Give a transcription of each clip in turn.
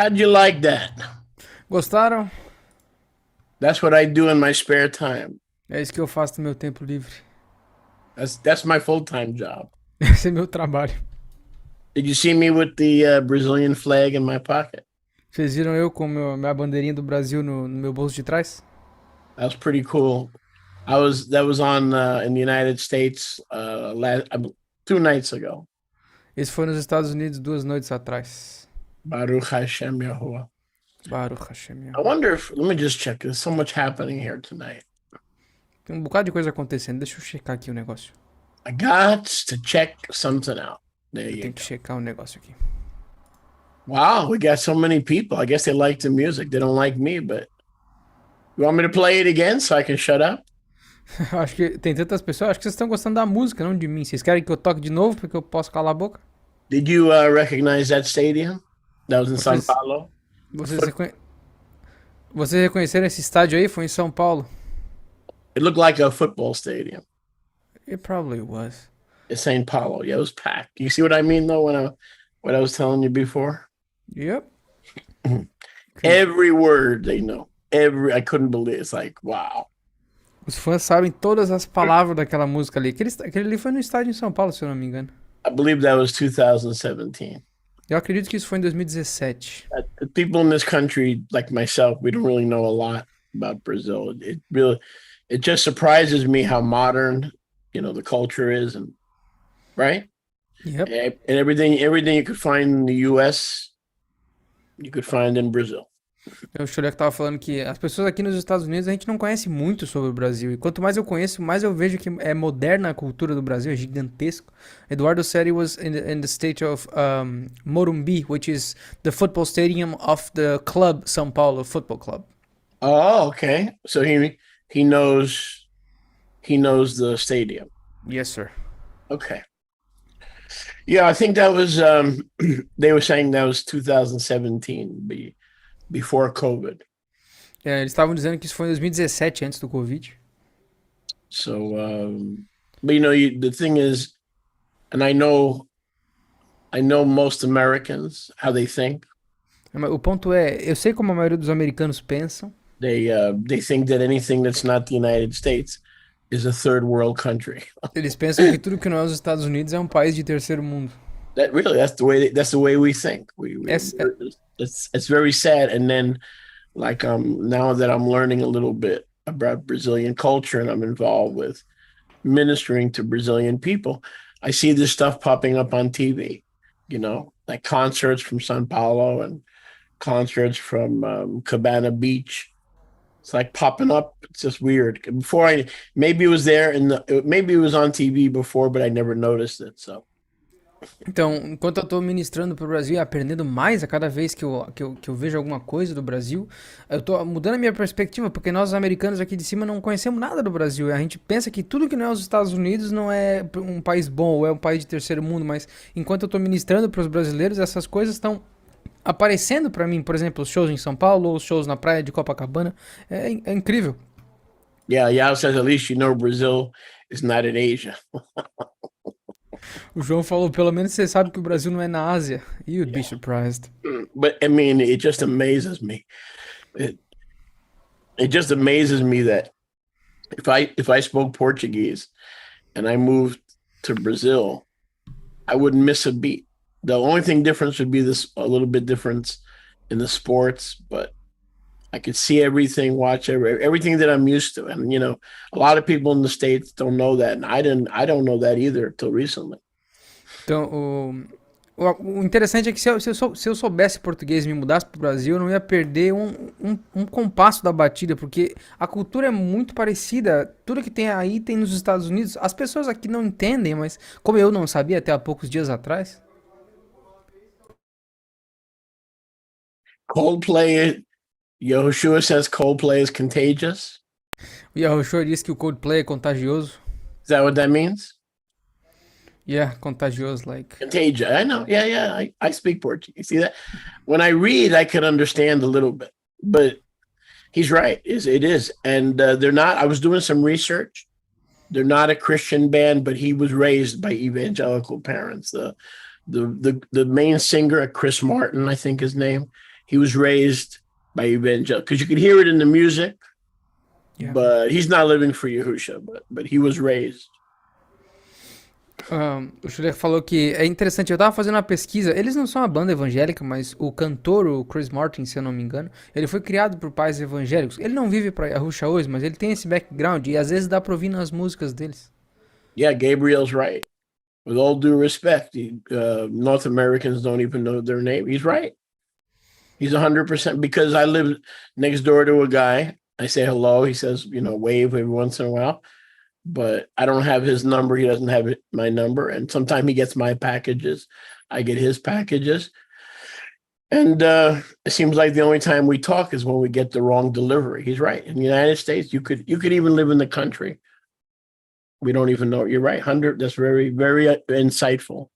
How'd you like that? Gostaram? That's what I do in my spare time. É isso que eu faço no meu tempo livre. That's my full-time job. Esse é meu trabalho. Did you see me with the Brazilian flag in my pocket? Vocês viram eu com minha bandeirinha do Brasil no meu bolso de trás? That was pretty cool. That was on in the United States 2 nights ago. Esse foi nos Estados Unidos 2 noites atrás. Baruch Hashem Yahuwah. Baruch Hashem I Yahweh. wonder if let me just check. There's so much happening here tonight. Tem um bocado de coisa acontecendo. Deixa eu checar aqui o negócio. I got to check something out. There Eu you tenho que go. checar um negócio aqui. Wow, we got so many people. I guess they like the music. They don't like me, but you want me to play it again so I can shut up? Acho que tem tantas pessoas. Acho que vocês estão gostando da música, não de mim. Vocês querem que eu toque de novo porque eu posso calar a boca? Did you recognize that stadium? That was in São Vocês, Paulo. vocês, vocês reconheceram esse estádio aí? Foi em São Paulo. It looked like a football stadium. It probably was. It's São Paulo. Yeah, it was packed. You see what I mean, though, what I was telling you before? Yep. Every word they know. I couldn't believe it. It's like, wow. Os fãs sabem todas as palavras daquela música ali. Aquele ali foi no estádio em São Paulo, se eu não me engano. I believe that was 2017. Eu acredito que isso foi em 2017. The people in this country, like myself, we don't really know a lot about Brazil. It just surprises me how modern, the culture is, and right, Yep. and everything you could find in the U.S., you could find in Brazil. O Xulé que tava falando que as pessoas aqui nos Estados Unidos a gente não conhece muito sobre o Brasil. E quanto mais eu conheço, mais eu vejo que é moderna a cultura do Brasil, é gigantesco. Eduardo said he was in the state of Morumbi, which is the football stadium of the club São Paulo Football Club. Oh, okay. So he knows the stadium. Yes, sir. Okay. Yeah, I think that was they were saying that was 2017, before COVID. É, eles estavam dizendo que isso foi em 2017, antes do Covid. So, but the thing is, and I know most Americans how they think. O ponto é, eu sei como a maioria dos americanos pensam. They think that anything that's not the United States is a third world country. Eles pensam que tudo que não é os Estados Unidos é um país de terceiro mundo. That's the way we think. Essa, It's very sad. And then, like, now that I'm learning a little bit about Brazilian culture and I'm involved with ministering to Brazilian people, I see this stuff popping up on TV. Like concerts from São Paulo and concerts from Cabana Beach. It's like popping up. It's just weird. Maybe it was there maybe it was on TV before, but I never noticed it. So Então, enquanto eu tô ministrando pro Brasil e aprendendo mais a cada vez que eu vejo alguma coisa do Brasil, eu tô mudando a minha perspectiva, porque nós, americanos aqui de cima, não conhecemos nada do Brasil. A gente pensa que tudo que não é os Estados Unidos não é um país bom, ou é um país de terceiro mundo, mas enquanto eu tô ministrando pros brasileiros, essas coisas estão aparecendo pra mim. Por exemplo, os shows em São Paulo, os shows na praia de Copacabana. É incrível. yeah, Yao says at least Brazil is not in Asia. O João falou, pelo menos você sabe que o Brasil não é na Ásia. You'd be surprised. But I mean, it just amazes me. It just amazes me that if I spoke Portuguese and I moved to Brazil, I wouldn't miss a beat. The only thing difference would be this a little bit difference in the sports, but I could see everything, watch everything that I'm used to. And a lot of people in the States don't know that. And I don't know that either until recently. Então, o interessante é que se eu soubesse português e me mudasse pro Brasil, eu não ia perder um compasso da batida, porque a cultura é muito parecida. Tudo que tem aí tem nos Estados Unidos. As pessoas aqui não entendem, mas como eu não sabia até há poucos dias atrás. Coldplay, Yehoshua says Coldplay is contagious. O Yahushua disse que o Coldplay é contagioso. Is that what that means? Yeah, contagioso, like. Contagious. I know. Yeah, yeah. I speak Portuguese. See that? When I read, I can understand a little bit, but he's right. It is. And they're not. I was doing some research. They're not a Christian band, but he was raised by evangelical parents. The main singer, Chris Martin, I think his name. he was raised by evangelical, because you could hear it in the music, Yeah. but he's not living for Yahusha, but he was raised. O Schuller falou que é interessante, eu tava fazendo uma pesquisa, eles não são uma banda evangélica, mas o cantor, o Chris Martin, se eu não me engano, ele foi criado por pais evangélicos. Ele não vive pra Yahusha hoje, mas ele tem esse background e às vezes dá pra ouvir nas músicas deles. Yeah, Gabriel's right. With all due respect, North Americans don't even know their name. He's right. He's 100%, because I live next door to a guy. I say hello. He says, wave every once in a while, but I don't have his number. He doesn't have my number. And sometimes he gets my packages. I get his packages. And it seems like the only time we talk is when we get the wrong delivery. He's right. In the United States, you could even live in the country. We don't even know. You're right. 100. That's very, very insightful.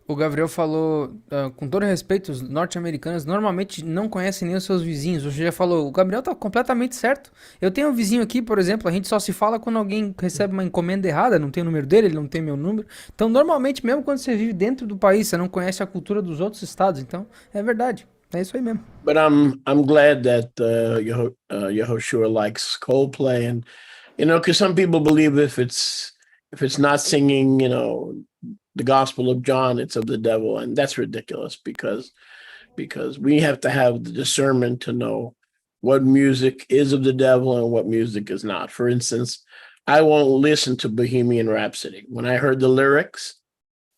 O Gabriel falou, com todo respeito, os norte-americanos normalmente não conhecem nem os seus vizinhos. O já falou, o Gabriel tá completamente certo. Eu tenho um vizinho aqui, por exemplo, a gente só se fala quando alguém recebe uma encomenda errada, não tem o número dele, ele não tem meu número. Então, normalmente, mesmo quando você vive dentro do país, você não conhece a cultura dos outros estados. Então, é verdade. É isso aí mesmo. But I'm glad that Yehoshua likes Coldplay, and because some people believe if it's not singing, the Gospel of John, it's of the devil, and that's ridiculous, because we have to have the discernment to know what music is of the devil and what music is not. For instance, I won't listen to Bohemian Rhapsody. When I heard the lyrics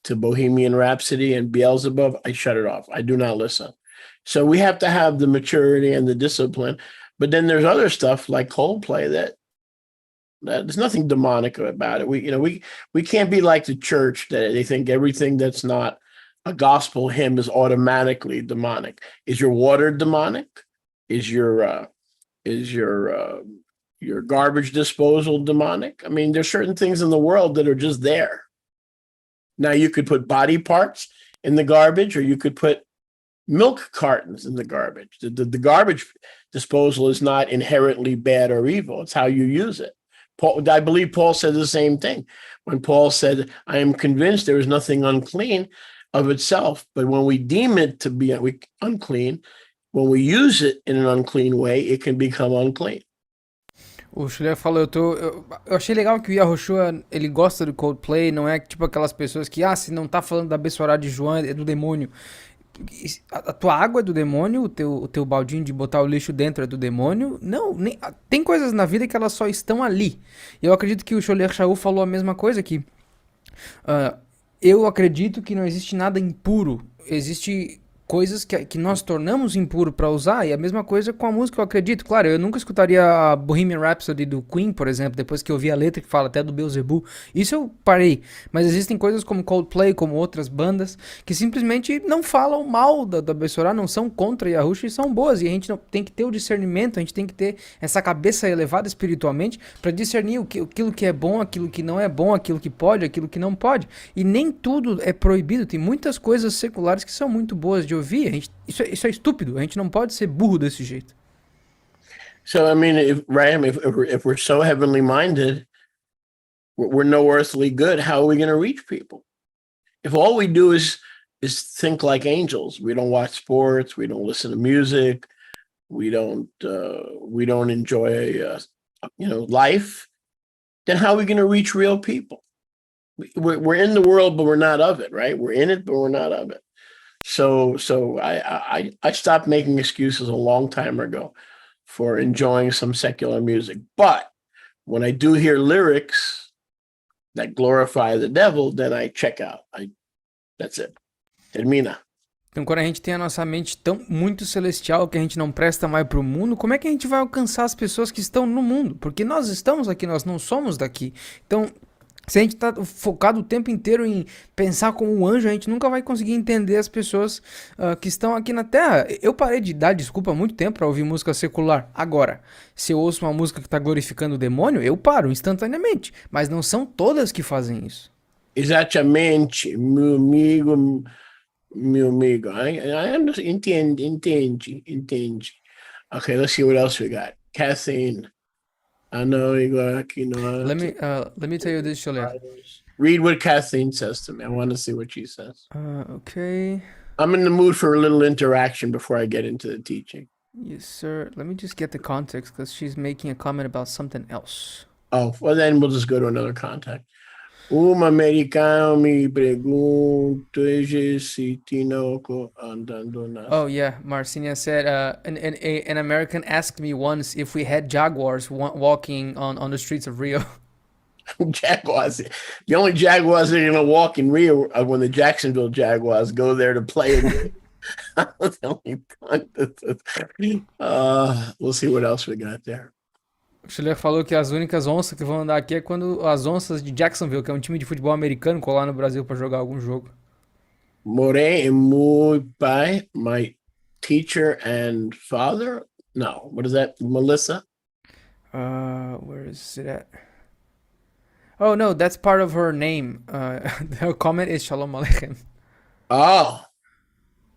to Bohemian Rhapsody and Beelzebub, I shut it off. I do not listen. So we have to have the maturity and the discipline. But then there's other stuff like Coldplay that there's nothing demonic about it. We can't be like the church that they think everything that's not a gospel hymn is automatically demonic. Is your water demonic? Is your garbage disposal demonic? I mean, there's certain things in the world that are just there. Now you could put body parts in the garbage, or you could put milk cartons in the garbage. The garbage disposal is not inherently bad or evil. It's how you use it. I believe Paul said the same thing when Paul said, I am convinced there is nothing unclean of itself, but when we deem it to be unclean, when we use it in an unclean way, it can become unclean. O Schuller falou, eu achei legal que o Yahushua, ele gosta do Coldplay, não é tipo aquelas pessoas que, se não tá falando da abençoada de João, é do demônio. A tua água é do demônio, o teu baldinho de botar o lixo dentro é do demônio. Não, tem coisas na vida que elas só estão ali. E eu acredito que o Sholer Shaul falou a mesma coisa, que eu acredito que não existe nada impuro. Existe coisas que nós tornamos impuro para usar, e a mesma coisa com a música, eu acredito. Claro, eu nunca escutaria a Bohemian Rhapsody do Queen, por exemplo, depois que eu vi a letra que fala até do Beelzebub. Isso eu parei. Mas existem coisas como Coldplay, como outras bandas, que simplesmente não falam mal da Bessorá, não são contra Yahushua e são boas. E a gente não, tem que ter o discernimento, a gente tem que ter essa cabeça elevada espiritualmente para discernir aquilo que é bom, aquilo que não é bom, aquilo que pode, aquilo que não pode. E nem tudo é proibido, tem muitas coisas seculares que são muito boas de ouvir. Isso é estúpido, a gente não pode ser burro desse jeito. So, I mean, if we're so heavenly minded, we're no earthly good, how are we going to reach people? If all we do is think like angels, we don't watch sports, we don't listen to music, we don't enjoy life, then how are we going to reach real people? We're in the world, but we're not of it, right? We're in it, but we're not of it. So I stopped making excuses a long time ago for enjoying some secular music. But when I do hear lyrics that glorify the devil, then I check out. That's it. Termina. Então, quando a gente tem a nossa mente tão muito celestial que a gente não presta mais pro mundo, como é que a gente vai alcançar as pessoas que estão no mundo? Porque nós estamos aqui, nós não somos daqui. Então, se a gente tá focado o tempo inteiro em pensar como um anjo, a gente nunca vai conseguir entender as pessoas que estão aqui na Terra. Eu parei de dar desculpa há muito tempo para ouvir música secular. Agora, se eu ouço uma música que está glorificando o demônio, eu paro instantaneamente. Mas não são todas que fazem isso. Exatamente, meu amigo. I understand. Entende. Okay, let's see what else we got. Caffeine. I know you go aqui no. Let me tell you this, Choler. Read what Kathleen says to me. I want to see what she says. Okay. I'm in the mood for a little interaction before I get into the teaching. Yes, sir. Let me just get the context because she's making a comment about something else. Oh, well, then we'll just go to another contact. Americano me pregunto si tinoco andando Oh yeah, Marcinia said, an American asked me once if we had jaguars walking on the streets of Rio. Jaguars. The only Jaguars that are going to walk in Rio are when the Jacksonville Jaguars go there to play. We'll see what else we got there. O Schiller falou que as únicas onças que vão andar aqui é quando as onças de Jacksonville, que é um time de futebol americano, colar no Brasil pra jogar algum jogo. Morei muy pai, my teacher and father. No, what is that? Melissa? Where is it at? Oh no, that's part of her name. Her comment is Shalom Aleichem. Oh,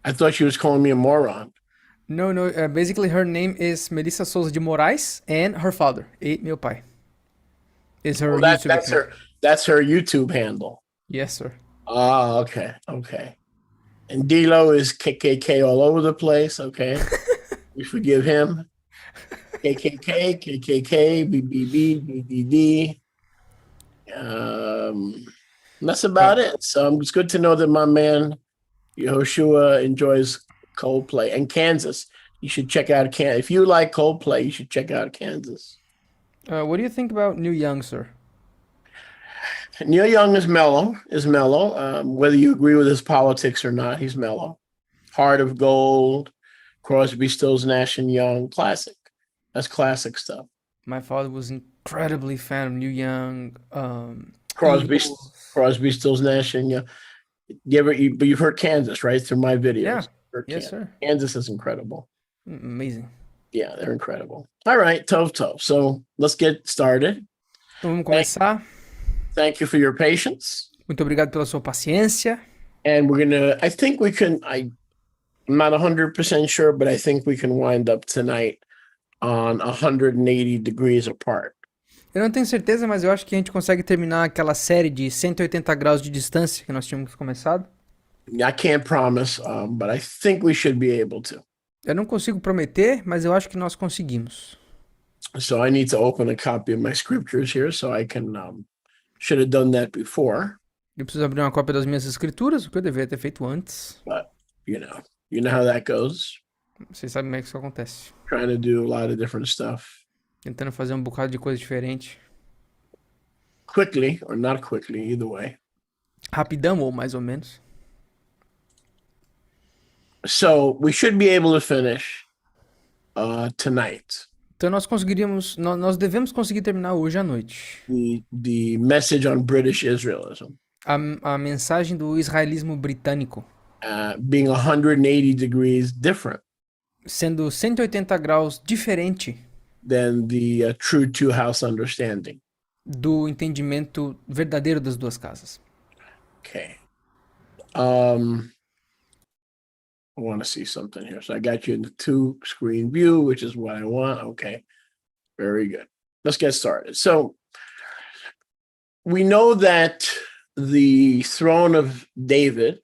I thought she was calling me a moron. No, no. Basically, her name is Melissa Souza de Moraes, and her father, meu pai, is her Well, YouTube account. that's her YouTube handle. Yes, sir. Oh, okay, okay. And D'Lo is KKK all over the place. Okay, we forgive him. KKK, KKK, BBB, BDD. That's about it. So it's good to know that my man Yehoshua enjoys Coldplay and Kansas. You should check out Kansas. If you like Coldplay, you should check out Kansas. What do you think about New Young, sir? Neil Young is mellow. Whether you agree with his politics or not, he's mellow. Heart of Gold, Crosby, Stills, Nash and Young, classic. That's classic stuff. My father was incredibly fan of New Young. Crosby, Eagles. Crosby, Stills, Nash and Young. But you've heard Kansas, right? Through my videos. Yeah. Heard Yes, sir. Kansas is incredible. Amazing. Yeah, they're incredible. All right, Tov. So let's get started. Então vamos começar. Thank you for your patience. Muito obrigado pela sua paciência. And I think we can, I'm not 100% sure, but I think we can wind up tonight on 180 degrees apart. Eu não tenho certeza, mas eu acho que a gente consegue terminar aquela série de 180 graus de distância que nós tínhamos começado. I can't promise, but I think we should be able to. Eu não consigo prometer, mas eu acho que nós conseguimos. So I need to open a copy of my scriptures here so I can, should have done that before. Eu preciso abrir uma cópia das minhas escrituras, o que eu deveria ter feito antes. But, you know how that goes. Vocês sabem como é que isso acontece. Trying to do a lot of different stuff. Tentando fazer um bocado de coisa diferente. Quickly, or not quickly, either way. Rapidão, ou mais ou menos. So we should be able to finish tonight. Então nós devemos conseguir terminar hoje à noite. The message on British Israelism. A mensagem do israelismo britânico. Being 180 degrees different. Sendo 180 graus diferente. Than the true two-house understanding. Do entendimento verdadeiro das duas casas. Okay. I want to see something here. So I got you in the two-screen view, which is what I want. Okay. Very good. Let's get started. So we know that the throne of David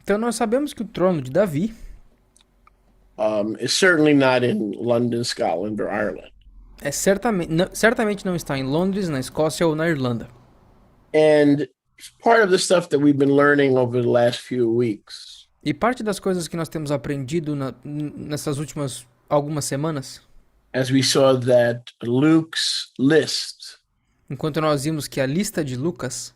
Então nós sabemos que o trono de Davi is certainly not in London, Scotland, or Ireland. certamente não está em Londres, na Escócia ou na Irlanda. And part of the stuff that we've been learning over the last few weeks. E parte das coisas que nós temos aprendido nessas últimas algumas semanas, as we saw that Luke's list enquanto nós vimos que a lista de Lucas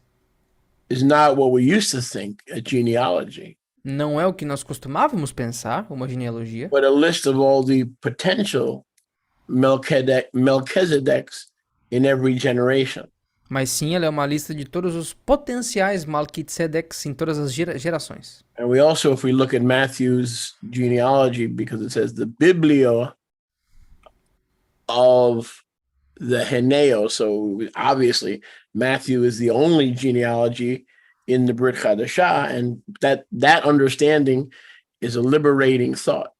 is not what we used to think a genealogy, não é o que nós costumávamos pensar, uma genealogia, but a list of all the potential Melchizedeks in every generation. mas sim ela é uma lista de todos os potenciais Melquisedeques em todas as gerações. And we also, if we look at Matthew's genealogy, because it says the Biblio of the Heneo, so obviously Matthew is the only genealogy in the Brit Hadashah, and that understanding is a liberating thought.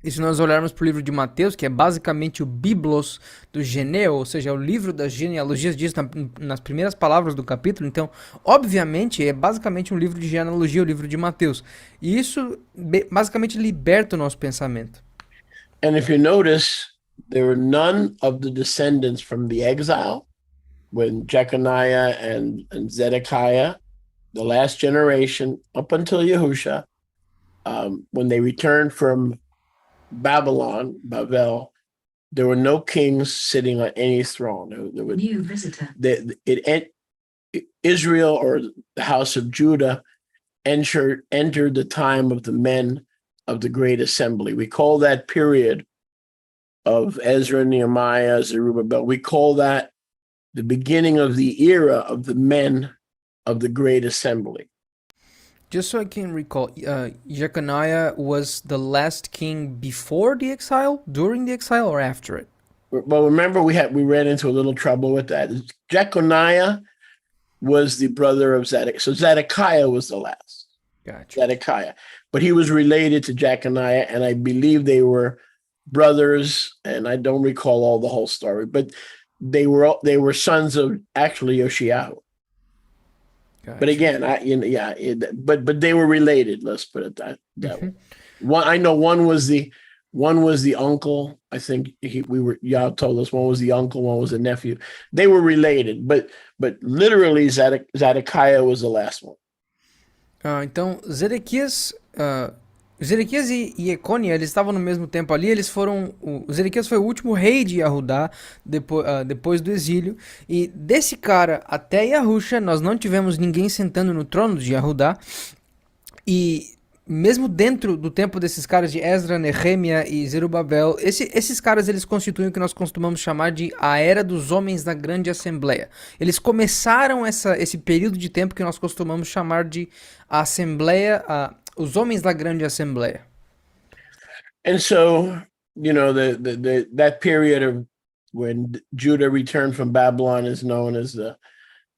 E se nós olharmos para o livro de Mateus, que é basicamente o Biblos do Geneo, ou seja, é o livro das genealogias, diz nas primeiras palavras do capítulo, então, obviamente, é basicamente um livro de genealogia, o livro de Mateus. E isso basicamente liberta o nosso pensamento. And if you notice, there were none of the descendants from the exile when Jeconiah and Zedekiah, the last generation, up until Yahusha, when they returned from Babylon, Babel, there were no kings sitting on any throne. There was, new visitor. Israel, or the house of Judah, entered the time of the men of the great assembly. We call that period of Ezra, Nehemiah, Zerubbabel, we call that the beginning of the era of the men of the great assembly. Just so I can recall, Jeconiah was the last king before the exile, during the exile, or after it? Well, remember we ran into a little trouble with that. Jeconiah was the brother of Zedekiah. So Zedekiah was the last. Gotcha. Zedekiah. But he was related to Jeconiah, and I believe they were brothers, and I don't recall all the whole story, but they were sons of actually Yoshiyahu. Gotcha. But again, but they were related. Let's put it that way. I know one was the uncle. I think Yah told us one was the uncle, one was the nephew. They were related, but literally Zedekiah was the last one. Então Zedequias e Jeconiah, eles estavam no mesmo tempo ali, o Zedequias foi o último rei de Yahudá depois do exílio, e desse cara até Yahusha nós não tivemos ninguém sentando no trono de Yahudá, e mesmo dentro do tempo desses caras de Ezra, Nehemia e Zerubabel, esses caras eles constituem o que nós costumamos chamar de a era dos homens da grande assembleia. Eles começaram esse período de tempo que nós costumamos chamar de a assembleia, os homens da grande assembleia. And so, that period of when Judah returned from Babylon is known as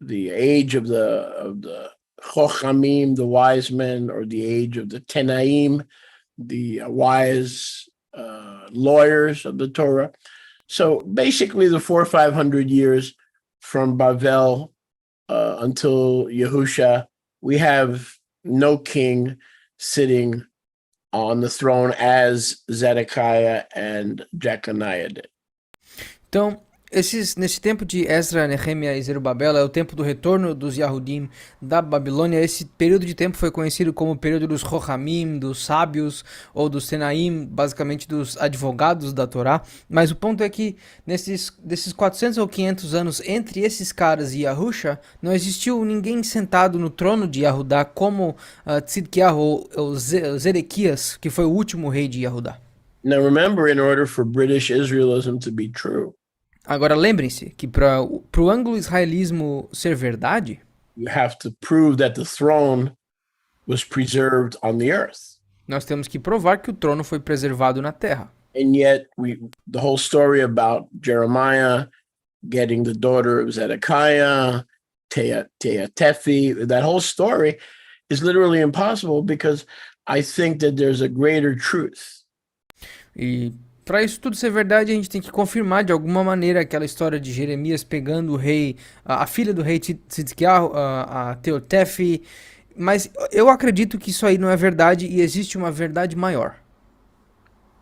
the age of the Chochamim, the wise men, or the age of the Tenaim, the wise lawyers of the Torah. So basically the 400 or 500 years from Bavel until Yahusha, we have no king sitting on the throne as Zedekiah and Jeconiah did. Então, nesse tempo de Ezra, Nehemia e Zerubabel é o tempo do retorno dos Yahudim da Babilônia. Esse período de tempo foi conhecido como o período dos Chochamim, dos sábios, ou dos Tenaim, basicamente dos advogados da Torá. Mas o ponto é que desses 400 ou 500 anos entre esses caras e Yahusha, não existiu ninguém sentado no trono de Yahudá como Tzidkiyahu ou Zedequias, que foi o último rei de Yahudá. Now remember, in order for British Israelism to be true, agora lembrem-se que para o anglo-israelismo ser verdade, you have to prove that the throne was preserved on the earth. Nós temos que provar que o trono foi preservado na terra. And yet the whole story about Jeremiah getting the daughter of Zedekiah, Tefi, that whole story is literally impossible because I think that there's a greater truth. E para isso tudo ser verdade, a gente tem que confirmar de alguma maneira aquela história de Jeremias pegando o rei, a filha do rei Tzidkiyahu, a Teotefi, mas eu acredito que isso aí não é verdade e existe uma verdade maior.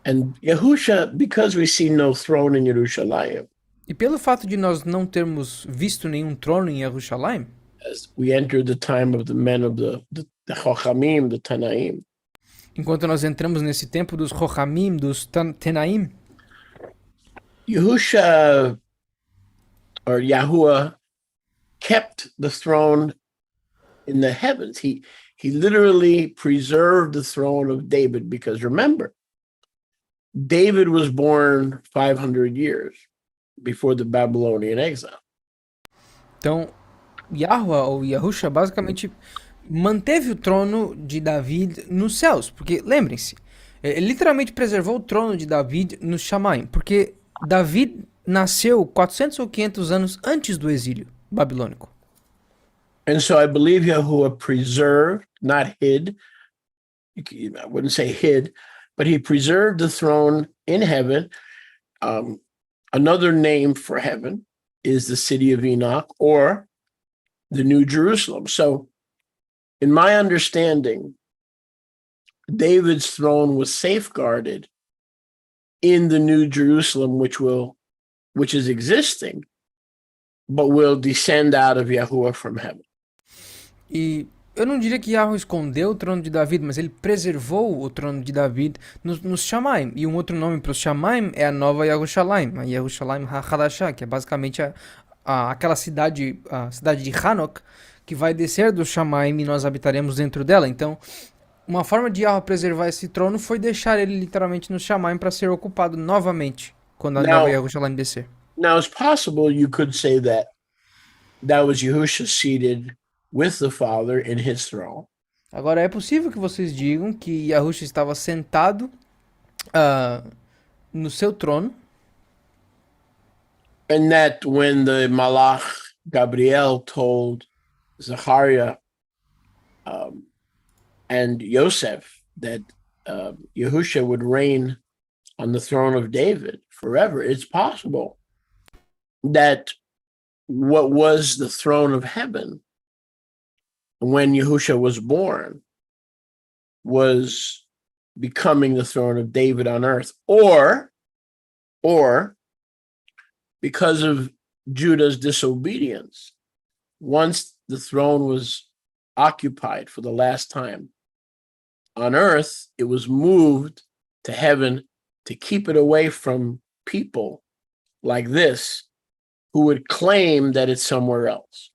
And Yahusha, because we see no throne in Jerusalem, e pelo fato de nós não termos visto nenhum trono em Jerusalém, as we enter the time of the men of the Chochamim, the Tanaim, enquanto nós entramos nesse tempo dos Chochamim, dos Tenaim, Yahusha, or Yahuwah, kept the throne in the heavens. He literally preserved the throne of David because remember, David was born 500 years before the Babylonian exile. Então, Yahuwah ou Yahusha basicamente manteve o trono de David nos céus, porque lembrem-se, ele literalmente preservou o trono de David nos Shamaim, porque David nasceu 400 ou 500 anos antes do exílio babilônico. And so I believe Yahuwah preserved, not hid, I wouldn't say hid, but he preserved the throne in heaven. Another name for heaven is the city of Enoch or the New Jerusalem. So, in my understanding, David's throne was safeguarded in the New Jerusalem, which is existing, but will descend out of Yahuwah from heaven. E eu não diria que Yahweh escondeu o trono de Davi, mas ele preservou o trono de Davi nos Shamaim. E um outro nome para os Shamaim é a nova Yerushalayim, a Yerushalayim HaChadashah, que é basicamente aquela cidade, a cidade de Hanok, que vai descer do Shamaim e nós habitaremos dentro dela. Então, uma forma de Yahweh preservar esse trono foi deixar ele literalmente no Shamaim para ser ocupado novamente quando a nova Yerushalayim descer. Now, it's possible you could say that was Yahushua seated with the Father in his throne. Agora, é possível que vocês digam que Yahushua estava sentado no seu trono. And that when the Malach Gabriel told Zachariah and Yosef that Yahushua would reign on the throne of David forever, it's possible that what was the throne of heaven when Yahushua was born was becoming the throne of David on earth, or because of Judah's disobedience, once the throne was occupied for the last time on earth, it was moved to heaven to keep it away from people like this who would claim that it's somewhere else.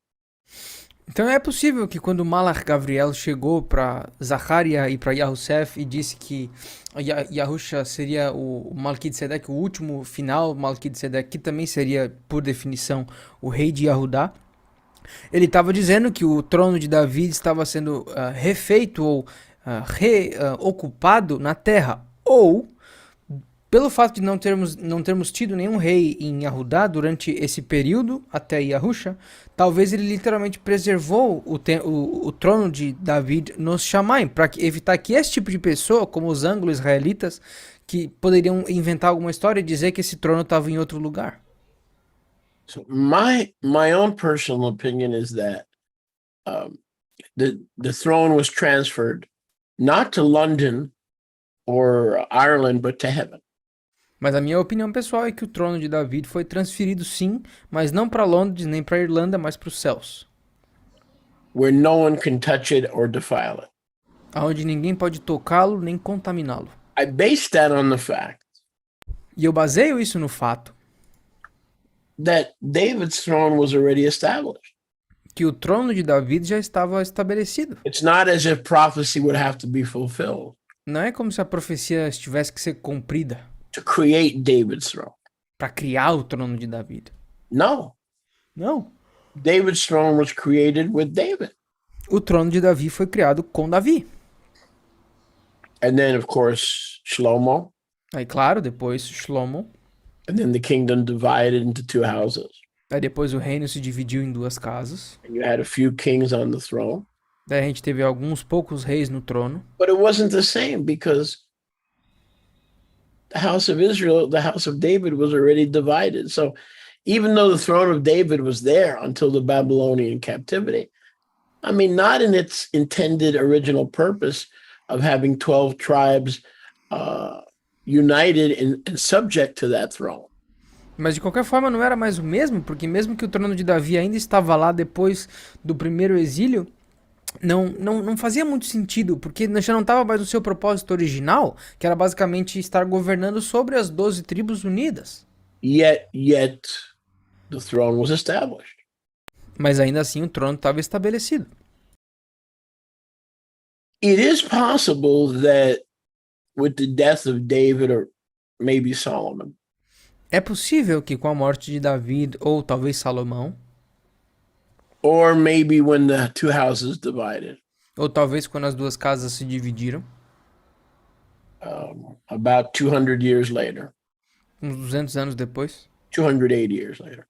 Então é possível que quando Malach Gabriel chegou para Zacharia e para Yahusef e disse que Yahusha seria o Malquisedec, o último final Malquisedec, que também seria, por definição, o rei de Yahudá, ele estava dizendo que o trono de Davi estava sendo refeito ou reocupado na terra, ou pelo fato de não termos tido nenhum rei em Yahudá durante esse período até Yahusha, talvez ele literalmente preservou o trono de David nos Shamaim, para evitar que esse tipo de pessoa, como os anglo-israelitas, que poderiam inventar alguma história e dizer que esse trono estava em outro lugar. So my own personal opinion is that the throne was transferred not to London or Ireland, but to heaven. Mas a minha opinião pessoal é que o trono de Davi foi transferido sim, mas não para Londres nem para Irlanda, mas para os céus. Where no one can touch it or defile it. Aonde ninguém pode tocá-lo nem contaminá-lo. I base that on the fact E eu baseio isso no fato that David's throne was already established. Que o trono de Davi já estava estabelecido. It's not as if prophecy would have to be fulfilled. Não é como se a profecia tivesse que ser cumprida To create David's throne. para criar o trono de Davi. No. Não. David's throne was created with David. O trono de Davi foi criado com Davi. And then, of course, Shlomo. Aí, claro, depois Shlomo. And then the kingdom divided into two houses. Aí depois o reino se dividiu em duas casas. And you had a few kings on the throne. Daí a gente teve alguns poucos reis no trono. But it wasn't the same because the house of Israel, the house of David was already divided. So even though the throne of David was there until the Babylonian captivity, I mean, not in its intended original purpose of having 12 tribes united and subject to that throne. Mas de qualquer forma não era mais o mesmo, porque mesmo que o trono de Davi ainda estava lá depois do primeiro exílio, não fazia muito sentido, porque já não estava mais no seu propósito original, que era basicamente estar governando sobre as 12 tribos unidas. Yet the throne was established. Mas ainda assim o trono estava estabelecido. It is possible that with the death of David or maybe Solomon, É possível que com a morte de Davi ou talvez Salomão, or maybe when the two houses divided, ou talvez quando as duas casas se dividiram, about 200 years later, uns 200 anos depois. 280 years later.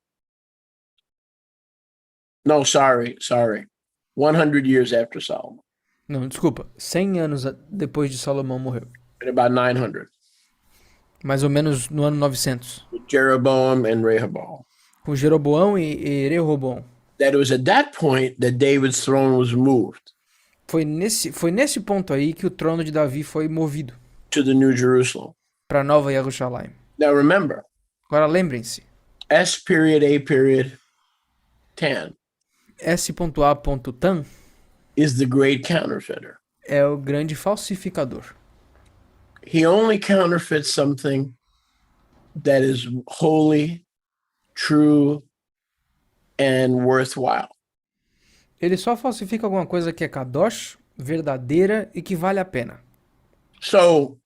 No, sorry. 100 years after Solomon. Não, desculpa, 100 anos depois de Salomão morreu. in about 900 Mais ou menos no ano 900. with Jeroboam and Rehoboam. Com Jeroboão e Rehoboam. That it was at that point that David's throne was moved Foi nesse ponto aí que o trono de Davi foi movido to the New Jerusalem. para Nova Jerusalém. Now remember, Agora lembrem-se, S period A period tan S.A.tan is the great counterfeiter. é o grande falsificador. He only counterfeits something that is holy, true, and worthwhile. Ele só falsifica alguma coisa que é kadosh, verdadeira e que vale a pena. So,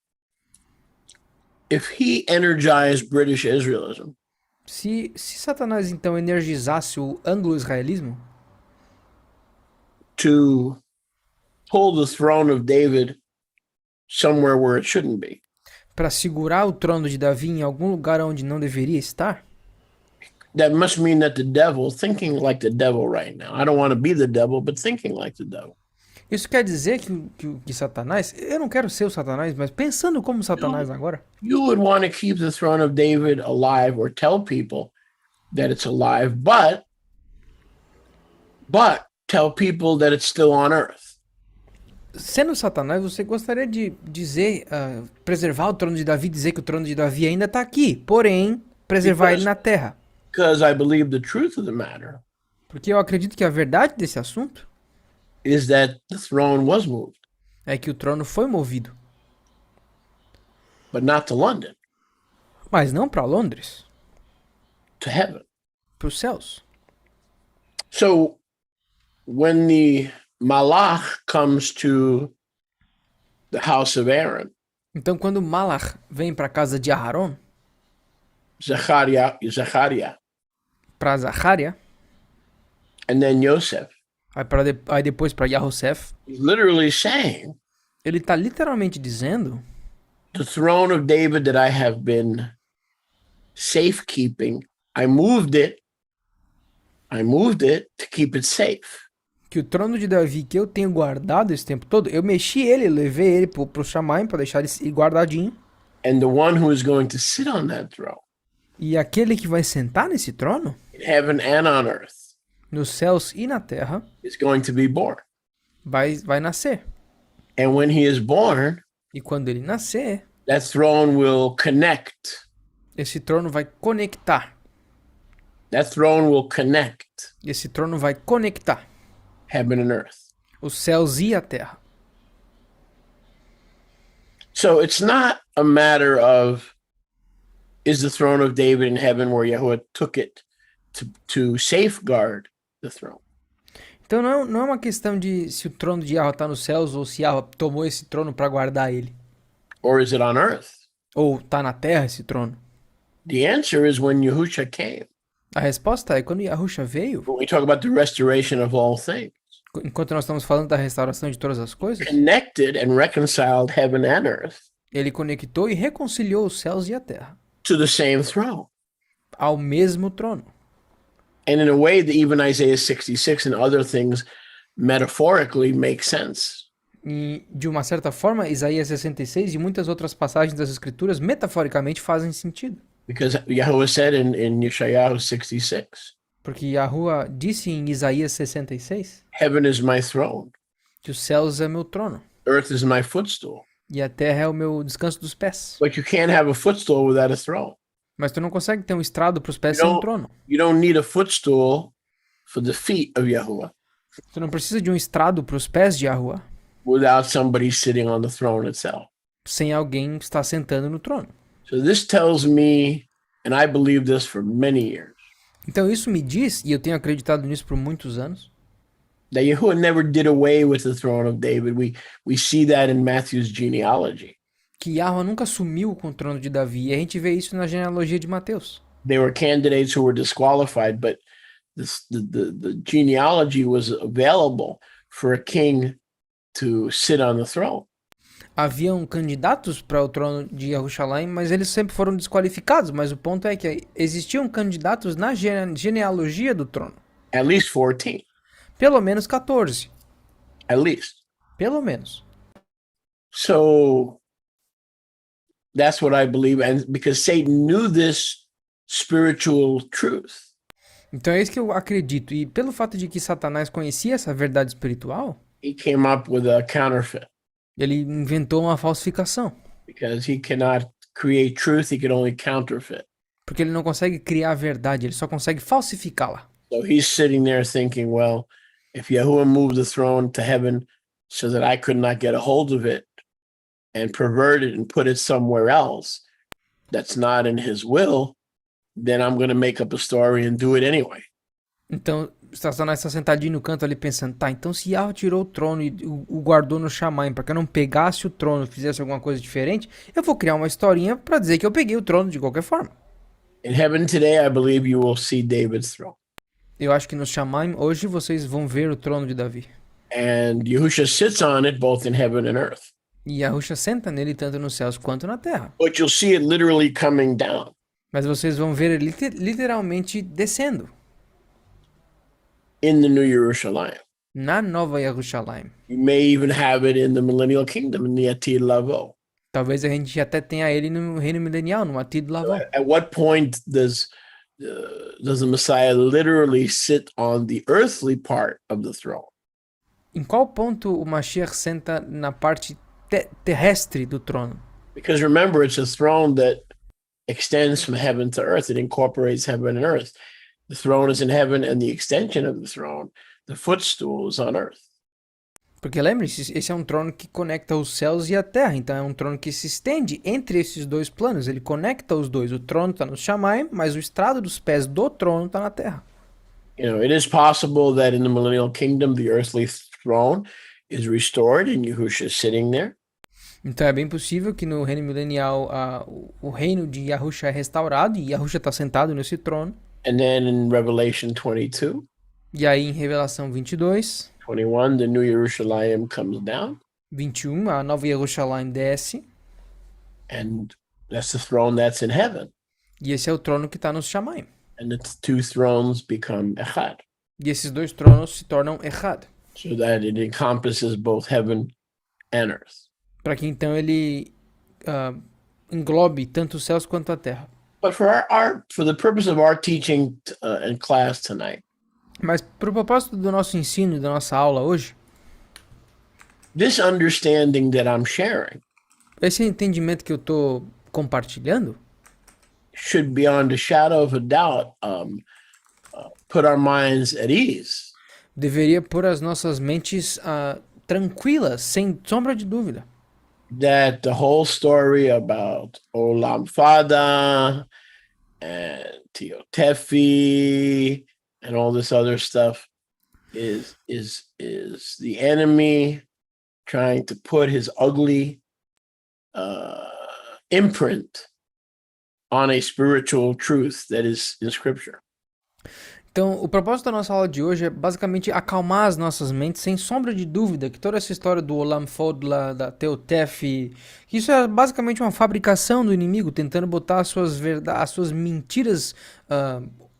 if he energized British Israelism, Se Satanás então energizasse o anglo-israelismo to pull the throne of David somewhere where it shouldn't be, para segurar o trono de Davi em algum lugar onde não deveria estar, that must mean that the devil, thinking like the devil right now, I don't want to be the devil, but thinking like the devil, isso quer dizer que Satanás, eu não quero ser o Satanás, mas pensando como Satanás agora, you would want to keep the throne of David alive or tell people that it's alive, but tell people that it's still on earth. sendo Satanás, você gostaria de dizer, preservar o trono de Davi, dizer que o trono de Davi ainda está aqui, porém, preservar ele na terra. Because I believe the truth of the matter Porque eu acredito que a verdade desse assunto is that the throne was moved, é que o trono foi movido, but not to London, mas não para Londres, to heaven. para os céus. So when the Malach comes to the house of Aaron, Então, quando Malach vem para a casa de Aharon, Zechariah, para Zacharia, and then Yosef, aí depois para Yahosef, he's literally saying, ele está literalmente dizendo: the throne of David that I have been safekeeping, I moved it to keep it safe. que o trono de Davi que eu tenho guardado esse tempo todo, eu mexi ele, levei ele pro Shamaim para deixar ele guardadinho. And the one who is going to sit on that throne, E aquele que vai sentar nesse trono, in heaven and on earth, nos céus e na terra, is going to be born. vai nascer. And when he is born, E quando ele nascer, that throne will connect. esse trono vai conectar. That throne will connect Esse trono vai conectar heaven and earth. os céus e a terra. So it's not a matter of, is the throne of David in heaven where Yahuwah took it to safeguard the throne? Então não é uma questão de se o trono de Yahweh está nos céus ou se Yahweh tomou esse trono para guardar ele. Or is it on earth? Ou está na terra esse trono. The answer is when Yahusha came. A resposta é quando Yahusha veio, When we talk about the restoration of all things, enquanto nós estamos falando da restauração de todas as coisas, connected and reconciled heaven and earth ele conectou e reconciliou os céus e a terra to the same throne. ao mesmo trono. And in a way that even Isaiah 66 and other things metaphorically make sense. E, de uma certa forma, Isaías 66 e muitas outras passagens das Escrituras metaforicamente fazem sentido. Because Yahuwah said in Yeshayahu 66, Porque Yahuwah disse em Isaías 66 heaven is my throne, que os céus é meu trono earth is my footstool. e a terra é o meu descanso dos pés. But you can't have a footstool without a throne. Mas tu não consegue ter um estrado para os pés You sem um don't- trono. You don't need a footstool for the feet of Yahuwah Tu não precisa de um estrado para os pés de Yahuwah without somebody sitting on the throne itself. sem alguém estar sentando no trono. So this tells me, and I believe this for many years, Então isso me diz, e eu tenho acreditado nisso por muitos anos, that Yahuwah never did away with the throne of David. We see that in Matthew's genealogy. que Yahuwah nunca sumiu com o trono de Davi. E a gente vê isso na genealogia de Mateus. There were candidates who were disqualified, but the genealogy was available for a king to sit on the throne. Haviam candidatos para o trono de Jerusalém, mas eles sempre foram desqualificados. Mas o ponto é que existiam candidatos na genealogia do trono. At least 14. Pelo menos 14. At least. Pelo menos. So That's what I believe. And because Satan knew this spiritual truth, Então é isso que eu acredito. E pelo fato de que Satanás conhecia essa verdade espiritual, he came up with a counterfeit ele inventou uma falsificação. because he cannot create truth, he can only counterfeit. Porque ele não consegue criar a verdade, ele só consegue falsificá-la. So he's sitting there thinking, well, if Yahuwah moved the throne to heaven so that I could not get a hold of it and pervert it and put it somewhere else that's not in his will, then I'm going to make up a story and do it anyway. Então, Satanás está sentadinho no canto ali pensando, tá, então se Yahweh tirou o trono e o guardou no Shamayim para que eu não pegasse o trono e fizesse alguma coisa diferente, eu vou criar uma historinha para dizer que eu peguei o trono de qualquer forma. In heaven today, I believe you will see David's throne. Eu acho que no Shamayim, hoje vocês vão ver o trono de Davi. And Yahushua sits on it both in heaven and earth. E Yahusha senta nele tanto nos céus quanto na terra. But you'll see it literally coming down. Mas vocês vão ver ele literalmente descendo In the New Jerusalem. na Nova Jerusalém. You may even have it in the millennial kingdom, in the YATI Lavo. Talvez a gente até tenha ele no reino milenial, no Atido Lavão. At what point does the Messiah literally sit on the earthly part of the throne? Em qual ponto o Mashiach senta na parte terrestre do trono? Because remember, it's a throne that extends from heaven to earth. It incorporates heaven and earth. The throne is in heaven, and the extension of the throne, the footstool, is on earth. Porque lembre-se, esse é um trono que conecta os céus e a terra. Então é um trono que se estende entre esses dois planos. Ele conecta os dois. O trono está no Shamayim, mas o estrado dos pés do trono está na terra. You know, it is possible that in the millennial kingdom, the earthly throne is restored and Yahushua is sitting there. Então é bem possível que no reino milenial o reino de Yahusha é restaurado e Yahusha está sentado nesse trono. And then in Revelation 22, E aí em Revelação 22, 21, the New Jerusalem comes down. 21, a Nova Jerusalém desce. And that's the throne that's in heaven. E esse é o trono que está no Shamayim. And the two thrones become echad. E esses dois tronos se tornam Echad. So that it encompasses both heaven and earth. Para que então ele englobe tanto os céus quanto a terra. But for the purpose of our teaching and class tonight, Mas para o propósito do nosso ensino e da nossa aula hoje, this understanding that I'm sharing esse entendimento que eu estou compartilhando should, beyond a shadow of a doubt, put our minds at ease. deveria pôr as nossas mentes tranquilas, sem sombra de dúvida. That the whole story about Olam Fada and Teotefi and all this other stuff is the enemy trying to put his ugly imprint on a spiritual truth that is in Scripture. Então, o propósito da nossa aula de hoje é basicamente acalmar as nossas mentes, sem sombra de dúvida, que toda essa história do Olam Fodla, da Teotef, isso é basicamente uma fabricação do inimigo, tentando botar as suas mentiras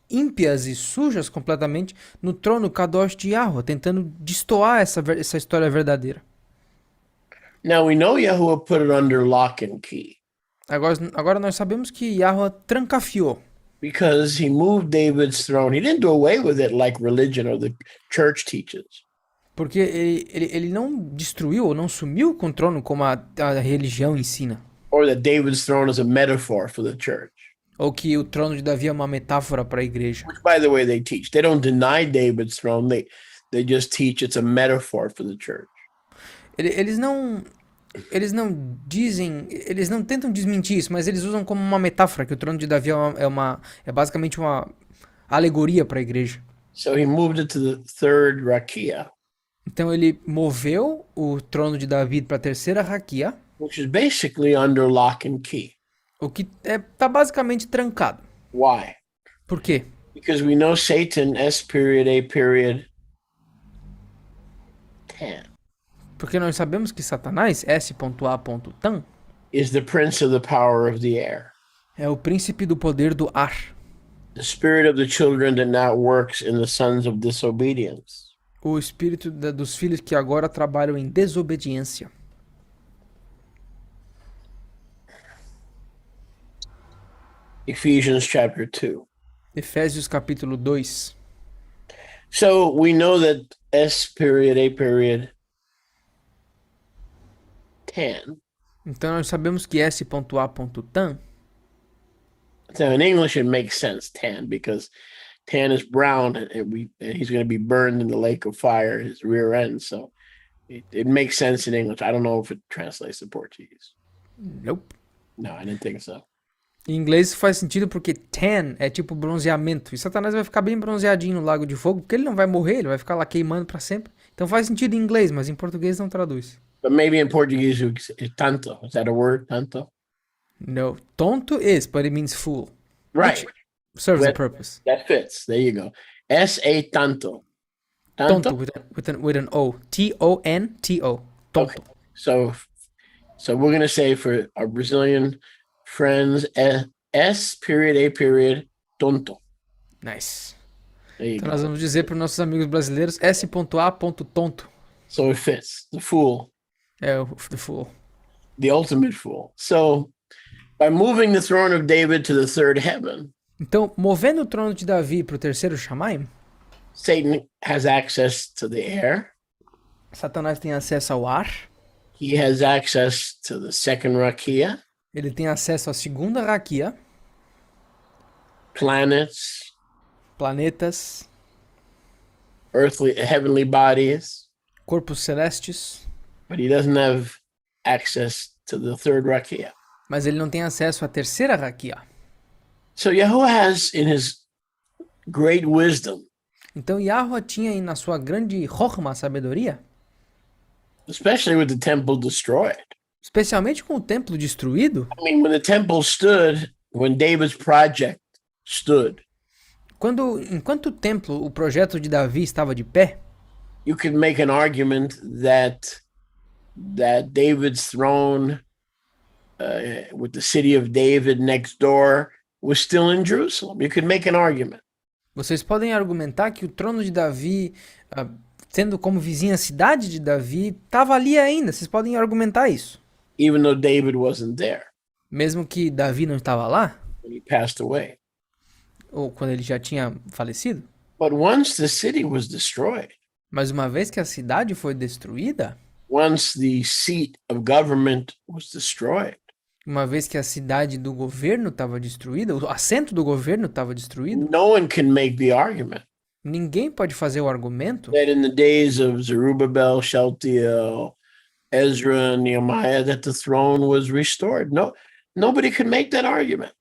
ímpias e sujas completamente no trono Kadosh de Yahweh, tentando destoar essa história verdadeira. Now we know Yahuwah put it under lock and key. Agora nós sabemos que Yahweh trancafiou. Because he moved David's throne. He didn't do away with it like religion or the church teaches. Porque ele não destruiu ou não sumiu com o trono como a religião ensina. Or that David's throne is a metaphor for the church. Ou que o trono de Davi é uma metáfora para a igreja. Which, by the way, they teach. They don't deny David's throne. They just teach it's a metaphor for the church. Eles não dizem, eles não tentam desmentir isso, mas eles usam como uma metáfora, que o trono de Davi é basicamente uma alegoria para a igreja. So he moved it to the third rakia, Então ele moveu o trono de Davi para a terceira raquia, which is basically under lock and key. o que tá basicamente trancado. Why? Por quê? Because we know Satan, S.A.10, Porque nós sabemos que Satanás, S.A.tan, is the prince of the power of the air. é o príncipe do poder do ar. The spirit of the children that now works in the sons of disobedience. O espírito dos filhos que agora trabalham em desobediência. Ephesians chapter 2. Efésios capítulo 2. So we know that S period, A period, tan. Então nós sabemos que S.A.tan, So in English, it makes sense, tan, because tan is brown and he's going to be burned in the lake of fire, his rear end. So it makes sense in English. I don't know if it translates to Portuguese. nope. No, I didn't think so. Em inglês faz sentido porque tan é tipo bronzeamento. E Satanás vai ficar bem bronzeadinho no lago de fogo, porque ele não vai morrer, ele vai ficar lá queimando pra sempre. Então faz sentido em inglês, mas em português não traduz. But maybe in Portuguese, it's tanto. Is that a word, tanto? No. Tonto is, but it means fool. Right. Serves a purpose. That fits. There you go. S.A. tanto. Tonto with an O. T-O-N-T-O. Tonto. Okay. So we're going to say for our Brazilian friends, S period, A period, tonto. Nice. There you Então go. nós vamos dizer para os nossos amigos brasileiros S.A.tonto. So it fits. The fool. É o the fool. The ultimate fool. So by moving the throne of David to the third heaven, Então, movendo o trono de Davi para o terceiro Shamaim, Satan has access to the air. Satanás tem acesso ao ar, He has access to the second rakia, ele tem acesso à segunda raquia, planets, planetas, heavenly bodies, corpos celestes, but he doesn't have access to the third rakia. mas ele não tem acesso à terceira raquia. So Yahuwah has, in his great wisdom, Então Yahweh tinha aí na sua grande Chokhmah, sabedoria, especially with the temple destroyed. especialmente com o templo destruído, I mean, when the temple stood, when David's project stood, enquanto o templo, o projeto de Davi estava de pé, you could make an argument that David's throne, with the city of David next door, was still in Jerusalem. You could make an argument. vocês podem argumentar que o trono de Davi, tendo como vizinha a cidade de Davi, estava ali ainda. Vocês podem argumentar isso. Even though David wasn't there Mesmo que Davi não estava lá, when he passed away. ou quando ele já tinha falecido. But once the city was destroyed, Mas uma vez que a cidade foi destruída, once the seat of government was destroyed, uma vez que a cidade do governo estava destruída, o assento do governo estava destruído, no one can make the argument ninguém pode fazer o argumento that in the days of Zerubbabel, Shealtiel, Ezra, Nehemiah, that the throne was restored. No, nobody could make that argument.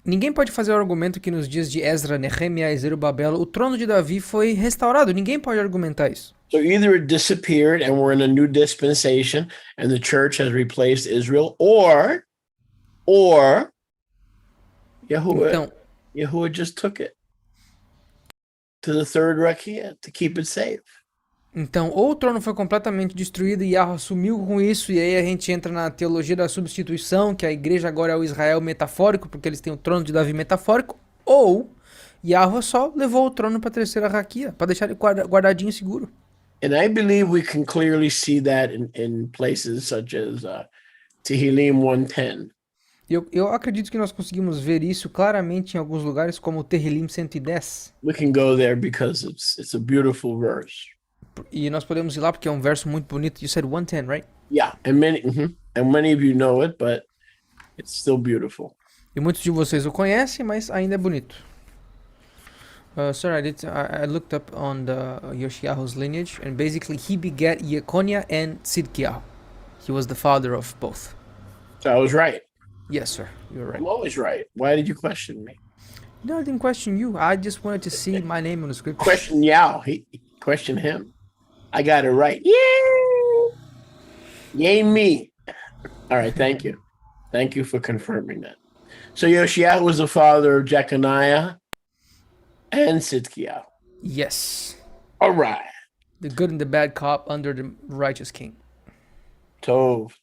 Ninguém pode fazer o argumento que nos dias de Ezra, Nehemia e Zerubabel o trono de Davi foi restaurado. Ninguém pode argumentar isso. So either it disappeared and we're in a new dispensation and the church has replaced Israel, or Yahuwah just took it to the third rakia to keep it safe. Então, ou o trono foi completamente destruído e Yahweh assumiu com isso, e aí a gente entra na teologia da substituição, que a igreja agora é o Israel metafórico, porque eles têm o trono de Davi metafórico, ou Yahweh só levou o trono para a terceira raquia, para deixar ele guardadinho seguro. And I believe we can clearly see that in places such as Tehillim 110. Eu acredito que nós conseguimos ver isso claramente em alguns lugares, como o Tehillim 110. We can go there because it's a beautiful verse. E nós podemos ir lá porque é um verso muito bonito. You said 110, right? Yeah, and many of you know it, but it's still beautiful. E muitos de vocês o conhecem, mas ainda é bonito. Sir, I looked up on the Yoshiyahu's lineage, and basically he begat Yekonia and Tzidkiyahu. He was the father of both. So I was right. Yes, sir, you're right. I'm always right. Why did you question me? No, I didn't question you. I just wanted to see my name on the script. Question Yao. He questioned him. I got it right. Yay! Yay me. All right, thank you. Thank you for confirming that. So Yoshiyahu was the father of Jeconiah and Sidkiah. Yes. All right. The good and the bad cop under the righteous king. Tov.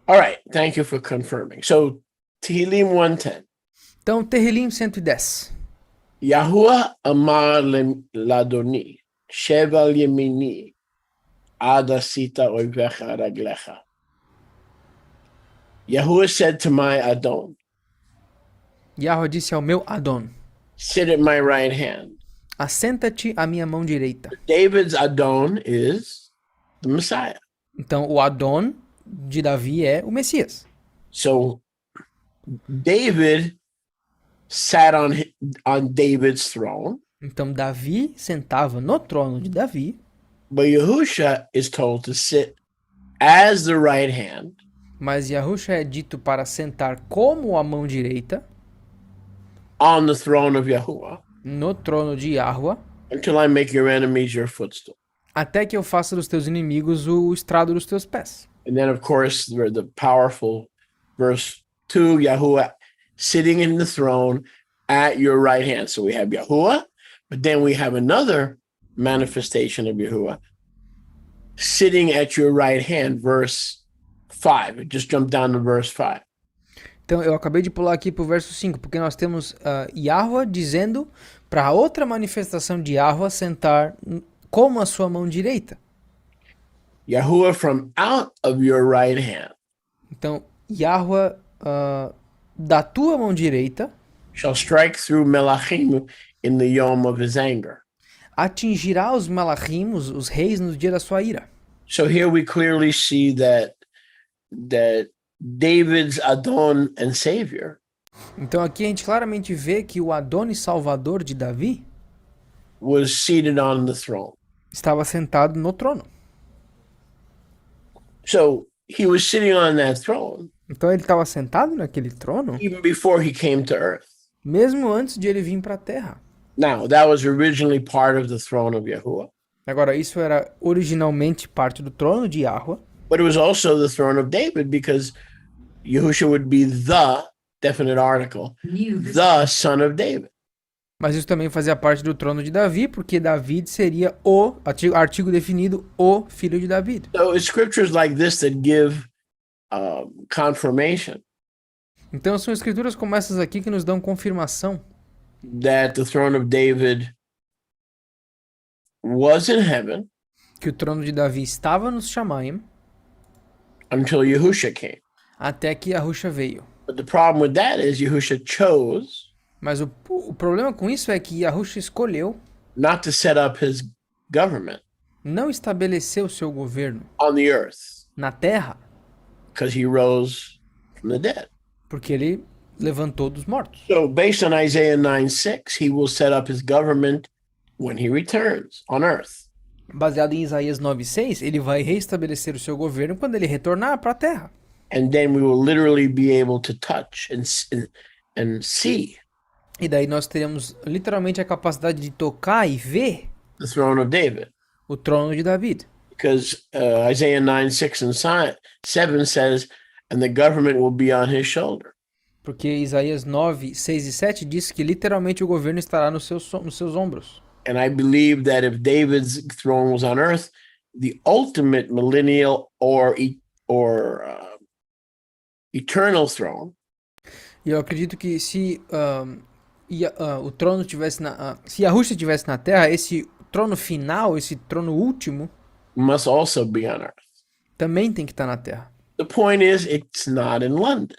All right, thank you for confirming. So Tehillim 110. Então, Tehillim 110. Yahuwah amar ladoni, sheval yemini, adasita oivecha raglecha. Yahuwah said to my Adon, Yahweh disse ao meu Adon: sit at my right hand. assenta-te à minha mão direita. David's Adon is the Messiah. Então, o Adon de Davi é o Messias. So David sat on David's throne, Então, Davi sentava no trono de Davi, but Yahusha is told to sit as the right hand mas Yahusha é dito para sentar como a mão direita on the throne of Yahuwah no trono de Yahweh, until I make your enemies your footstool. até que eu faça dos teus inimigos o estrado dos teus pés. And then, of course, the powerful verse 2, Yahuwah sitting in the throne at your right hand. So we have Yahuwah, but then we have another manifestation of Yahuwah sitting at your right hand, verse 5. It just jumped down to verse 5. Então, eu acabei de pular aqui para o verso 5, porque nós temos Yahweh dizendo para outra manifestação de Yahweh sentar como a sua mão direita. Yahuwah from out of your right hand Então, Yahweh da tua mão direita shall strike through Melachim in the yom of his anger. atingirá os malachim, os reis, no dia da sua ira. So here we clearly see that David's Adon and Savior Então aqui a gente claramente vê que o Adon Salvador de Davi was seated on the throne. estava sentado no trono. So he was sitting on that throne Então ele estava sentado naquele trono even before he came to earth. mesmo antes de ele vir para a terra. Now, that was originally part of the throne of Yahuwah, Agora, isso era originalmente parte do trono de Yahweh, but it was also the throne of David because Yahushua would be the definite article, the son of David. mas isso também fazia parte do trono de Davi, porque David seria o artigo definido, o filho de Davi. So it's scriptures like this that give confirmation Então são escrituras como essas aqui que nos dão confirmação that the throne of David was in heaven que o trono de Davi estava nos Shamayim until Yahushua came. até que Yahusha veio. But the problem with that is Yahushua chose Mas o problema com isso é que Yahusha escolheu not to set up his government não estabelecer o seu governo on the earth na terra, because he rose from the dead. porque ele levantou dos mortos. So based on Isaiah 9:6, he will set up his government when he returns on earth. Baseado em Isaías 9:6, ele vai reestabelecer o seu governo quando ele retornar para a terra. And then we will literally be able to touch and see E daí nós teremos literalmente a capacidade de tocar e ver the throne of David. o trono de David. Because Isaiah 9:6 and 7 says, and the government will be on his shoulder. Porque Isaías 9, 6 e 7 diz que literalmente o governo estará nos seus ombros. And I believe that if David's throne was on earth, the ultimate millennial or eternal throne E eu acredito que se o trono tivesse se Yahusha estivesse na terra, esse trono final, esse trono último, must also be on earth. também tem que estar na terra. The point is, it's not in London.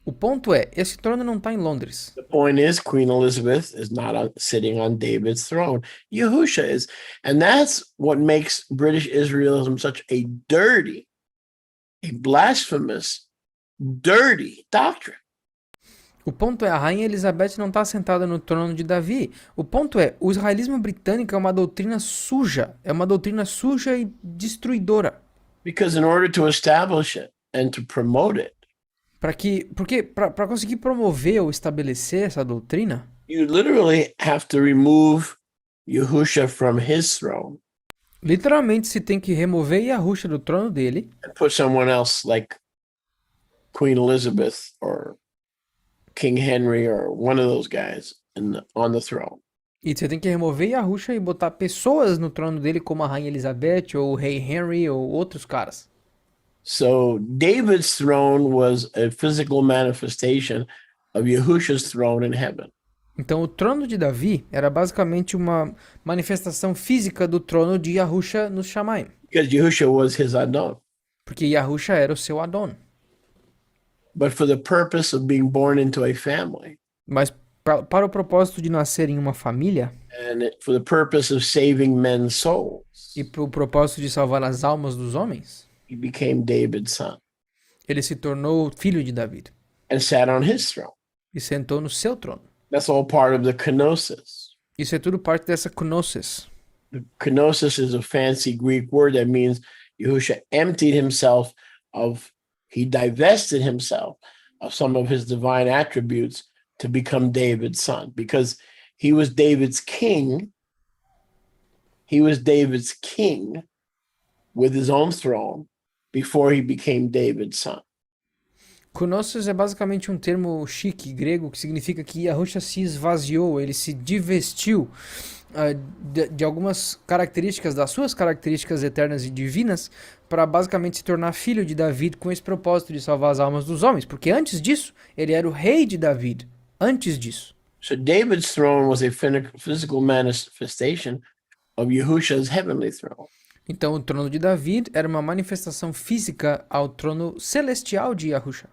O ponto é, esse trono não está em Londres. The point is, Queen Elizabeth is not sitting on David's throne. Yahusha is. And that's what makes British Israelism such a dirty, a blasphemous, dirty doctrine. O ponto é, a rainha Elizabeth não está sentada no trono de Davi. O ponto é, o israelismo britânico é uma doutrina suja. É uma doutrina suja e destruidora. Because in order to establish it and to promote it, Porque para conseguir promover ou estabelecer essa doutrina, you literally have to remove Yahusha from his throne literalmente se tem que remover Yahusha do trono dele and put someone else like Queen Elizabeth or King Henry or one of those guys on the throne. e você tem que remover Yahusha e botar pessoas no trono dele como a rainha Elizabeth ou o rei Henry ou outros caras. So David's throne was a physical manifestation of Yahusha's throne in heaven. Então o trono de Davi era basicamente uma manifestação física do trono de Yahusha nos Shamayim. Because Yahusha was his Adon. Porque Yahusha era o seu Adon. But for the purpose of being born into a family, Mas para o propósito de nascer em uma família for the purpose of saving men's e souls, para o propósito de salvar as almas dos homens, he became David's son ele se tornou filho de Davi and sat on his throne. e sentou no seu trono. That's all part of the kenosis. Isso é tudo parte dessa kenosis. The kenosis is a fancy Greek word that means Yahusha emptied himself he divested himself of some of his divine attributes to become David's son, because he was David's king. He was David's king with his own throne before he became David's son. Kenosis é basicamente um termo chique grego que significa que Yahusha se esvaziou, ele se divestiu de algumas características, das suas características eternas e divinas, para basicamente se tornar filho de Davi com esse propósito de salvar as almas dos homens, porque antes disso, ele era o rei de Davi. Antes disso. So David's throne was a physical manifestation of Yahusha's heavenly throne. Então o trono de Davi era uma manifestação física ao trono celestial de Yahusha.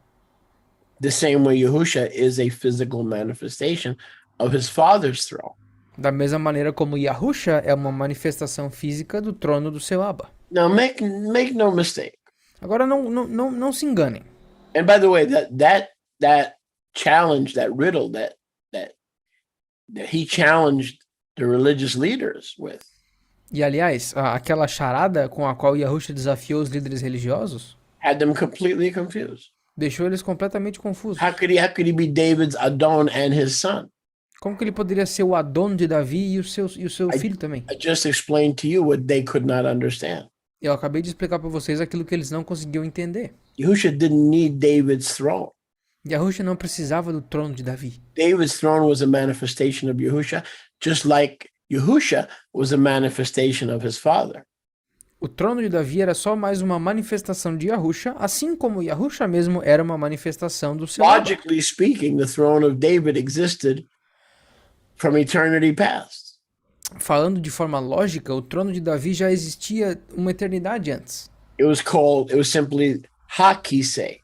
The same way Yahusha is a physical manifestation of his father's throne. Da mesma maneira como Yahusha é uma manifestação física do trono do seu Abba. Now make no mistake. Agora não se enganem. And by the way, that challenge, that riddle that he challenged the religious leaders with. E aliás, aquela charada com a qual Yahusha desafiou os líderes religiosos Had them completely confused. deixou eles completamente confusos. How could he be David's Adon and his son? Como que ele poderia ser o Adon de Davi e o seu filho também? I just explained to you what they could not understand. Eu acabei de explicar para vocês aquilo que eles não conseguiam entender. Yahusha didn't need David's throne. Yahusha não precisava do trono de Davi. David's throne was a manifestation of Yahusha, just like Yahusha was a manifestation of his father. O trono de Davi era só mais uma manifestação de Yahusha, assim como Yahusha mesmo era uma manifestação do seu Abba. Logically speaking, the throne of David existed from eternity past. Falando de forma lógica, o trono de Davi já existia uma eternidade antes. It was simply Ha-Kisei,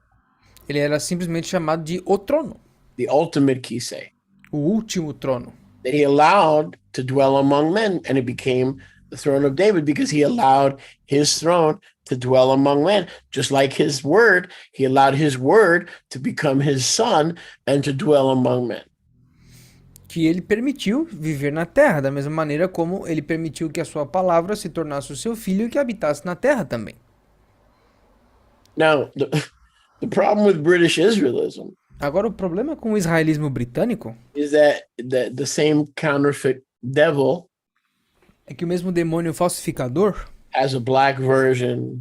Ele era simplesmente chamado de o trono, the ultimate Kisei, o último trono. that he allowed to dwell among men, and it became the throne of David because he allowed his throne to dwell among men. Just like his word, he allowed his word to become his son and to dwell among men. Que ele permitiu viver na terra, da mesma maneira como ele permitiu que a sua palavra se tornasse o seu filho e que habitasse na terra também. Now, the problem with British Israelism Agora, o problema com o israelismo britânico is that the same counterfeit devil é que o mesmo demônio falsificador has a black version,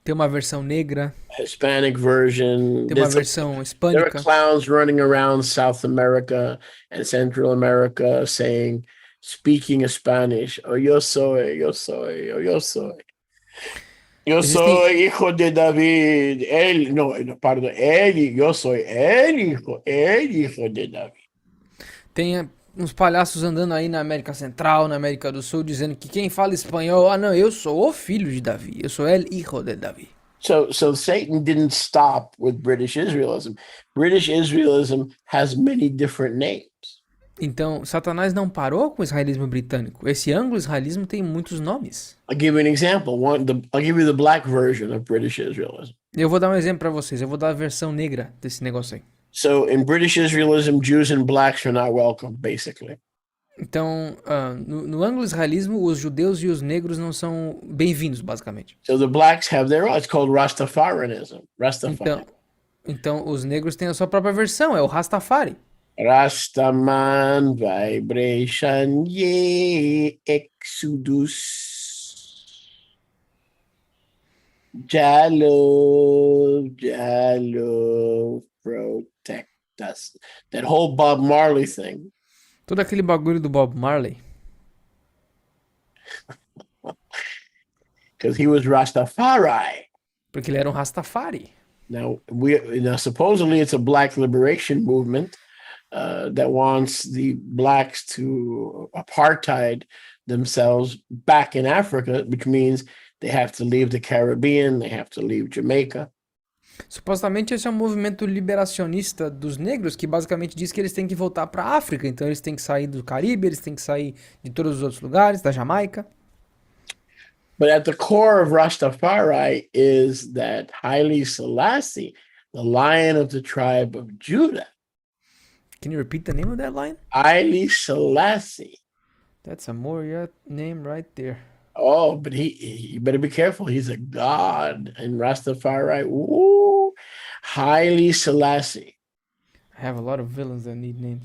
tem uma versão negra, Hispanic version. tem uma versão There are hispânica. clowns running around South America and Central America speaking Spanish. Oh, yo soy, yo soy, oh, yo soy. Yo soy hijo de David. Pardon. Yo soy el hijo de David. Tem uns palhaços andando aí na América Central, na América do Sul, dizendo que quem fala espanhol, não, eu sou o filho de Davi, eu sou el hijo de Davi. So Satan didn't stop with British Israelism. British Israelism has many different names. Então, Satanás não parou com o israelismo britânico. Esse anglo-israelismo tem muitos nomes. I'll give you an example. I'll give you the black version of British Israelism. Eu vou dar um exemplo para vocês. Eu vou dar a versão negra desse negócio aí. So in British Israelism, Jews and blacks are not welcome, basically. Então, no anglo-israelismo, os judeus e os negros não são bem-vindos, basicamente. So the blacks have their own. It's called Rastafarianism. Rastafari. Então, os negros têm a sua própria versão, é o Rastafari. Rastaman vibration ye exodus. Jalo protect us. That whole Bob Marley thing. Todo aquele bagulho do Bob Marley. Because he was Rastafari. Porque ele era um Rastafari. Now supposedly it's a black liberation movement that wants the blacks to apartheid themselves back in Africa, which means they have to leave the Caribbean, they have to leave Jamaica. Supostamente esse é um movimento liberacionista dos negros que basicamente diz que eles têm que voltar para a África, então eles têm que sair do Caribe, eles têm que sair de todos os outros lugares, da Jamaica. But at the core of Rastafari is that Haile Selassie, the lion of the tribe of Judah, Can you repeat the name of that line? Haile Selassie. That's a Moria name right there. Oh, but you better be careful. He's a god in Rastafari. Ooh, Haile Selassie. I have a lot of villains that need names.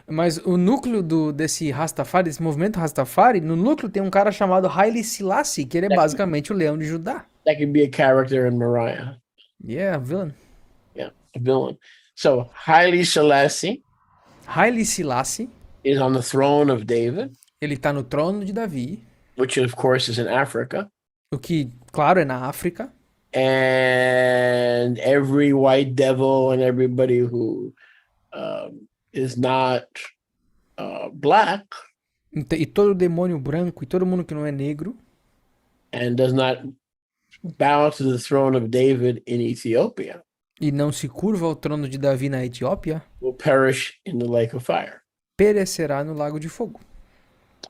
Mas o núcleo desse Rastafari, desse movimento Rastafari, no núcleo tem um cara chamado Haile Selassie, que ele é That, basicamente o leão de Judá. that could be a character in Mariah. Yeah, villain. Yeah, a villain. So Haile Selassie Haile Selassie, is on the throne of David, ele tá no trono de Davi, which of course is in Africa. o que, claro, é na África. And every white devil and everybody who is not black E todo demônio branco e todo mundo que não é negro and does not bow to the throne of David in Ethiopia e não se curva ao trono de Davi na Etiópia, will perish in the lake of fire. perecerá no lago de fogo.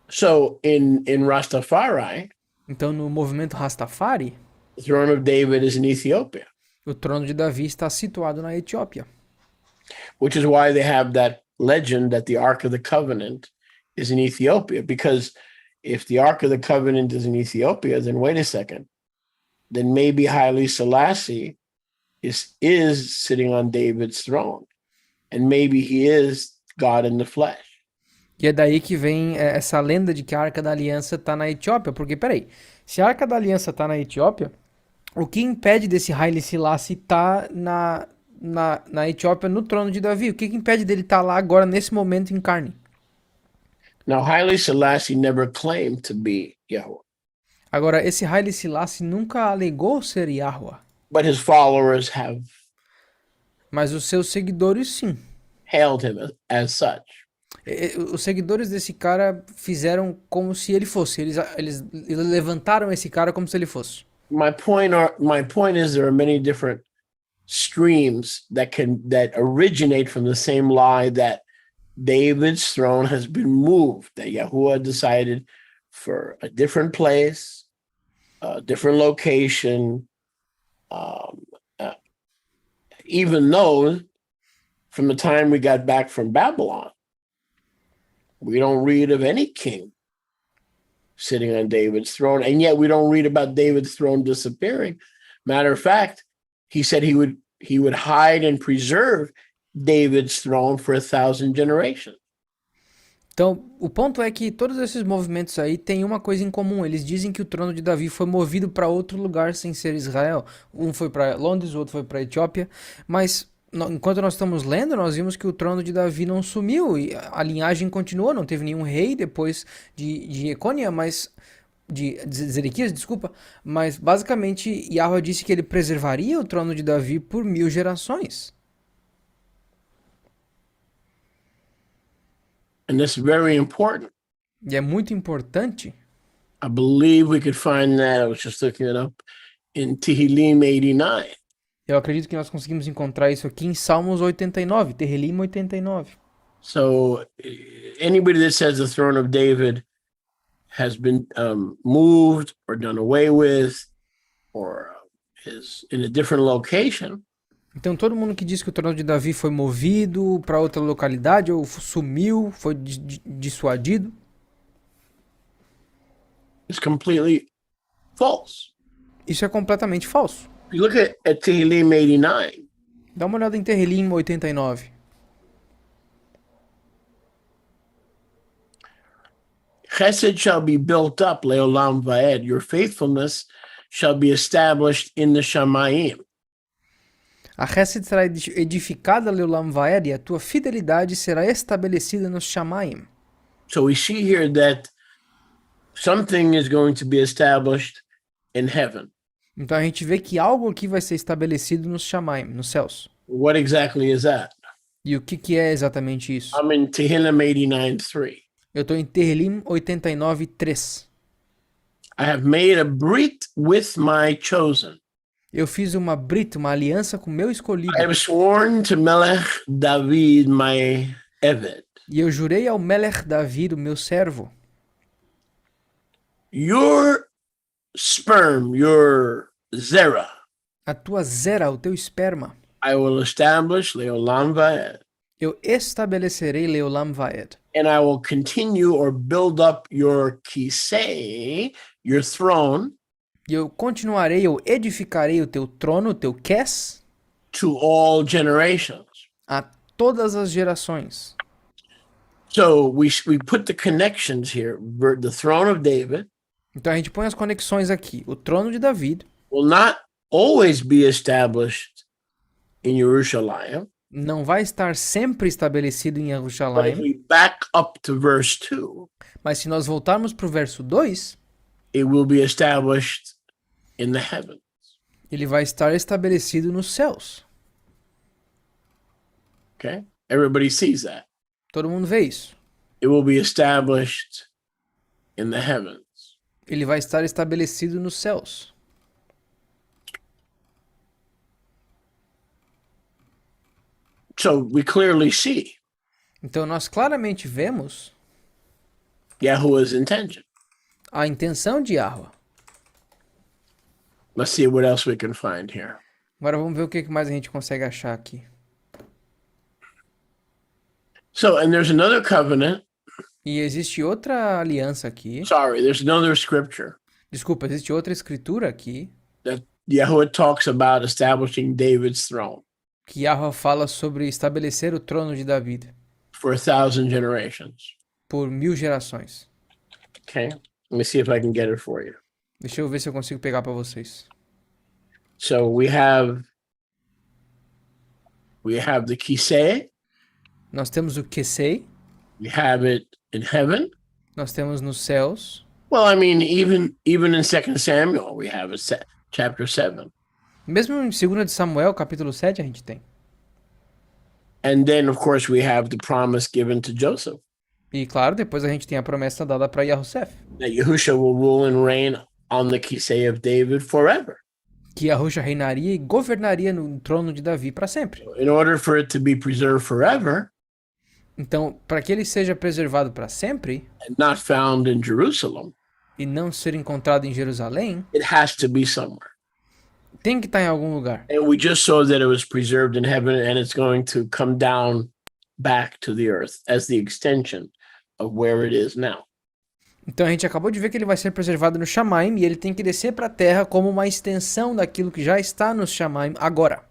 So in Rastafari, Então, no movimento Rastafari, the throne of David is in Ethiopia, o trono de Davi está situado na Etiópia. which is why they have that legend that the Ark of the Covenant is in Ethiopia. Because if the Ark of the Covenant is in Ethiopia, then wait a second, then maybe Haile Selassie is sitting on David's throne, and maybe he is God in the flesh. E é daí que vem essa lenda de que a Arca da Aliança está na Etiópia. Porque, peraí, se a Arca da Aliança está na Etiópia, o que impede desse Haile Selassie estar na Etiópia, no trono de Davi? O que impede dele estar lá agora, nesse momento, em carne? Now, Haile Selassie never claimed to be Yahweh, Agora, esse Haile Selassie nunca alegou ser Yahweh, but his followers have mas os seus seguidores, sim. hailed him as such. Os seguidores desse cara fizeram como se ele fosse. Eles levantaram esse cara como se ele fosse. My point is there are many different streams that originate from the same lie that David's throne has been moved, that Yahuwah decided for a different place, a different location, even though from the time we got back from Babylon, we don't read of any king sitting on David's throne, and yet we don't read about David's throne disappearing. Matter of fact, he said he would hide and preserve David's throne for 1,000 generations. Então, o ponto é que todos esses movimentos aí têm uma coisa em comum. Eles dizem que o trono de Davi foi movido para outro lugar sem ser Israel. Um foi para Londres, o outro foi para a Etiópia. Mas enquanto nós estamos lendo, nós vimos que o trono de Davi não sumiu e a linhagem continuou. Não teve nenhum rei depois de Ecônia, mas de Zedequias, desculpa. Mas basicamente Yahweh disse que ele preservaria o trono de Davi por 1000 gerações. And that's very important. E é muito importante. I believe we could find that, I was just looking it up, in Tehillim 89. Eu acredito que nós conseguimos encontrar isso aqui em Salmos 89, Tehillim 89. So anybody that says the throne of David has been moved or done away with or is in a different location, Então todo mundo que diz que o trono de Davi foi movido para outra localidade ou sumiu, foi dissuadido, is completely false. isso é completamente falso. If you look at Tehillim 89, Dá uma olhada em Tehillim 89. Chesed shall be built up, leolam vaed. Your faithfulness shall be established in the Shamayim. A Chesed será edificada, Leulam Vaed, e a tua fidelidade será estabelecida nos Shamayim. So we see here that something is going to be established in heaven. Então a gente vê que algo aqui vai ser estabelecido nos Shamayim, nos céus. What exactly is that? E o que é exatamente isso? I'm in Tehillim 89:3. Eu estou em Tehillim 89:3. I have made a brit with my chosen. Eu fiz uma brita, uma aliança com o meu I escolhido. have sworn to Melech David, my Eved. E eu jurei ao Melech Davi, o meu servo. Your sperm, your zera, A tua zera, o teu esperma. I will establish Leolam Vaed. Eu estabelecerei Leolam Vaed. And I will continue or build up your kisei, your throne, E eu continuarei, eu edificarei o teu trono, o teu kes, to all generations. a todas as gerações. So we put the connections here. The throne of David Então a gente põe as conexões aqui. O trono de Davi will not always be established in Jerusalem. não vai estar sempre estabelecido em But if Jerusalém, we back up to verse 2, mas se nós voltarmos para o verso 2, it will be established in the heavens. ele vai estar estabelecido nos céus. Okay? Everybody sees that. Todo mundo vê isso. It will be established in the heavens. Ele vai estar estabelecido nos céus. So we clearly see Então nós claramente vemos Yahuwah's intention. a intenção de Yahweh. Let's see what else we can find here. Agora vamos ver o que mais a gente consegue achar aqui. So, and there's another covenant. E existe outra aliança aqui. Sorry, there's another scripture Desculpa, existe outra escritura aqui. that Yahuwah talks about establishing David's throne Que Yahweh fala sobre estabelecer o trono de Davi for 1,000 generations. por 1000 gerações. Okay, let me see if I can get it for you. Deixa eu ver se eu consigo pegar para vocês. So we have the kiseh. Nós temos o Kesei, We have it in heaven. nós temos nos céus. Well, I mean, even in 2 Samuel, we have it, chapter 7. Mesmo em 2 de Samuel, capítulo 7, a gente tem. And then, of course, we have the promise given to Joseph E claro, depois a gente tem a promessa dada para Yahusef, that Yahusha will rule and reign on the kiseh of David forever. que Yahusha reinaria e governaria no trono de Davi para sempre. In order for it to be preserved forever Então, para que ele seja preservado para sempre and not found in Jerusalem, e não ser encontrado em Jerusalém, it has to be somewhere. tem que estar em algum lugar. And we just saw that it was preserved in heaven and it's going to come down back to the earth as the extension of where it is now. Então a gente acabou de ver que ele vai ser preservado no Shamaim e ele tem que descer para a terra como uma extensão daquilo que já está no Shamaim agora.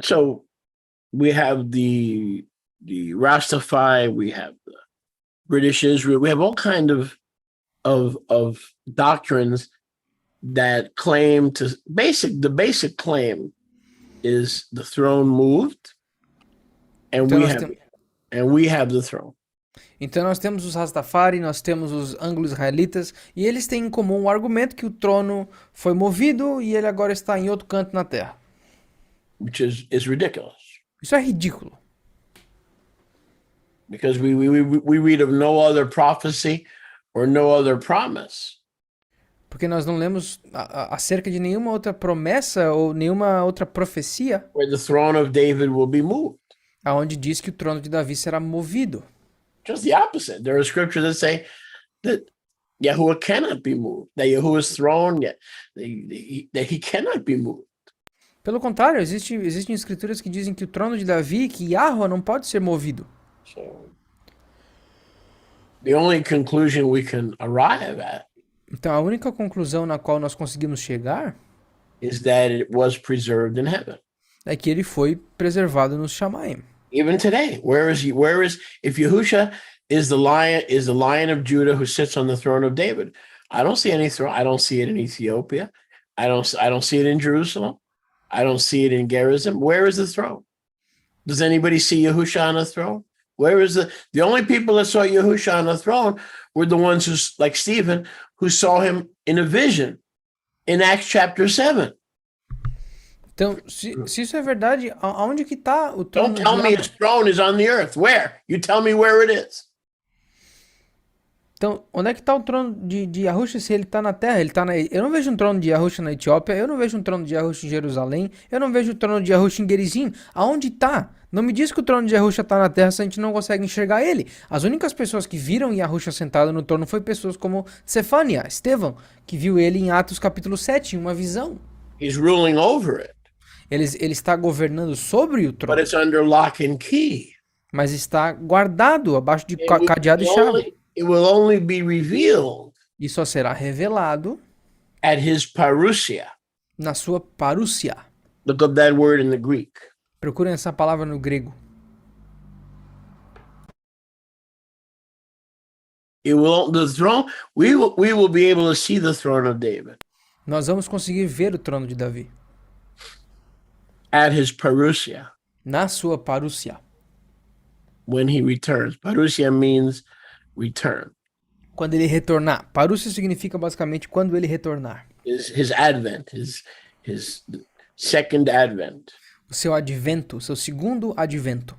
So we have the Rastafari, we have the British Israel, we have all kind of doctrines that claim to the basic claim is the throne moved and Então we have the throne. Então nós temos os Rastafari, nós temos os anglo-israelitas e eles têm em comum o argumento que o trono foi movido e ele agora está em outro canto na terra. Which is ridiculous. Isso é ridículo. Because we read of no other prophecy or no other promise Porque nós não lemos acerca de nenhuma outra promessa ou nenhuma outra profecia where the throne of David will be moved. aonde diz que o trono de Davi será movido. Just the opposite. There are scriptures that say that Yahuwah cannot be moved, that Yahuwah's throne, that he cannot be moved. Pelo contrário, existem escrituras que dizem que o trono de Davi, que Yahweh não pode ser movido. So the only conclusion we can arrive at Então a única conclusão na qual nós conseguimos chegar is that it was preserved in heaven. é que ele foi preservado no Shamaim. Even today, if Yahusha is the lion of Judah who sits on the throne of David? I don't see any throne. I don't see it in Ethiopia. I don't see it in Jerusalem. I don't see it in Gerizim. Where is the throne? Does anybody see Yahusha on the throne? Where is the only people that saw Yahusha on the throne were the ones who, like Stephen, who saw him in a vision in Acts chapter 7. Então, se isso é verdade, aonde que está o trono Don't tell me his throne is on the earth. Where? You tell me where it is. Então, onde é que tá o trono de Yahusha se ele tá na terra? Ele tá Eu não vejo um trono de Yahusha na Etiópia, eu não vejo um trono de Yahusha em Jerusalém, eu não vejo o trono de Yahusha em Gerizim. Aonde tá? Não me diz que o trono de Yahusha tá na terra se a gente não consegue enxergar ele. As únicas pessoas que viram Yahusha sentado no trono foi pessoas como Cefania, Estevão, que viu ele em Atos capítulo 7, em uma visão. He's ruling over it, Ele está governando sobre o but trono, it's under lock and key. mas está guardado abaixo de It will cadeado e chave. it will only be revealed E só será revelado at his parousia. na sua parúcia. Look up that word in the Greek. Procurem essa palavra no grego. It will the throne. We will be able to see the throne of David Nós vamos conseguir ver o trono de Davi at his parousia na sua parúcia, when he returns. Parousia means return. quando ele retornar. Parúcia significa basicamente quando ele retornar. His advent, his second advent. O seu advento, o seu segundo advento.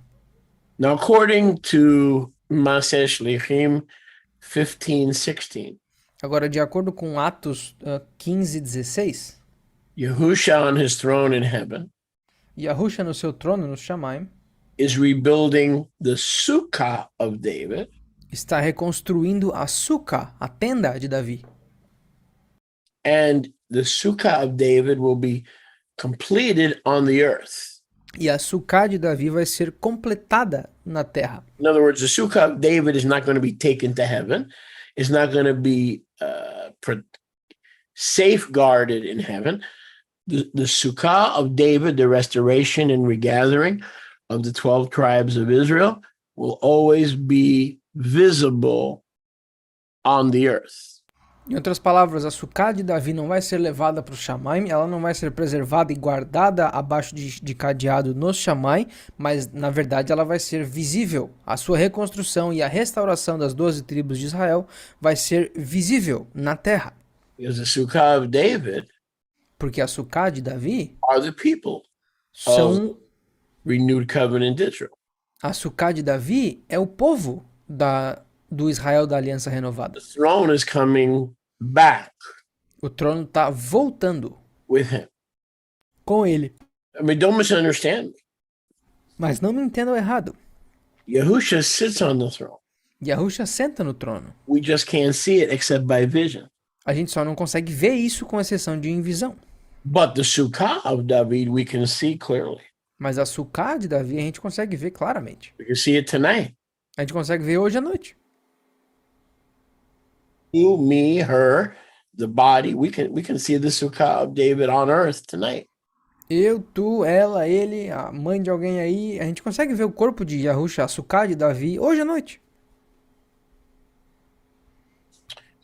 Now, according to Masesh Lechim 15:16, Agora, de acordo com Atos 15:16, Yahusha on his throne in heaven Yahusha no seu trono, no Shamaim, is rebuilding the sukkah of David está reconstruindo a suca, a tenda de Davi. and the sukkah of David will be completed on the earth. E a suca de Davi vai ser completada na terra. In other words, the sukkah of David is not going to be taken to heaven. It's not going to be safeguarded in heaven. The sukkah of David, the restoration and regathering of the 12 tribes of Israel, will always be visible on the earth. Em outras palavras, a sucá de Davi não vai ser levada para o Shamaim, ela não vai ser preservada e guardada abaixo de cadeado no Shamaim, mas na verdade ela vai ser visível. A sua reconstrução e a restauração das 12 tribos de Israel vai ser visível na terra. Because the sukkah of David Porque a sucá de Davi are the people são... renewed covenant Israel. A sucá de Davi é o povo do Israel da aliança renovada. The throne is coming back O trono está voltando with him. com ele. I mean, don't misunderstand me. Mas não me entendam errado. Yahusha sits on the throne. Yahusha senta no trono. We just can't see it except by vision. A gente só não consegue ver isso com exceção de invisão. But the sukkah of David we can see clearly. Mas a sucá de Davi a gente consegue ver claramente. We can see it tonight. A gente consegue ver hoje à noite. You, me, her, the body. We can see the sukkah of David on earth tonight. Eu, tu, ela, ele, a mãe de alguém aí. A gente consegue ver o corpo de Yahusha, a sucá de Davi, hoje à noite.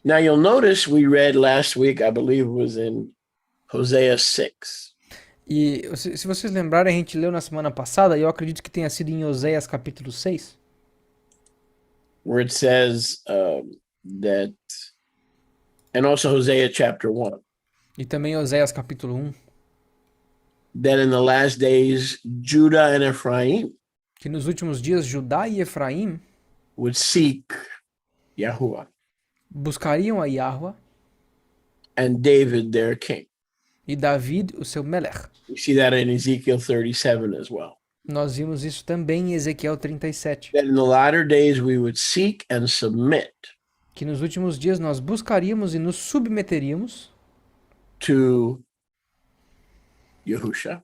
Now you'll notice we read last week, I believe it was in Hosea 6. E se vocês lembrarem, a gente leu na semana passada, e eu acredito que tenha sido em Oséias capítulo 6. Where it says that, and also Hosea chapter 1, E também Oséias capítulo 1. that in the last days, Judah and Ephraim Que nos últimos dias Judá e Efraim would seek Yahuwah buscariam a Yahua and David their king. e David o seu Melech. We see that in Ezekiel 37 as well. Nós vimos isso também em Ezequiel 37. That in the latter days we would seek and submit Que nos últimos dias nós buscaríamos e nos submeteríamos to Yahusha,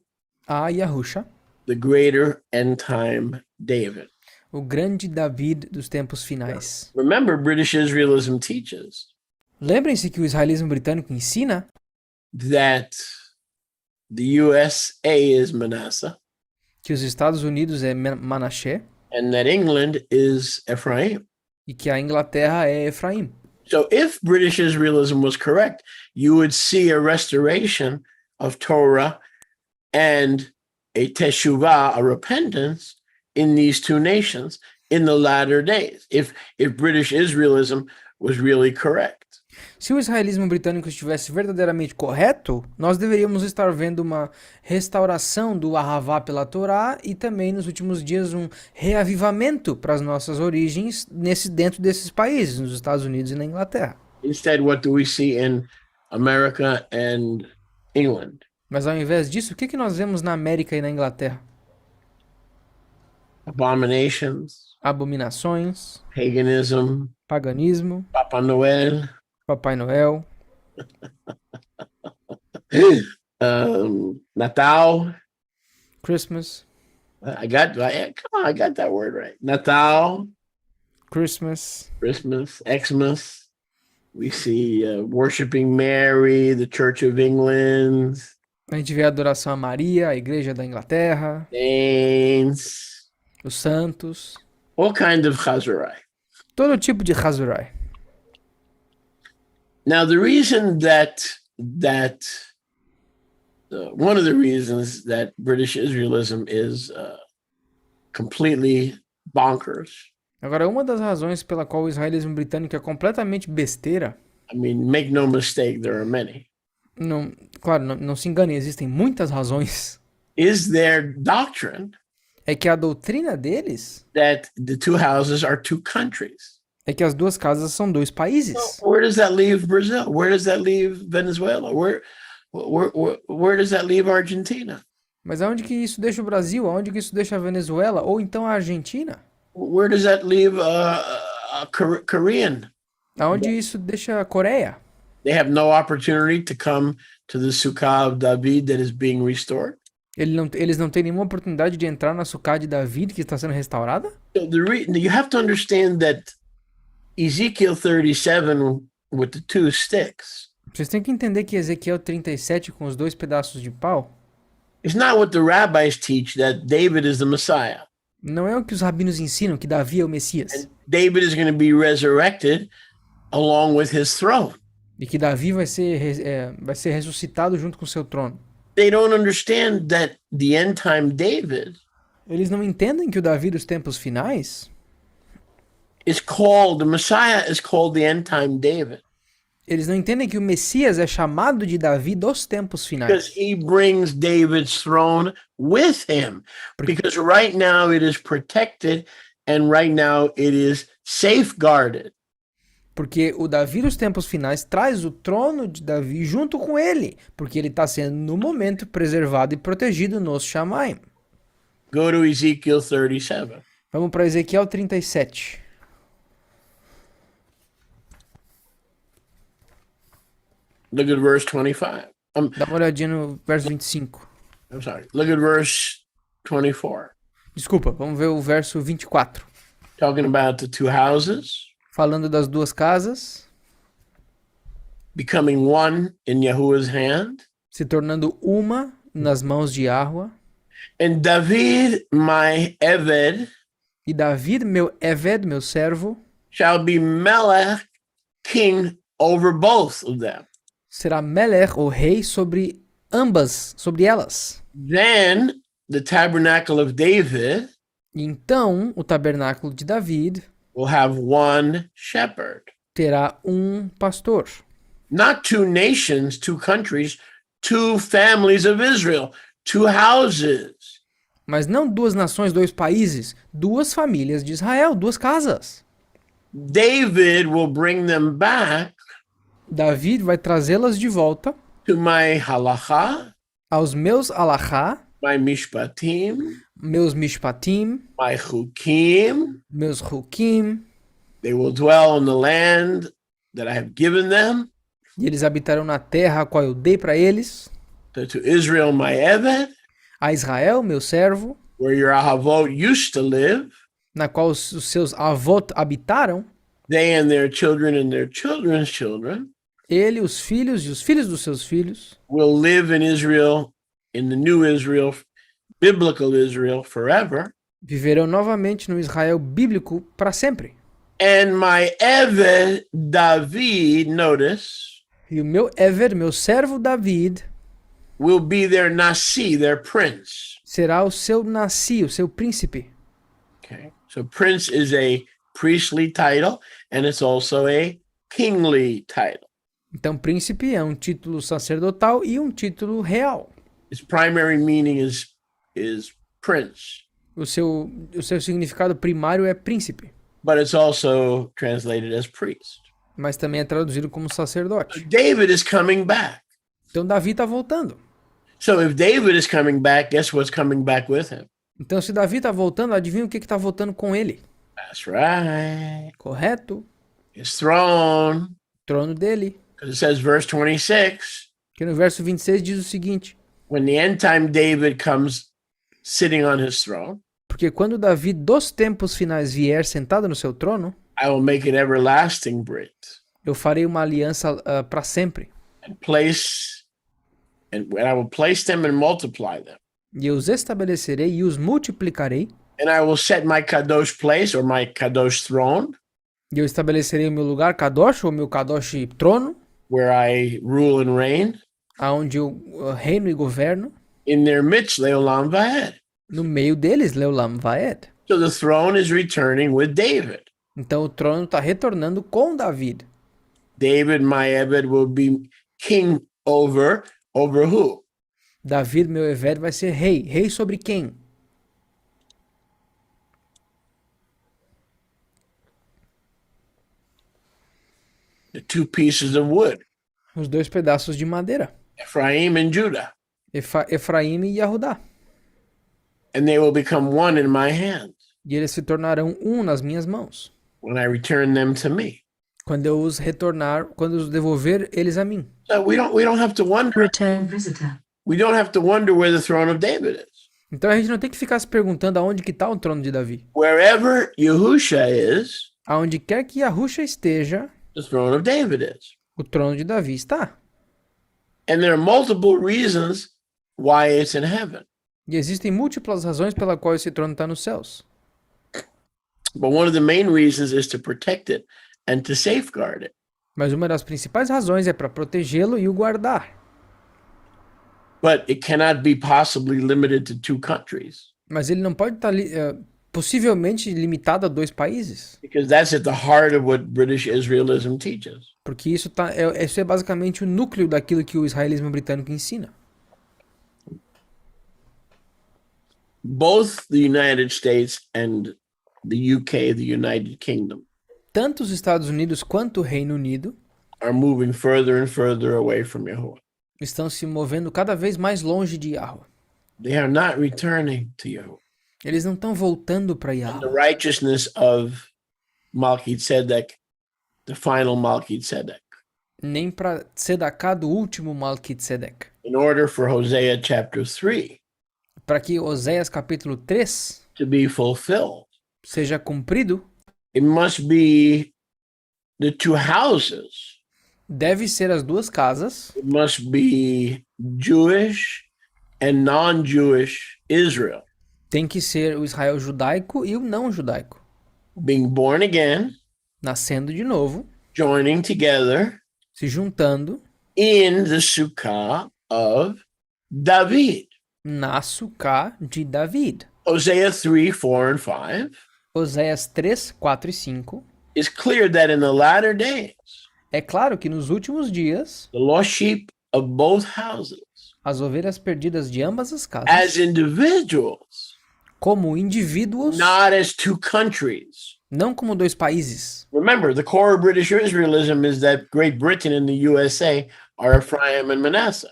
a Yahusha, the greater end time David. o grande David dos tempos finais. Remember, British Israelism teaches Lembrem-se que o israelismo britânico ensina that the USA is Manasseh que os Estados Unidos é Manassé and that England is Ephraim. e que a Inglaterra é Efraim. So if British Israelism was correct, you would see a restoration of Torah and a teshuvah, a repentance in these two nations in the latter days, if British Israelism was really correct. Se o israelismo britânico estivesse verdadeiramente correto, nós deveríamos estar vendo uma restauração do Ahavá pela Torá e também nos últimos dias um reavivamento para as nossas origens dentro desses países, nos Estados Unidos e na Inglaterra. Instead, what do we see in America and England? Mas ao invés disso, o que nós vemos na América e na Inglaterra? Abominations, Abominações, paganism, paganismo, Papa Noel, Papai Noel, Natal. Christmas, I got that word right. Natal, Christmas. Christmas, Xmas. We see worshiping Mary, the Church of England, A gente vê a adoração a Maria, a Igreja da Inglaterra, saints, os santos, all kinds of Chazarai. todo tipo de Hazurai. Now, the reason that one of the reasons that British Israelism is completely bonkers. Agora, uma das razões pela qual o israelismo britânico é completamente besteira, I mean, make no mistake, there are many. não, claro, não se engane, existem muitas razões, Is their doctrine é que a doutrina deles that the two houses are two countries? é que as duas casas são dois países. Where does that leave Brazil? Where does that leave Venezuela? Where does that leave Argentina? Mas aonde que isso deixa o Brasil? Aonde que isso deixa a Venezuela? Ou então a Argentina? Where does that leave Korean? Aonde isso deixa a Coreia? They have no opportunity to come to the Sukkah of David that is being restored. Eles não têm nenhuma oportunidade de entrar na Sukkah de David que está sendo restaurada? So you have to understand that Ezekiel 37 with the two sticks Vocês têm que entender que Ezequiel 37 com os dois pedaços de pau is not what the rabbis teach, that David is the Messiah. não é o que os rabinos ensinam, que Davi é o Messias. David is going to be resurrected along with his throne. E que Davi vai ser ressuscitado junto com seu trono. They don't understand that the end time David Eles não entendem que o Davi dos tempos finais, the Messiah is called the end time David eles não entendem que o Messias é chamado de Davi dos tempos because finais. he brings David's throne with him. Because right now it is protected and right now it is safeguarded. Porque o Davi dos tempos finais traz o trono de Davi junto com ele, porque ele está sendo, no momento, preservado e protegido nos Shamaim. Go to Ezekiel 37. Vamos para Ezequiel 37. Look at verse 25. Dá uma olhadinha no verso 25. I'm sorry. Look at verse 24. Desculpa, vamos ver o verso 24. Talking about the two houses Falando das duas casas, becoming one in Yahuwah's hand. se tornando uma nas mãos de Yahweh. And David, my Eved, E David, meu Eved, meu servo, shall be Melech, king over both of them. será Melech, o rei, sobre ambas, sobre elas. Then the tabernacle of David E então, o tabernáculo de David will have one shepherd. terá um pastor. Not two nations, two countries, two families of Israel, two houses. Mas não duas nações, dois países, duas famílias de Israel, duas casas. David will bring them back David vai trazê-las de volta to my halacha, aos meus alahá, my mishpatim, meus mishpatim, my chukim. meus hukim, They will dwell in the land that I have given them. e eles habitarão na terra a qual eu dei para eles, To Israel, my Eved, a Israel, meu servo, where your Ahavot used to live. na qual os seus avós habitaram, They and their children's children ele, os filhos e os filhos dos seus filhos, will live in Israel, in the new Israel, biblical Israel forever. viverão novamente no Israel bíblico para sempre. And my Eved David, notice, E o meu Eved, meu servo David, will be their Nasi, their prince. será o seu Nassi, o seu príncipe. Okay. So prince is a priestly title and it's also a kingly title. Então, príncipe é um título sacerdotal e um título real. Its primary meaning is prince, O seu significado primário é príncipe, but it's also translated as priest. mas também é traduzido como sacerdote. David is coming back. Então, Davi está voltando. So if David is coming back, guess what's coming back with him? Então, se Davi está voltando, adivinha o que está voltando com ele? That's right. Correto? His throne. Trono dele. Because it says, verse 26, Que no verso 26 diz o seguinte: when the end time David comes sitting on his throne, porque quando Davi dos tempos finais vier sentado no seu trono, I will make an everlasting bridge eu farei uma aliança para sempre. and I will place them and multiply them. E eu os estabelecerei e os multiplicarei. And I will set my kadosh place or my kadosh throne, E eu estabelecerei o meu lugar Kadosh, ou meu Kadosh trono, where I rule and reign. aonde eu reino e governo. In their midst, leolam vaed. No meio deles, Leolam Vaed. So the throne is returning with David. Então o trono está retornando com David. David, my Ebed, will be king over who? David, meu Eved, vai ser rei. Rei sobre quem? The two pieces of wood, Os dois pedaços de madeira. Ephraim and Judah. Efraim e Yahudá. And they will become one in my hand E eles se tornarão um nas minhas mãos. when I return them to me. Quando eu os retornar, quando eu os devolver eles a mim. So we don't have to wonder. Return visitor. We don't have to wonder where the throne of David is. Então a gente não tem que ficar se perguntando aonde que está o trono de Davi. Wherever Yahusha is, Aonde quer que Yahusha esteja, the throne of David is. o trono de Davi está. And there are multiple reasons why it's in heaven. E existem múltiplas razões pela qual esse trono está nos céus. But one of the main reasons is to protect it and to safeguard it. Mas uma das principais razões é para protegê-lo e o guardar. But it cannot be possibly limited to two countries, Mas ele não pode estar possivelmente limitado a dois países. because that's at the heart of what British Israelism teaches. Porque isso é basicamente o núcleo daquilo que o israelismo britânico ensina. Both the United States and the UK, the United Kingdom, Tanto os Estados Unidos quanto o Reino Unido are moving further and further away from Yahuwah. estão se movendo cada vez mais longe de Yahweh. They are not returning to Yahuwah. Eles não estão voltando para The Yahweh. righteousness of Melchizedek, the final Melchizedek, Nem para Tzedakah do último Malquitzedek. in order for Hosea chapter 3 Para que Oséias capítulo 3 to be fulfilled, seja cumprido, it must be the two houses. deve ser as duas casas, It must be Jewish and non-Jewish Israel tem que ser o Israel judaico e o não judaico, being born again, nascendo de novo, joining together se juntando in the Sukkah of David. na Sukkah de David. Hosea 3, 4, and 5 Oséias 3, 4 e 5. is clear that in the latter days, É claro que nos últimos dias, the lost sheep of both houses, as ovelhas perdidas de ambas as as casas, individuals, como indivíduos, not as two countries. não como dois países. Remember, the core of British Israelism is that Great Britain and the USA are Ephraim and Manasseh.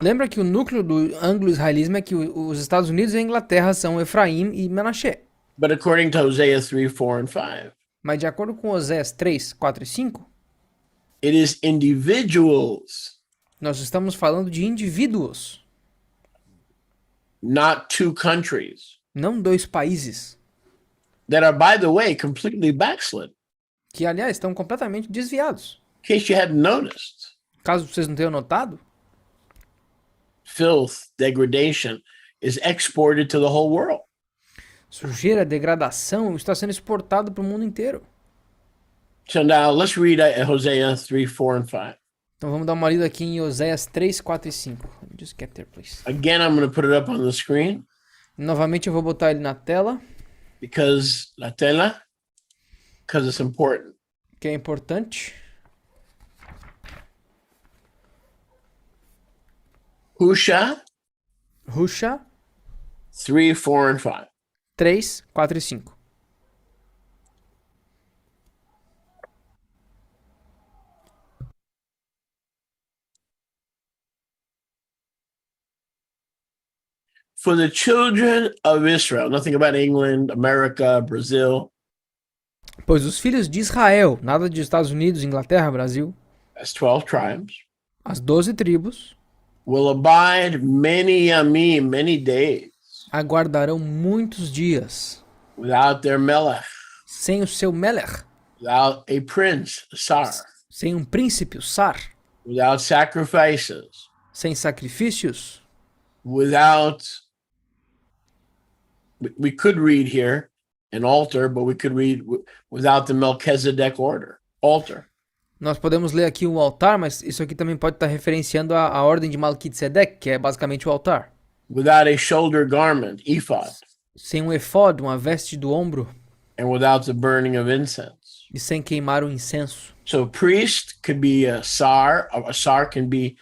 Lembra que o núcleo do anglo-israelismo é que os Estados Unidos e a Inglaterra são Efraim e Manassé. But according to Hosea 3, 4, and 5, Mas de acordo com Oséias 3, 4 e 5, it is individuals, nós estamos falando de indivíduos, not two countries, não dois países, that are, by the way, completely backslid. que aliás estão completamente desviados. In case you hadn't noticed, Caso vocês não tenham notado, filth, degradation is exported to the whole world. sujeira, degradação está sendo exportado para o mundo inteiro. So now let's read Hosea 3, 4, and 5. Então vamos dar uma lida aqui em Oséias 3, 4 e 5. Let me just get there, please. Again, I'm going to put it up on the screen Novamente eu vou botar ele na tela, because it's important. que é importante. Husha, Husha, 3, 4, and 5. 3, 4 e 5. For the children of Israel, nothing about England, America, Brazil. Pois os filhos de Israel, nada de Estados Unidos, Inglaterra, Brasil, That's 12 tribes. as 12 tribos, Will abide many yamim, many days, aguardarão muitos dias, without their melech, sem o seu Melech, without a prince, Sar, sem um príncipe, o Sar, without sacrifices, sem sacrifícios. without, we could read here an altar, but we could read without the Melchizedek order, altar. Nós podemos ler aqui o altar, mas isso aqui também pode estar referenciando a ordem de Melquisedeque, que é basicamente o altar. Without a shoulder garment, ephod, Sem um efod, uma veste do ombro, and without the burning of incense. e sem queimar o incenso. So priest could be a sar can be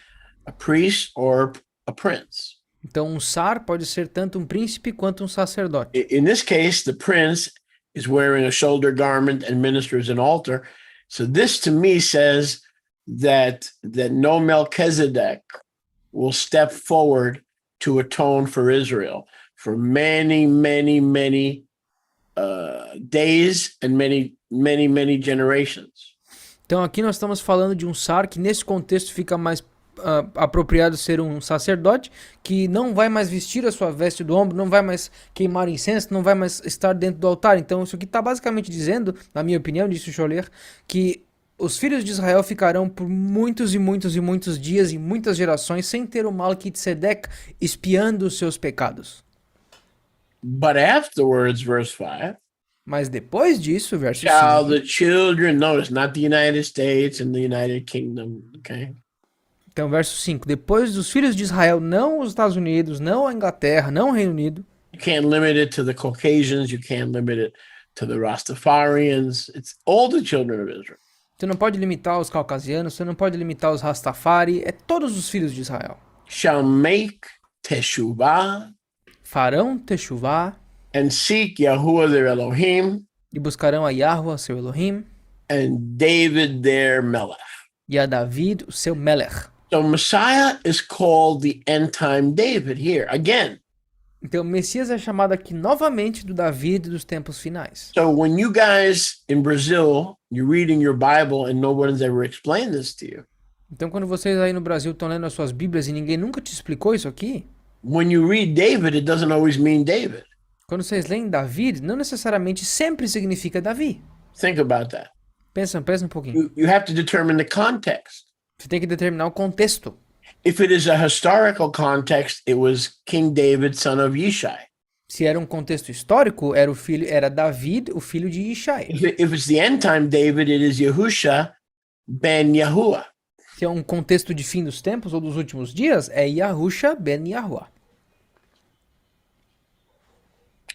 a priest or a prince. Então um Sar pode ser tanto um príncipe quanto um sacerdote. In this case, the prince is wearing a shoulder garment and ministers an altar. So this to me says that no Melchizedek will step forward to atone for Israel for many, many, many days and many, many, many generations. Então aqui nós estamos falando de um Sar que nesse contexto fica mais apropriado ser um sacerdote que não vai mais vestir a sua veste do ombro, não vai mais queimar incenso, não vai mais estar dentro do altar. Então isso aqui está basicamente dizendo, na minha opinião, disse o Scholler, que os filhos de Israel ficarão por muitos e muitos e muitos dias e muitas gerações sem ter o Melquisedeque espiando os seus pecados. But afterwards, verse 5, Mas depois disso, verso shall 5, the children, notice, not the United States and the United Kingdom, okay? então verso 5, depois dos filhos de Israel, não os Estados Unidos, não a Inglaterra, não o Reino Unido, You can't limit it to the Caucasians. You can't limit it to the Rastafarians. It's all the children of Israel. você não pode limitar os caucasianos, você não pode limitar os Rastafari, é todos os filhos de Israel. Shall make teshuvah Farão techuvá and seek Yahuwah their Elohim e buscarão a Yahweh, seu Elohim, and David their Melech. e a David, o seu Melech. So Messiah is called the end time David here again. Então o Messias é chamado aqui novamente do David dos tempos finais. So when you guys in Brazil, you're reading your Bible and no one's ever explained this to you. Então quando vocês aí no Brasil estão lendo as suas Bíblias e ninguém nunca te explicou isso aqui, When you read David, it doesn't always mean David. quando vocês leem David, não necessariamente sempre significa Davi. Think about that. Pensa um pouquinho. You have to determine the context. Você tem que determinar o contexto. If it is a historical context, it was King David, son of Yishai. Se era um contexto histórico, era David, o filho de Ishai. If it's the end time David, it is Yahusha ben Yahuwah. Se é um contexto de fim dos tempos ou dos últimos dias, é Yahusha ben Yahuwah.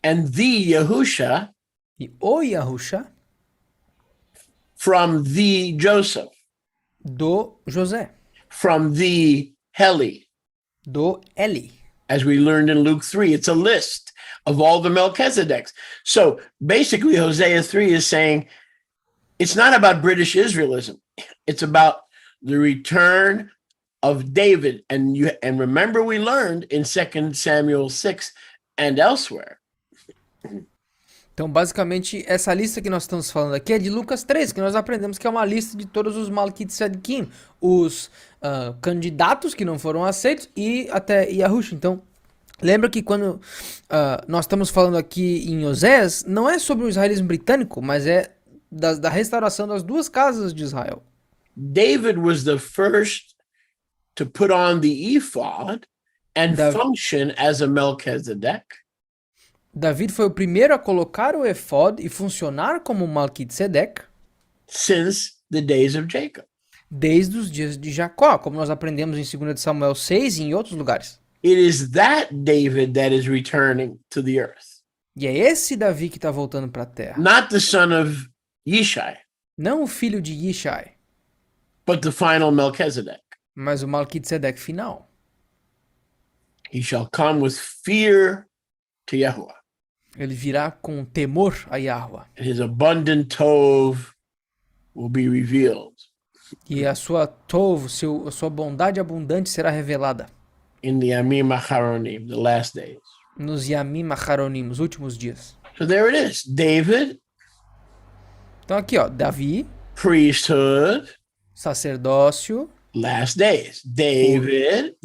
And the Yahusha E o Yahusha from the Joseph, do José, from the Heli. do Eli. As we learned in Luke 3, it's a list of all the Melchizedeks. So basically, Hosea 3 is saying it's not about British Israelism. It's about the return of David. And remember, we learned in 2 Samuel 6 and elsewhere. Então, basicamente, essa lista que nós estamos falando aqui é de Lucas 3, que nós aprendemos que é uma lista de todos os Malquisedequim, os candidatos que não foram aceitos e até Yahusha. Então, lembra que quando nós estamos falando aqui em Osés, não é sobre o israelismo britânico, mas é da restauração das duas casas de Israel. David was the first to put on the ephod and function as a Melchizedek. David foi o primeiro a colocar o efod e funcionar como Melquisedeque since the days of Jacob. Desde os dias de Jacó, como nós aprendemos em 2 de Samuel 6 e em outros lugares. It is that David that is returning to the earth. E é esse Davi que está voltando para a terra. Not the son of Yishai, Não o filho de Ishai, but the final Melchizedek. mas o Melquisedeque final. He shall come with fear to Yahuwah. Ele virá com temor a Yahuwah. And his abundant tov will be revealed. E a sua tov, a sua bondade abundante será revelada. In the Yamim Acharonim, the last days. Nos Yamim Acharonim, os últimos dias. So there it is. David. Então aqui, ó, Davi. Priesthood. Sacerdócio. Last days. David.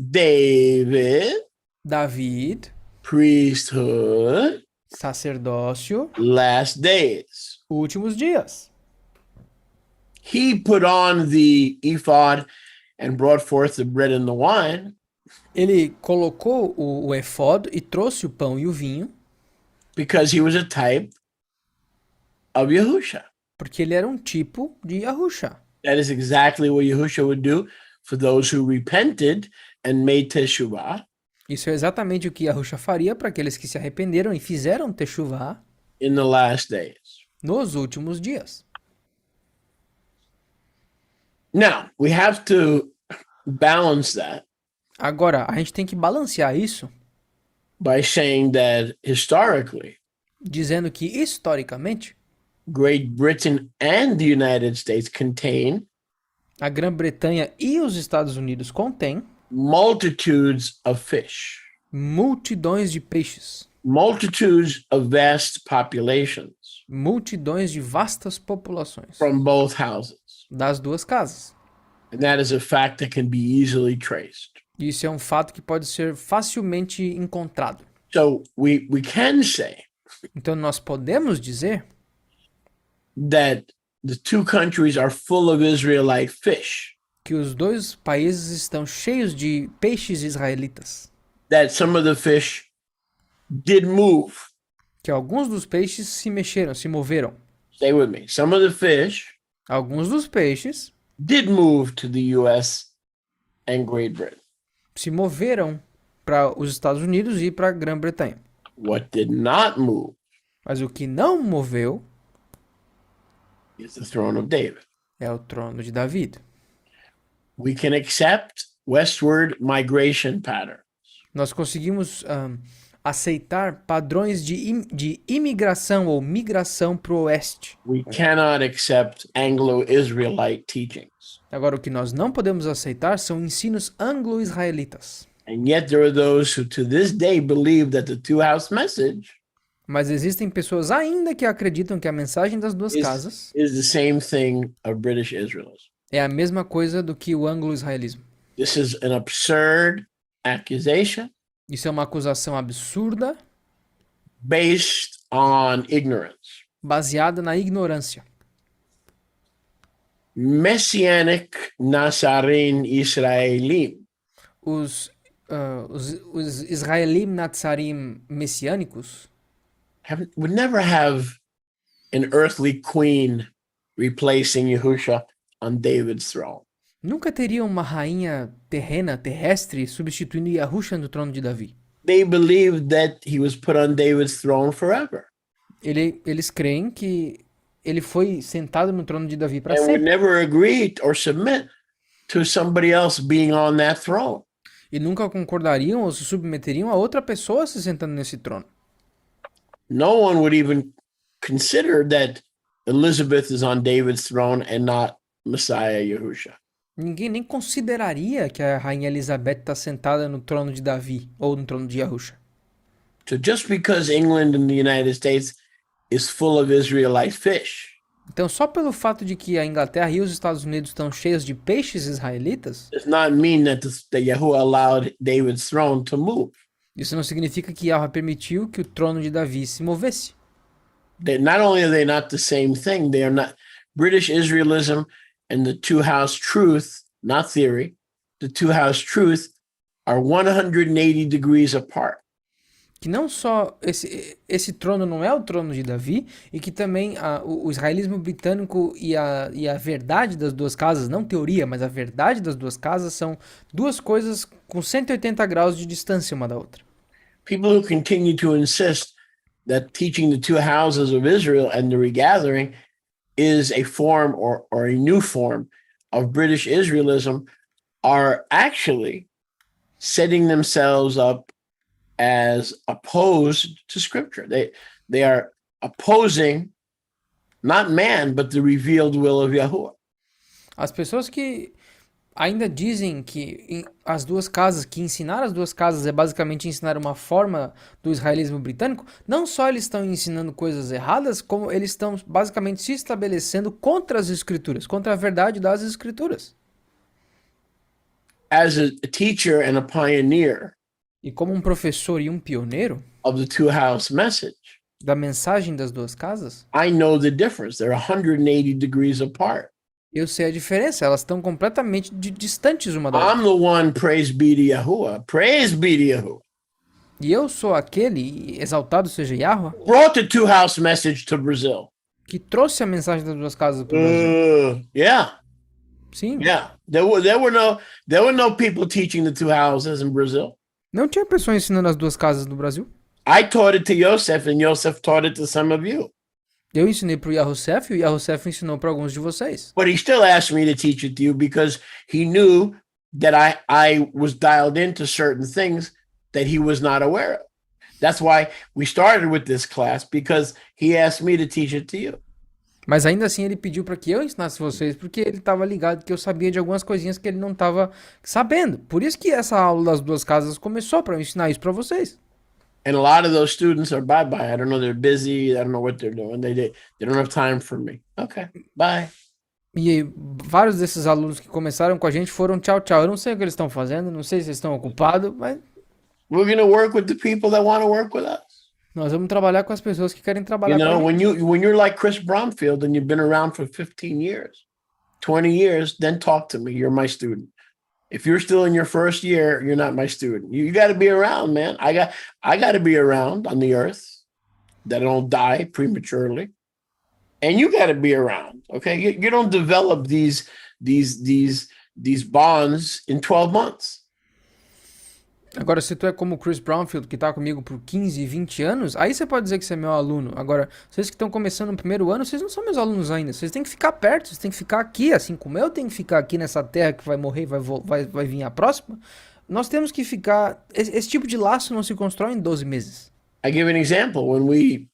David. Priesthood. Sacerdócio. Last days. Últimos dias. He put on the ephod and brought forth the bread and the wine. Ele colocou o efod e trouxe o pão e o vinho. Because he was a type of Yahusha. Porque ele era um tipo de Yahusha. That is exactly what Yahusha would do for those who repented and made teshuvah. Isso é exatamente o que Yahusha faria para aqueles que se arrependeram e fizeram teshuvah in the last days. Nos últimos dias. Now, we have to balance that. Agora, a gente tem que balancear isso by saying that historically, dizendo que historicamente, Great Britain and the United States contain a Grã-Bretanha e os Estados Unidos contêm multitudes of fish, multidões de peixes, multitudes of vast populations multidões de vastas populações from both houses. das duas casas. And that is a fact that can be easily traced. Isso é um fato que pode ser facilmente encontrado. So we can say Então nós podemos dizer that the two countries are full of Israelite fish, que os dois países estão cheios de peixes israelitas, that some of the fish did move. que alguns dos peixes se mexeram, se moveram. Stay with me. Some of the fish Alguns dos peixes did move to the US and Great Britain. se moveram para os Estados Unidos e para a Grã-Bretanha. What did not move Mas o que não moveu is the throne of David. é o trono de Davi. We can accept westward migration patterns. Nós conseguimos aceitar padrões de imigração ou migração para o oeste. We cannot accept Anglo-Israelite teachings. Agora, o que nós não podemos aceitar são ensinos anglo-israelitas. And yet there are those who to this day believe that the two-house message Mas existem pessoas ainda que acreditam que a mensagem das duas casas is the same thing of British Israelism. é a mesma coisa do que o anglo-israelismo. This is an absurd accusation Isso é uma acusação absurda, based on ignorance. baseada na ignorância. Messianic Nazarim Israelim Os Israelim Natzarim messiânicos would never have an earthly queen replacing Yahusha on David's throne. nunca teriam uma rainha terrena, terrestre, substituindo Yahusha no trono de Davi. They believed that he was put on David's throne forever Eles creem que ele foi sentado no trono de Davi para and would sempre. never agree or submit to somebody else being on that throne. E nunca concordariam ou se submeteriam a outra pessoa se sentando nesse trono. No one would even consider that Elizabeth is on David's throne and not Messiah Yahusha. Ninguém nem consideraria que a rainha Elizabeth está sentada no trono de Davi ou no trono de Yahusha. So just because England and the United States is full of Israelite fish Então, só pelo fato de que a Inglaterra e os Estados Unidos estão cheios de peixes israelitas, does not mean that Yahuwah allowed David's throne to move. isso não significa que Yahweh permitiu que o trono de Davi se movesse. Not only are they not the same thing, they are not. British Israelism and the two-house truth, not theory, the two-house truth are 180 degrees apart. Que não só esse trono não é o trono de Davi, e que também o israelismo britânico e a verdade das duas casas, não teoria, mas a verdade das duas casas, são duas coisas com 180 graus de distância uma da outra. People who continue to insist that teaching the two houses of Israel and the regathering is a form or a new form of British Israelism are actually setting themselves up as opposed to Scripture. They are opposing not man, but the revealed will of Yahuwah. As pessoas que ainda dizem que as duas casas, que ensinar as duas casas é basicamente ensinar uma forma do israelismo britânico, não só eles estão ensinando coisas erradas, como eles estão basicamente se estabelecendo contra as escrituras, contra a verdade das escrituras. As a teacher and a pioneer E como um professor e um pioneiro of the two-house message, da mensagem das duas casas, I know the difference. They're 180 degrees apart. eu sei a diferença, elas estão completamente distantes uma da outra. I'm the one, praise be to Yahuwah. Praise be to Yahuwah. E eu sou aquele, exaltado seja Yahweh, Brought the two-house message to Brazil. que trouxe a mensagem das duas casas para o Brasil. Yeah. Sim. Yeah. There were no people teaching the two houses in Brazil. Não tinha pessoa ensinando as duas casas no Brasil. I taught it to Yosef, and Yosef taught it to some of you. Eu ensinei pro Yahusef e o Yahusef ensinou para alguns de vocês. But he still asked me to teach it to you because he knew that I was dialed into certain things that he was not aware of. That's why we started with this class, because he asked me to teach it to you. Mas ainda assim ele pediu para que eu ensinasse vocês, porque ele estava ligado que eu sabia de algumas coisinhas que ele não estava sabendo. Por isso que essa aula das duas casas começou, para eu ensinar isso para vocês. And a lot of those students are bye-bye. I don't know, they're busy. I don't know what they're doing. They don't have time for me. Okay, bye. E vários desses alunos que começaram com a gente foram tchau, tchau. Eu não sei o que eles estão fazendo, não sei se eles estão ocupados, mas We're going to work with the people that want to work with us. nós vamos trabalhar com as pessoas que querem You trabalhar com a know, gente. when you're like Chris Bromfield and you've been around for 15 years, 20 years, then talk to me. You're my student. If you're still in your first year, you're not my student. You got to be around, man. I got to be around on the earth, that I don't die prematurely. And you got to be around, okay? You don't develop these bonds in 12 months. Agora, se tu é como o Chris Brownfield, que tá comigo por 15, 20 anos, aí você pode dizer que você é meu aluno. Agora, vocês que estão começando no primeiro ano, vocês não são meus alunos ainda. Vocês têm que ficar perto, vocês têm que ficar aqui, assim como eu tenho que ficar aqui nessa terra que vai morrer e vai vir a próxima. Nós temos que ficar... Esse tipo de laço não se constrói em 12 meses. I give an example. When we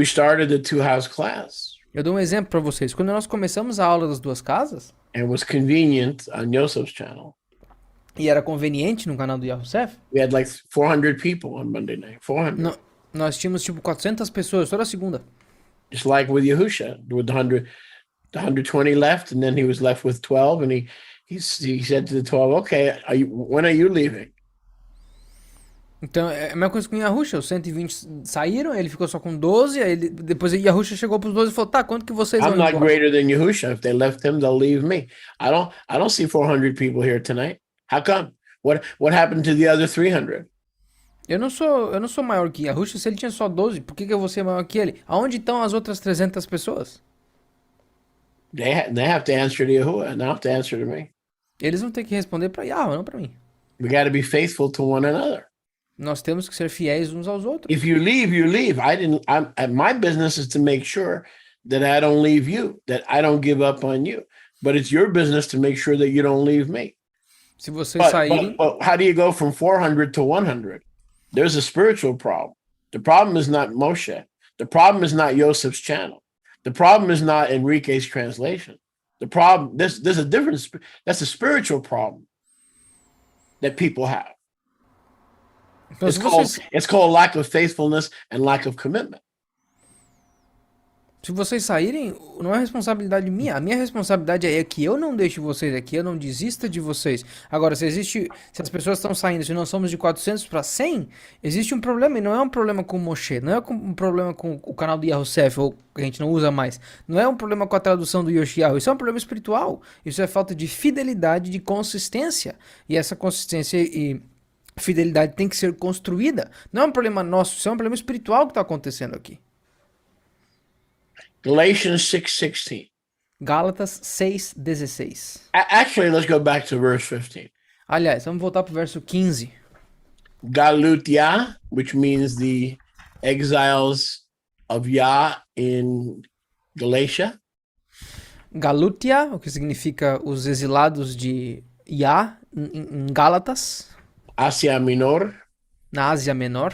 started the two-house class, Eu dou um exemplo para vocês. Quando nós começamos a aula das duas casas, and it was convenient on Yosef's channel, e era conveniente no canal do Yahusef, we had like 400 people on Monday night. 400. nós tínhamos tipo 400 pessoas toda segunda. Just like with Yahusha, with the 120 left, and then he was left with 12, and he said to the 12, okay, when are you leaving? Então, é a mesma coisa com o Yahusha. Os 120 saíram, ele ficou só com 12, aí depois o Yahusha chegou pros 12 e falou, tá, quanto que vocês vão I'm not embora? greater than Yahusha. If they left him, they'll leave me. I don't see 400 people here tonight. How come? What happened to the other 300? Eu não sou maior que Yahusha. Se ele tinha só 12, por que eu vou ser maior que ele? Aonde estão as outras 300 pessoas? They have to answer to Yahuwah, and they have to answer to me. Eles vão ter que responder pra Yahweh, não pra mim. We got to be faithful to one another. Nós temos que ser fiéis uns aos outros. If you leave, you leave. My business is to make sure that I don't leave you, that I don't give up on you. But it's your business to make sure that you don't leave me. Se vocês saírem... But how do you go from 400 to 100? There's a spiritual problem. The problem is not Moshe. The problem is not Yosef's channel. The problem is not Enrique's translation. The problem, there's a difference. That's a spiritual problem that people have. Então, It's called lack of faithfulness and lack of commitment. Se vocês saírem, não é responsabilidade minha. A minha responsabilidade é que eu não deixe vocês aqui, eu não desista de vocês. Agora, se as pessoas estão saindo, se nós somos de 400 para 100, existe um problema, e não é um problema com o Moshe, não é um problema com o canal do Yahusef, ou que a gente não usa mais. Não é um problema com a tradução do Yoshiyahu, isso é um problema espiritual. Isso é falta de fidelidade, de consistência. E essa consistência e fidelidade tem que ser construída. Não é um problema nosso, isso é um problema espiritual que está acontecendo aqui. Galatians 6:16. Gálatas 6:16. Actually, let's go back to verse 15. Aliás, vamos voltar para o verso 15. Galutia, which means the exiles of Yah in Galatia. Galutia, o que significa os exilados de Yah em Gálatas. Asia Minor. Na Ásia Menor.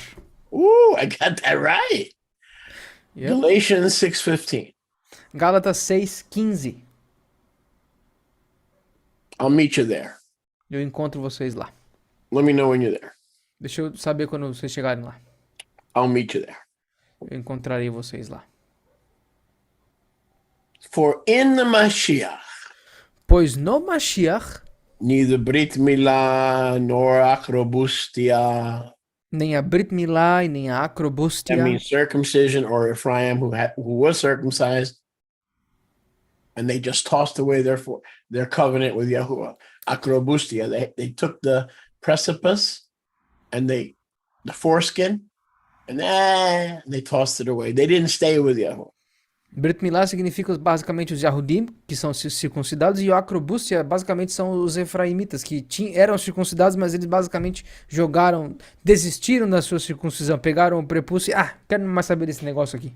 I got that right. Yep. Galatians 6:15. Gálatas 6:15. I'll meet you there. Eu encontro vocês lá. Let me know when you're there. Deixa eu saber quando vocês chegarem lá. I'll meet you there. Eu encontrarei vocês lá. For in the Mashiach, Pois no Mashiach, neither Brit Milah nor acrobustia, nem a Brit Milá e nem a that acrobustia, means circumcision, or Ephraim who was circumcised, and they just tossed away their covenant with Yahuwah. Acrobustia, they took the precipice and the foreskin, and they tossed it away. They didn't stay with Yahuwah. Brit Milá significa basicamente os Yahudim, que são circuncidados, e o acrobustia basicamente são os efraimitas, que eram circuncidados, mas eles basicamente desistiram da sua circuncisão, pegaram o prepúcio e, quero mais saber desse negócio aqui.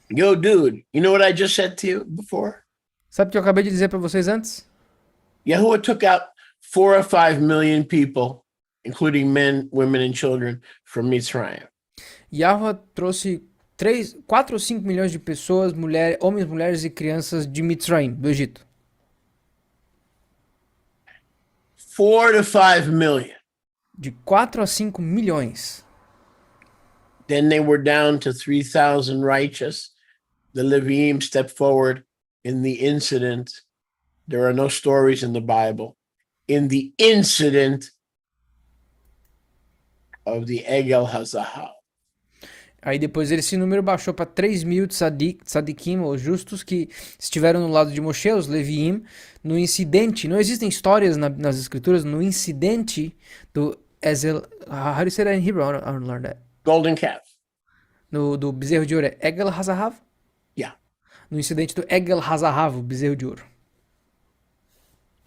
Yo, dude, you know what I just said to you before? Sabe o que eu acabei de dizer para vocês antes? Yahuwah took out 4 or 5 million people, including men, women, and children, from Mitzrayim. Yahuwah trouxe 4 ou 5 milhões de pessoas, homens, mulheres e crianças de Mitzrayim, do Egito. 4 to 5 million. De 4 a 5 milhões. Then they were down to 3,000 righteous. The Leviim stepped forward in the incident. There are no stories in the Bible. In the incident of the Egel HaZahal. Aí depois esse número baixou para 3 mil tzadikim, ou justos, que estiveram no lado de Moshe, os Leviim, no incidente. Não existem histórias nas escrituras, no incidente do Ezel. How do you say that in Hebrew? I don't learn that. Golden calf. Do bezerro de ouro é Egel Hazahav? Yeah. No incidente do Egel Hazahav, o bezerro de ouro.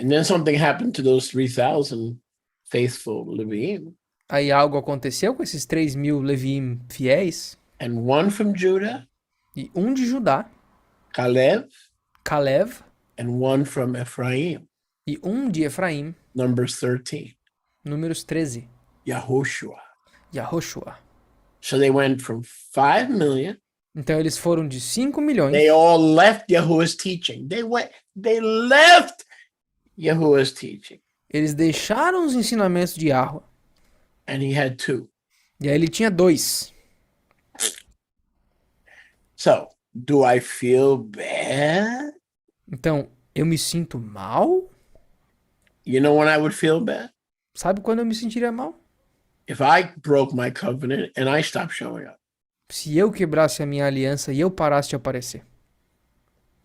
And then something happened to those 3,000 faithful Leviim. Aí algo aconteceu com esses 3 mil Leviim fiéis. And one from Judah, E um de Judá, Caleb, and one from Ephraim. e um de Efraim, Numbers 13. números 13, Yahushua. Yahushua. So they went from 5 million. Então eles foram de 5 milhões. They all left Yahuwah's teaching. They left Yahuwah's teaching. Eles deixaram os ensinamentos de Yahuwah. And he had 2. E aí ele tinha 2. So, do I feel bad? Então, eu me sinto mal? You know when I would feel bad? Sabe quando eu me sentiria mal? If I broke my covenant and I stopped showing up. Se eu quebrasse a minha aliança e eu parasse de aparecer.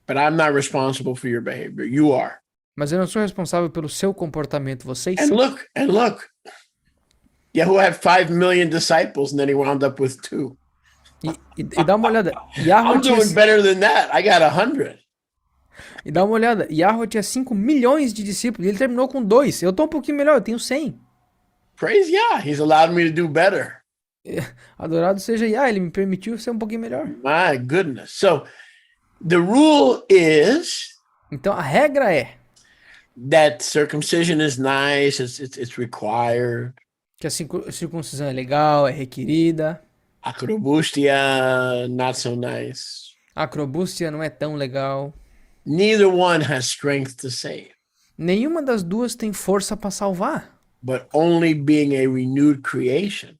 But I'm not responsible for your behavior. You are. Mas eu não sou responsável pelo seu comportamento, vocês And são. look. Yahuwah had 5 million disciples and then he wound up with 2. E dá uma olhada. Yahuwah I'm tinha, doing better than that. I got 100. e dá uma olhada. Yahuwah tinha 5 milhões de discípulos e ele terminou com 2. Eu tô um pouquinho melhor, eu tenho 100. Praise Yah. He's allowed me to do better. Adorado seja Yah, ele me permitiu ser um pouquinho melhor. My goodness. So the rule is Então a regra é that circumcision is nice. It's required. que a circuncisão é legal, é requerida. Acrobustia, not so nice. A acrobústia não é tão legal. Neither one has strength to save, Nenhuma das duas tem força para salvar, but only being a renewed creation.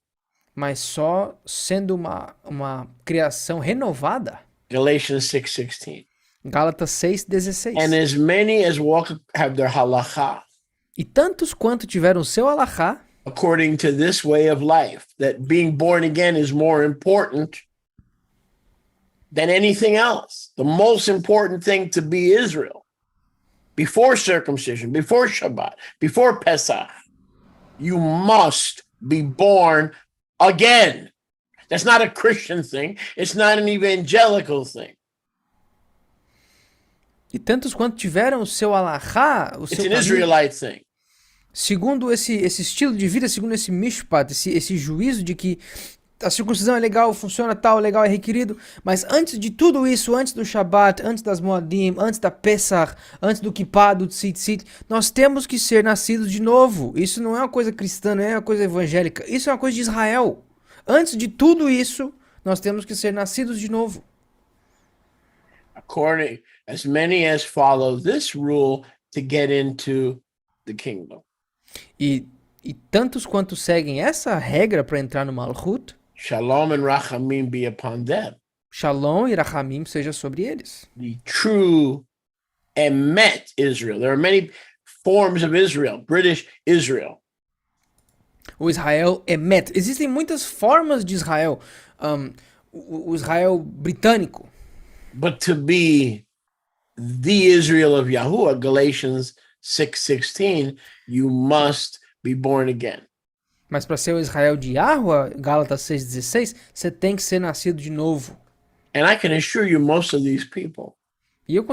mas só sendo uma criação renovada. Galatians 6:16. Gálatas 6:16. And as many as walk have their halacha E tantos quanto tiveram o seu alahá, according to this way of life, that being born again is more important than anything else. The most important thing to be Israel, before circumcision, before Shabbat, before Pesach, you must be born again. That's not a Christian thing. It's not an evangelical thing. e tantos quanto tiveram o seu alahá, o It's seu an caminho, Israelite thing. segundo esse estilo de vida, segundo esse mishpat, esse juízo de que a circuncisão é legal, funciona tal, legal, é requerido, mas antes de tudo isso, antes do Shabat, antes das Moadim, antes da Pesach, antes do Kippah, do Tzitzit, nós temos que ser nascidos de novo. Isso não é uma coisa cristã, não é uma coisa evangélica, isso é uma coisa de Israel. Antes de tudo isso, nós temos que ser nascidos de novo. According as many as follow this rule to get into the kingdom. E tantos quantos seguem essa regra para entrar no Malchut, Shalom and rachamim be upon them. Shalom e Rachamim seja sobre eles. The true emet Israel. There are many forms of Israel, British Israel. O Israel Emet. Existem muitas formas de Israel. O Israel britânico. But to be the Israel of Yahuwah, Galatians 6:16, you must be born again. Mas para ser o Israel de Yahuwah, Gálatas 6,16, você tem que ser nascido de novo. And I can assure you, most of these people E eu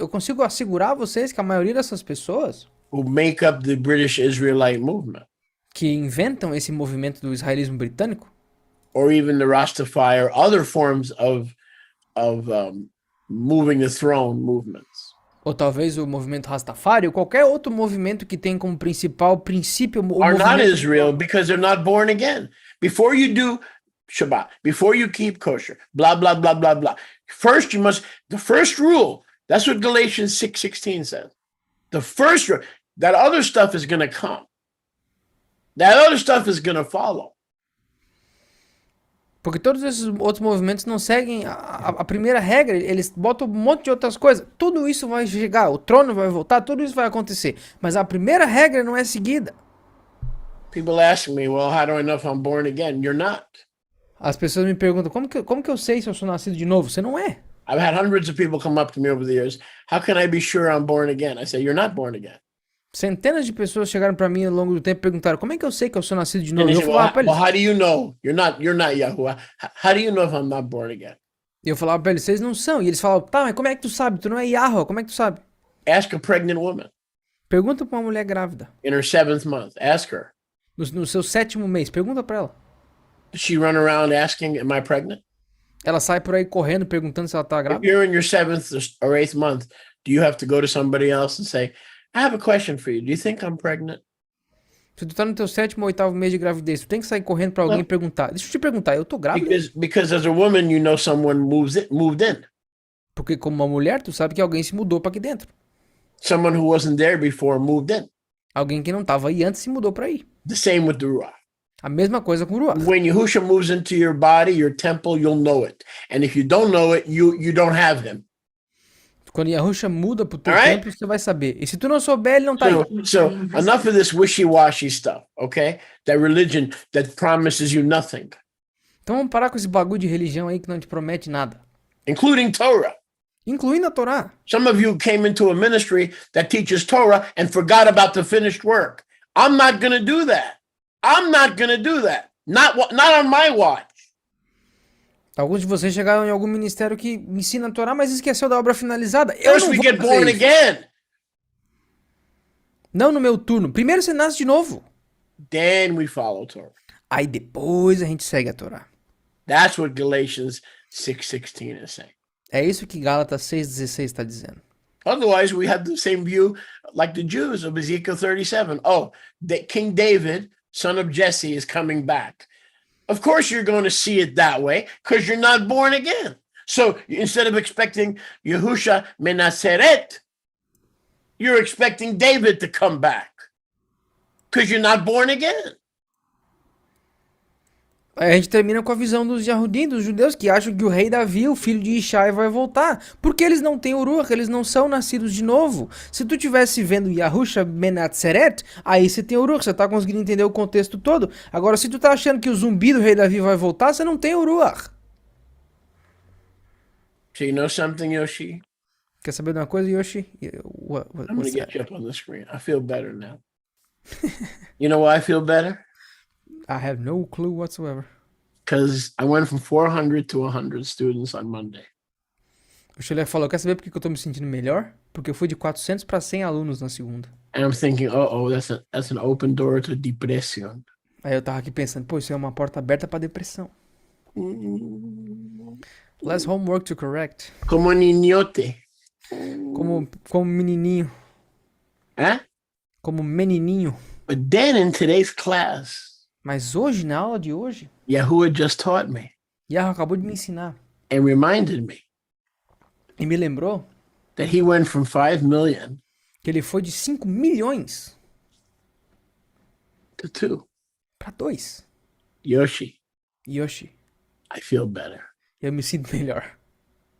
consigo assegurar a vocês que a maioria dessas pessoas who make up the British Israelite movement, que inventam esse movimento do israelismo britânico, or even the Rastafari, or other forms of moving the throne movements, ou talvez o movimento Rastafari, ou qualquer outro movimento que tem como principal princípio o are not movimento Israel because they're not born again. Before you do Shabbat, before you keep kosher, blah, blah, blah, blah, blah. First, the first rule, that's what Galatians 6:16 says. The first rule, that other stuff is going to come. That other stuff is going to follow. Porque todos esses outros movimentos não seguem a primeira regra, eles botam um monte de outras coisas. Tudo isso vai chegar, o trono vai voltar, tudo isso vai acontecer. Mas a primeira regra não é seguida. People ask me, well, how do I know if I'm born again? You're not. As pessoas me perguntam, como que eu sei se eu sou nascido de novo? Você não é. I've had hundreds of people come up to me over the years. How can I be sure I'm born again? I say, you're not born again. Centenas de pessoas chegaram para mim ao longo do tempo e perguntaram, como é que eu sei que eu sou nascido de And novo? they Eu say, falava para well, eles, how do you know? You're not Yahuwah. How do you know if I'm not born again? vocês não são. E eles falavam, tá, mas como é que tu sabe? Tu não é Yahweh, como é que tu sabe? Ask a pregnant woman Pergunta para uma mulher grávida, in her 7th month. Ask her. no seu 7º mês, pergunta para ela. Does she run around asking, am I pregnant? Ela sai por aí correndo perguntando se ela tá If grávida. you're in your 7th or 8th month, do you have to go to somebody else and say, I have a question for you. Do you think I'm pregnant? Se tu tá no teu 7º ou 8º mês de gravidez, tu tem que sair correndo pra alguém e perguntar. Deixa eu te perguntar, eu tô grávida? Because as a woman, you know someone moved in. Porque como uma mulher, tu sabe que alguém se mudou pra aqui dentro. Someone who wasn't there before moved in. Alguém que não tava aí antes se mudou pra aí. The same with the Ruach. A mesma coisa com o Ruach. When Yahusha moves into your body, your temple, you'll know it. And if you don't know it, you don't have him. Quando Yahusha muda pro teu Alright? templo, você vai saber. E se tu não souber, ele não tá aí. So enough of this wishy-washy stuff, okay? That religion that promises you nothing, Então vamos parar com esse bagulho de religião aí que não te promete nada. including Torah. Incluindo a Torá. Some of you came into a ministry that teaches Torah and forgot about the finished work. I'm not going to do that. I'm not going to do that. Not on my watch. Alguns de vocês chegaram em algum ministério que ensina a Torá, mas esqueceu da obra finalizada. Eu First não we vou get fazer born isso. again. Não no meu turno. Primeiro você nasce de novo. Then we follow Torah. Aí depois a gente segue a Torá. That's what Galatians 6:16 is saying. É isso que Gálatas 6,16 está dizendo. Otherwise, we have the same view like the Jews of Ezekiel 37. Oh, King David, son of Jesse, is coming back. Of course, you're going to see it that way because you're not born again. So instead of expecting Yahusha Menaseret, you're expecting David to come back because you're not born again. Aí a gente termina com a visão dos Yahudim, dos judeus, que acham que o rei Davi, o filho de Ishai, vai voltar. Porque eles não têm o Ruach, eles não são nascidos de novo. Se tu tivesse vendo Yahusha Menatzeret, aí você tem o Ruach, você tá conseguindo entender o contexto todo. Agora, se tu tá achando que o zumbi do rei Davi vai voltar, você não tem o Ruach. So you know something, Yoshi? Quer saber de uma coisa, Yoshi? I'm going to get you up on the screen. I feel better now. You know why I feel better? I have no clue whatsoever. Because I went from 400 to 100 students on Monday. O Chile falou, quer saber por que eu tô me sentindo melhor? Porque eu fui de 400 para 100 alunos na segunda. And I'm thinking, that's an open door to depression. Aí eu tava aqui pensando, pô, isso é uma porta aberta pra depressão. Less homework to correct. Como niñote. Como menininho. Huh? Como menininho. But then in today's class, Mas hoje, na aula de hoje, Yahuwah just taught me Yahoo acabou de me ensinar. and reminded me E me lembrou that he went from 5 million que ele foi de 5 milhões to 2. pra 2. Yoshi, Yoshi, I feel better. eu me sinto melhor.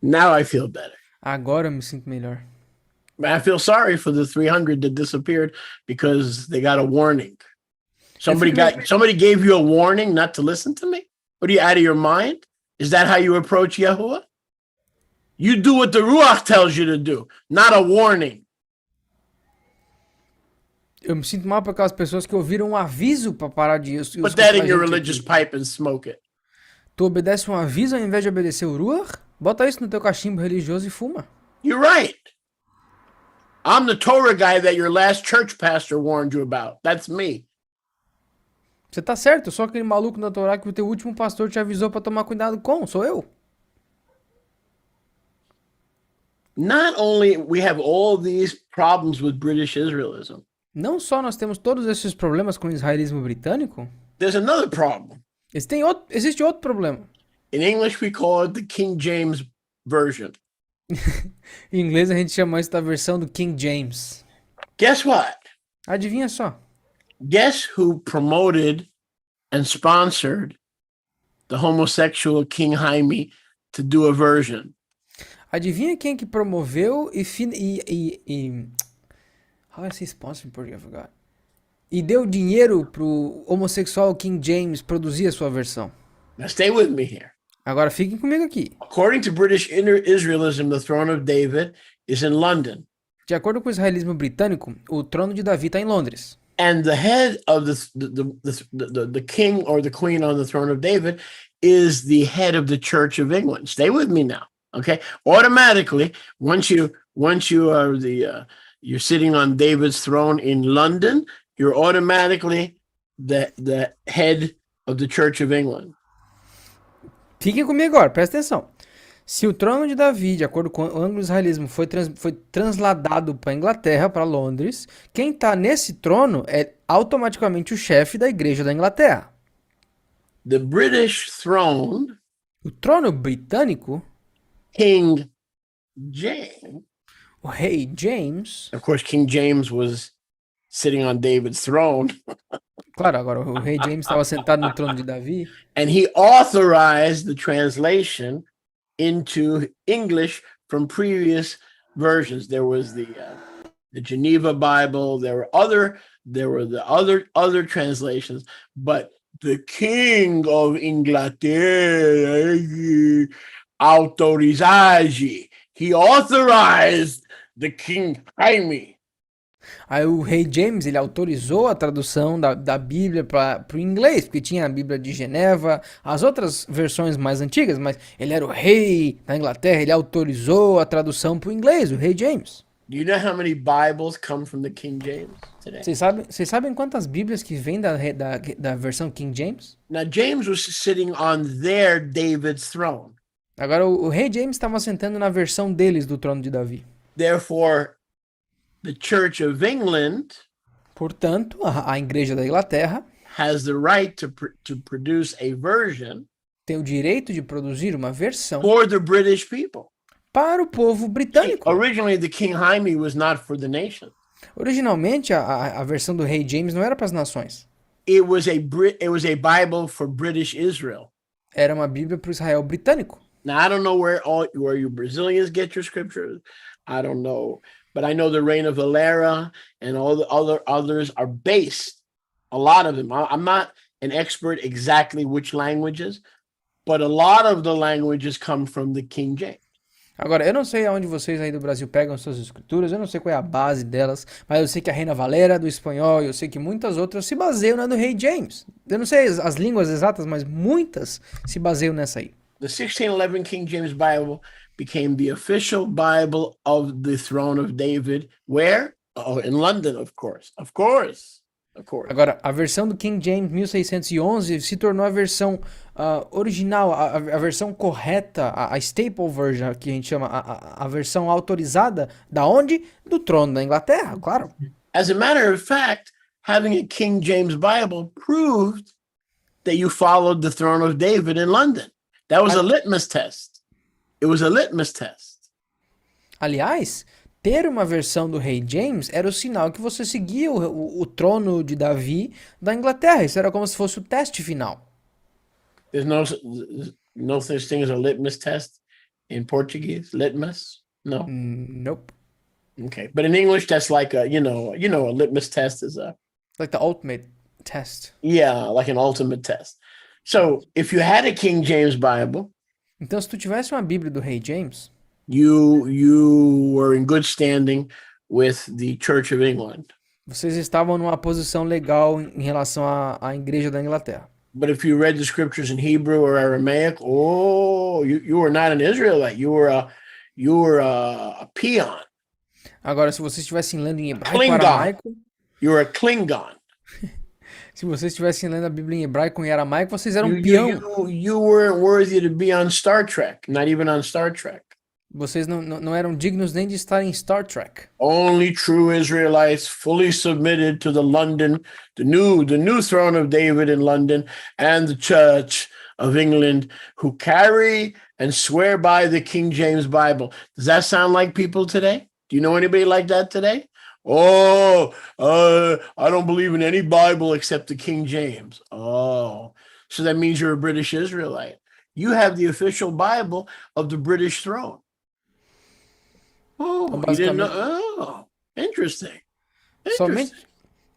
Now I feel better. Agora eu me sinto melhor. But I feel sorry for the 300 that disappeared because they got a warning. Somebody gave you a warning not to listen to me? What are you, out of your mind? Is that how you approach Yahuwah? You do what the Ruach tells you to do, not a warning. Eu me sinto mal por aquelas pessoas que ouviram um aviso pra parar de isso. Put that in your religious pipe and smoke it. Tu obedece um aviso ao invés de obedecer o Ruach? Bota isso no teu cachimbo religioso e fuma. You're right. I'm the Torah guy that your last church pastor warned you about. That's me. Você tá certo, só aquele maluco da Torá que o teu último pastor te avisou pra tomar cuidado com, sou eu. Not only we have all these problems with British Israelism, Não só nós temos todos esses problemas com o israelismo britânico, there's another problem. Existe outro problema. In English, we call it the King James Version. Em inglês a gente chama isso da versão do King James. Guess what? Adivinha só. Guess who promoted and sponsored the homosexual King Jaime to do a version? Adivinha quem que promoveu how is he sponsored in Português? I forgot. E deu dinheiro pro homossexual King James produzir a sua versão. Now stay with me here. Agora fiquem comigo aqui. According to British Israelism, the throne of David is in London. De acordo com o israelismo britânico, o trono de Davi está em Londres. And the head of the king or the queen on the throne of David is the head of the Church of England. Stay with me now, okay? Automatically, once you are you're sitting on David's throne in London, you're automatically the head of the Church of England. Fiquem comigo agora, presta atenção. Se o trono de Davi, de acordo com o anglo-israelismo, foi transladado para a Inglaterra, para Londres, quem está nesse trono é automaticamente o chefe da igreja da Inglaterra. The British throne, O trono britânico, King James, o rei James, of course, King James was sitting on David's throne. claro, agora o rei James estava sentado no trono de Davi, And he authorized the translation into English from previous versions. There was the Geneva Bible. There were the other translations, but the King of Inglaterra he authorized the King Jaime. aí o rei James, ele autorizou a tradução da Bíblia para o inglês, porque tinha a Bíblia de Geneva, as outras versões mais antigas, mas ele era o rei da Inglaterra, ele autorizou a tradução para o inglês, o rei James. Do you know how many Bibles come from the King James today? Vocês sabem quantas Bíblias que vêm da versão King James? Now, James was sitting on their David's throne. Agora, o rei James estava sentando na versão deles do trono de Davi. Therefore, the Church of England Portanto, a igreja da Inglaterra has the right to produce a version tem o direito de produzir uma versão for the British people. para o povo britânico. Originally, the King Jaime was not for the nation. Originalmente, a versão do rei James não era para as nações. It was a Bible for British Israel. Era uma Bíblia para o Israel britânico. Now, I don't know where you Brazilians get your scriptures. I don't know. But I know the reign of Valera and all the others are based, a lot of them. I'm not an expert exactly which languages, but a lot of the languages come from the King James. Agora, eu não sei aonde vocês aí do Brasil pegam suas escrituras, eu não sei qual é a base delas, mas eu sei que a Reina Valera do Espanhol, eu sei que muitas outras se baseiam na do rei James. Eu não sei as línguas exatas, mas muitas se baseiam nessa aí. The 1611 King James Bible became the official Bible of the throne of David. Where? Oh, in London, of course. Of course. of course. Agora, a versão do King James 1611 se tornou a versão original, a versão correta, a staple version, que a gente chama, a versão autorizada, da onde? Do trono da Inglaterra, claro. As a matter of fact, having a King James Bible proved that you followed the throne of David in London. That was a litmus test. It was a litmus test. Aliás, ter uma versão do Rei James era o sinal que você seguia o trono de Davi da Inglaterra. Isso era como se fosse o teste final. There's no such thing as a litmus test in Portuguese. Litmus? No. Nope. Okay, but in English, that's like a a litmus test is a Like the ultimate test. like an ultimate test. So if you had a King James Bible, Então, se tu tivesse uma Bíblia do Rei James, you were in good standing with the Church of England. vocês estavam numa posição legal em relação à Igreja da Inglaterra. But if you read the scriptures in Hebrew or Aramaic, you were not an Israelite. You were a peon. Agora, se vocês estivessem lendo em hebraico Klingon. aramaico, You were a Klingon. se vocês estivessem lendo a Bíblia em hebraico e aramaico, vocês eram um peão. You weren't worthy to be on Star Trek, not even on Star Trek. Vocês não eram dignos nem de estar em Star Trek. Only true Israelites fully submitted to the new throne of David in London and the Church of England who carry and swear by the King James Bible. Does that sound like people today? Do you know anybody like that today? I don't believe in any Bible except the King James. Oh, so that means you're a British Israelite. You have the official Bible of the British throne. Oh, you didn't know? Oh, interesting.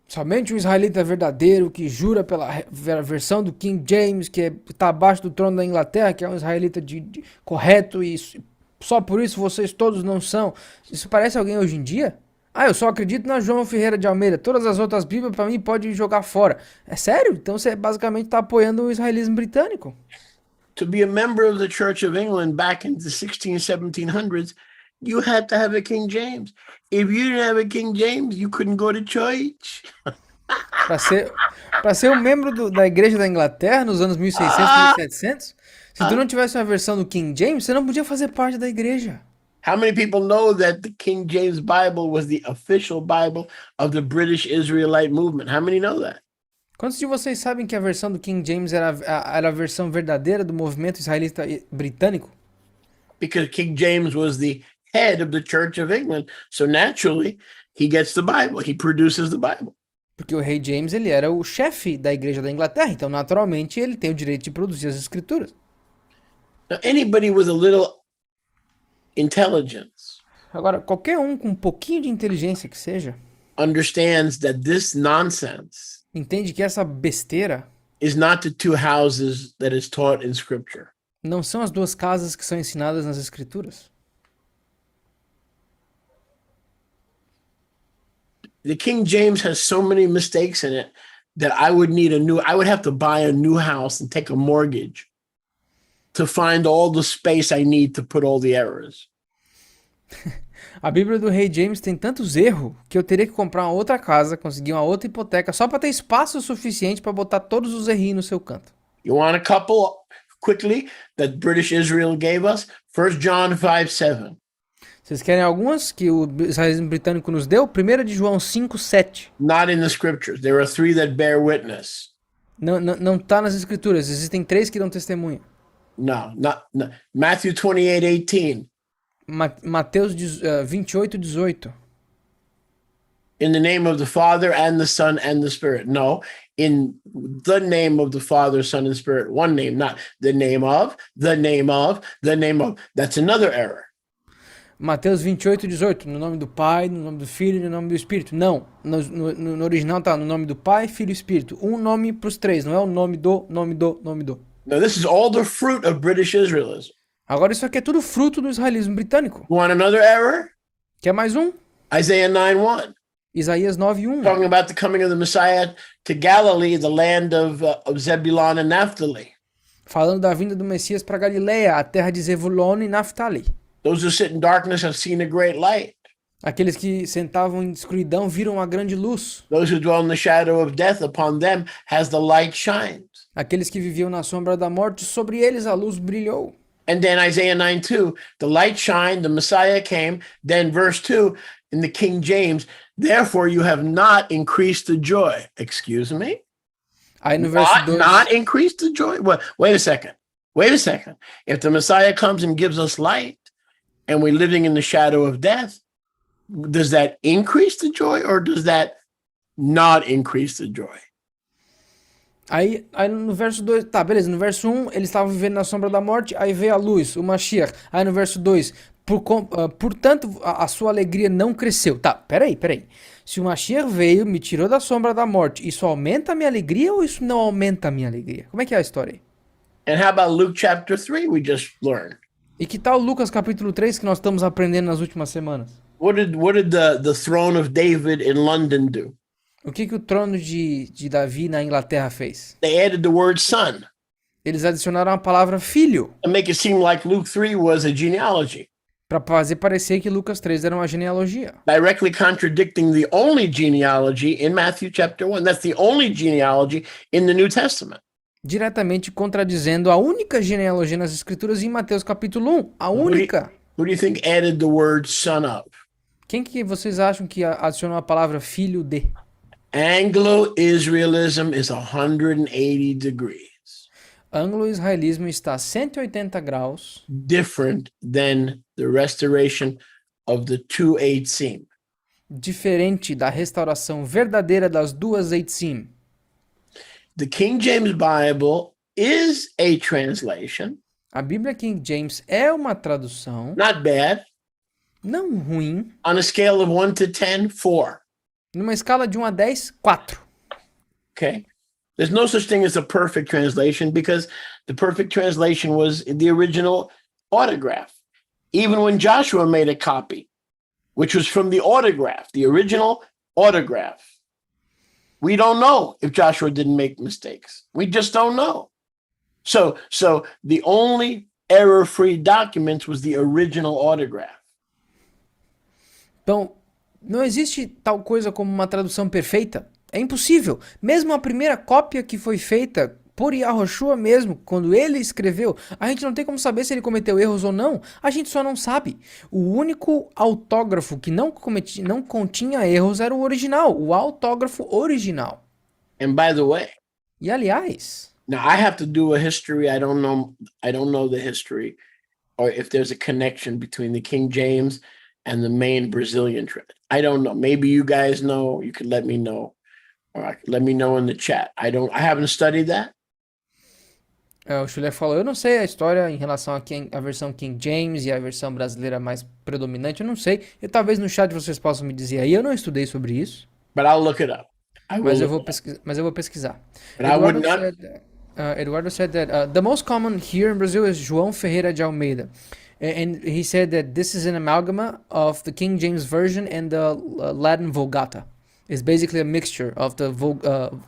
Somente um israelita verdadeiro que jura pela versão do King James, que está abaixo do trono da Inglaterra, que é um israelita correto e só por isso vocês todos não são. Isso parece alguém hoje em dia? Eu só acredito na João Ferreira de Almeida. Todas as outras bíblias, para mim, pode jogar fora. É sério? Então você basicamente está apoiando o israelismo britânico. To be a member of the Church of England back in the 1700s, you had to have a King James. If you didn't have a King James, you couldn't go to church. Para ser um membro da Igreja da Inglaterra nos anos 1600, 1700, se tu não tivesse uma versão do King James, você não podia fazer parte da igreja. How many people know that the King James Bible was the official Bible of the British Israelite movement? How many know that? Quantos de vocês sabem que a versão do King James era a versão verdadeira do movimento israelita britânico? Because King James was the head of the Church of England. So naturally, he gets the Bible. He produces the Bible. Porque o rei James, ele era o chefe da igreja da Inglaterra. Então, naturalmente, ele tem o direito de produzir as escrituras. Now, anybody with a little intelligence Agora, qualquer um com um pouquinho de inteligência que seja, understands that this nonsense entende que essa besteira is not the two houses that is taught in Scripture. não são as duas casas que são ensinadas nas escrituras. The King James has so many mistakes in it that I would have to buy a new house and take a mortgage to find all the space I need to put all the errors. A Bíblia do Rei James tem tantos erros que eu teria que comprar uma outra casa, conseguir uma outra hipoteca, só para ter espaço suficiente para botar todos os errinhos no seu canto. You want a couple quickly that British Israel gave us? 1 John 5:7. Vocês querem algumas que o Israelismo Britânico nos deu? 1 de João 5:7. Not in the scriptures. There are 3 that bear witness. Não tá nas escrituras. Existem 3 que dão testemunha. No. Matthew 28:18. Mateus 28:18. In the name of the Father and the Son and the Spirit. No, in the name of the Father, Son, and Spirit. One name, not the name of, the name of, the name of. That's another error. Mateus 28:18. No nome do Pai, no nome do Filho e no nome do Espírito. Não. No original tá no nome do Pai, Filho e Espírito. Um nome pros 3. Não é o nome do. Now, this is all the fruit of British Israelism. Agora isso aqui é tudo fruto do israelismo britânico. You want another error? Quer mais um? Isaiah 9:1. Isaías 9:1. Talking about the coming of the Messiah to Galilee, the land of Zebulun and Naphtali. Falando da vinda do Messias para Galileia, a terra de Zebulon e Naphtali. Those who sit in darkness have seen a great light. Aqueles que sentavam em escuridão viram uma grande luz. Those who dwell in the shadow of death, upon them has the light shined. Aqueles que viviam na sombra da morte, sobre eles a luz brilhou. And then Isaiah 9:2, the light shined, the Messiah came. Then verse 2 in the King James, therefore you have not increased the joy. Excuse me? Aí no verso 2, Not increased the joy? Well, wait a second. Wait a second. If the Messiah comes and gives us light and we're living in the shadow of death, does that increase the joy or does that not increase the joy? aí no verso 2, tá, beleza, no verso 1, eles estavam vivendo na sombra da morte, aí veio a luz, o Mashiach. Aí no verso 2, portanto, a sua alegria não cresceu. Tá, peraí. Se o Mashiach veio, me tirou da sombra da morte, isso aumenta a minha alegria ou isso não aumenta a minha alegria? Como é que é a história aí? And how about Luke chapter 3 we just learned? E que tal Lucas capítulo 3 que nós estamos aprendendo nas últimas semanas? What did the throne of David in London do? O que o trono de Davi na Inglaterra fez? They added the word son Eles adicionaram a palavra filho, and make it seem like Luke 3 was a genealogy, para fazer parecer que Lucas 3 era uma genealogia. directly contradicting the only genealogy in Matthew chapter 1. That's the only genealogy in the New Testament. Diretamente contradizendo a única genealogia nas escrituras em Mateus capítulo 1. A única. Who do you think added the word son of? Quem que vocês acham que adicionou a palavra filho de? Anglo-Israelism is 180 degrees Anglo-israelismo está a 180 graus different than the restoration of the two eitzim. diferente da restauração verdadeira das duas eitzim. The King James Bible is a translation, A Bíblia King James é uma tradução, not bad. não ruim, On a scale of 1 to 10, 4. numa escala de 1 a 10, 4. Okay. There's no such thing as a perfect translation because the perfect translation was the original autograph. Even when Joshua made a copy, which was from the autograph, the original autograph, we don't know if Joshua didn't make mistakes. We just don't know. So the only error-free documents was the original autograph. Então, não existe tal coisa como uma tradução perfeita. É impossível. Mesmo a primeira cópia que foi feita por Yahushua mesmo, quando ele escreveu, a gente não tem como saber se ele cometeu erros ou não. A gente só não sabe. O único autógrafo que não continha erros era o original, o autógrafo original. And by the way, E aliás, now I have to do a history. I don't know the history or if there's a connection between the King James and the main Brazilian trade. I don't know. Maybe you guys know. You could let me know. Or let me know in the chat. I haven't studied that. o Chulé falou, eu não sei a história em relação à versão King James e a versão brasileira mais predominante, eu não sei. E talvez no chat vocês possam me dizer aí, eu não estudei sobre isso. But I'll look it up. Mas eu vou pesquisar. But I would not. Eduardo said that the most common here in Brazil is João Ferreira de Almeida. And he said that this is an amalgama of the King James Version and the Latin Vulgata. It's basically a mixture of the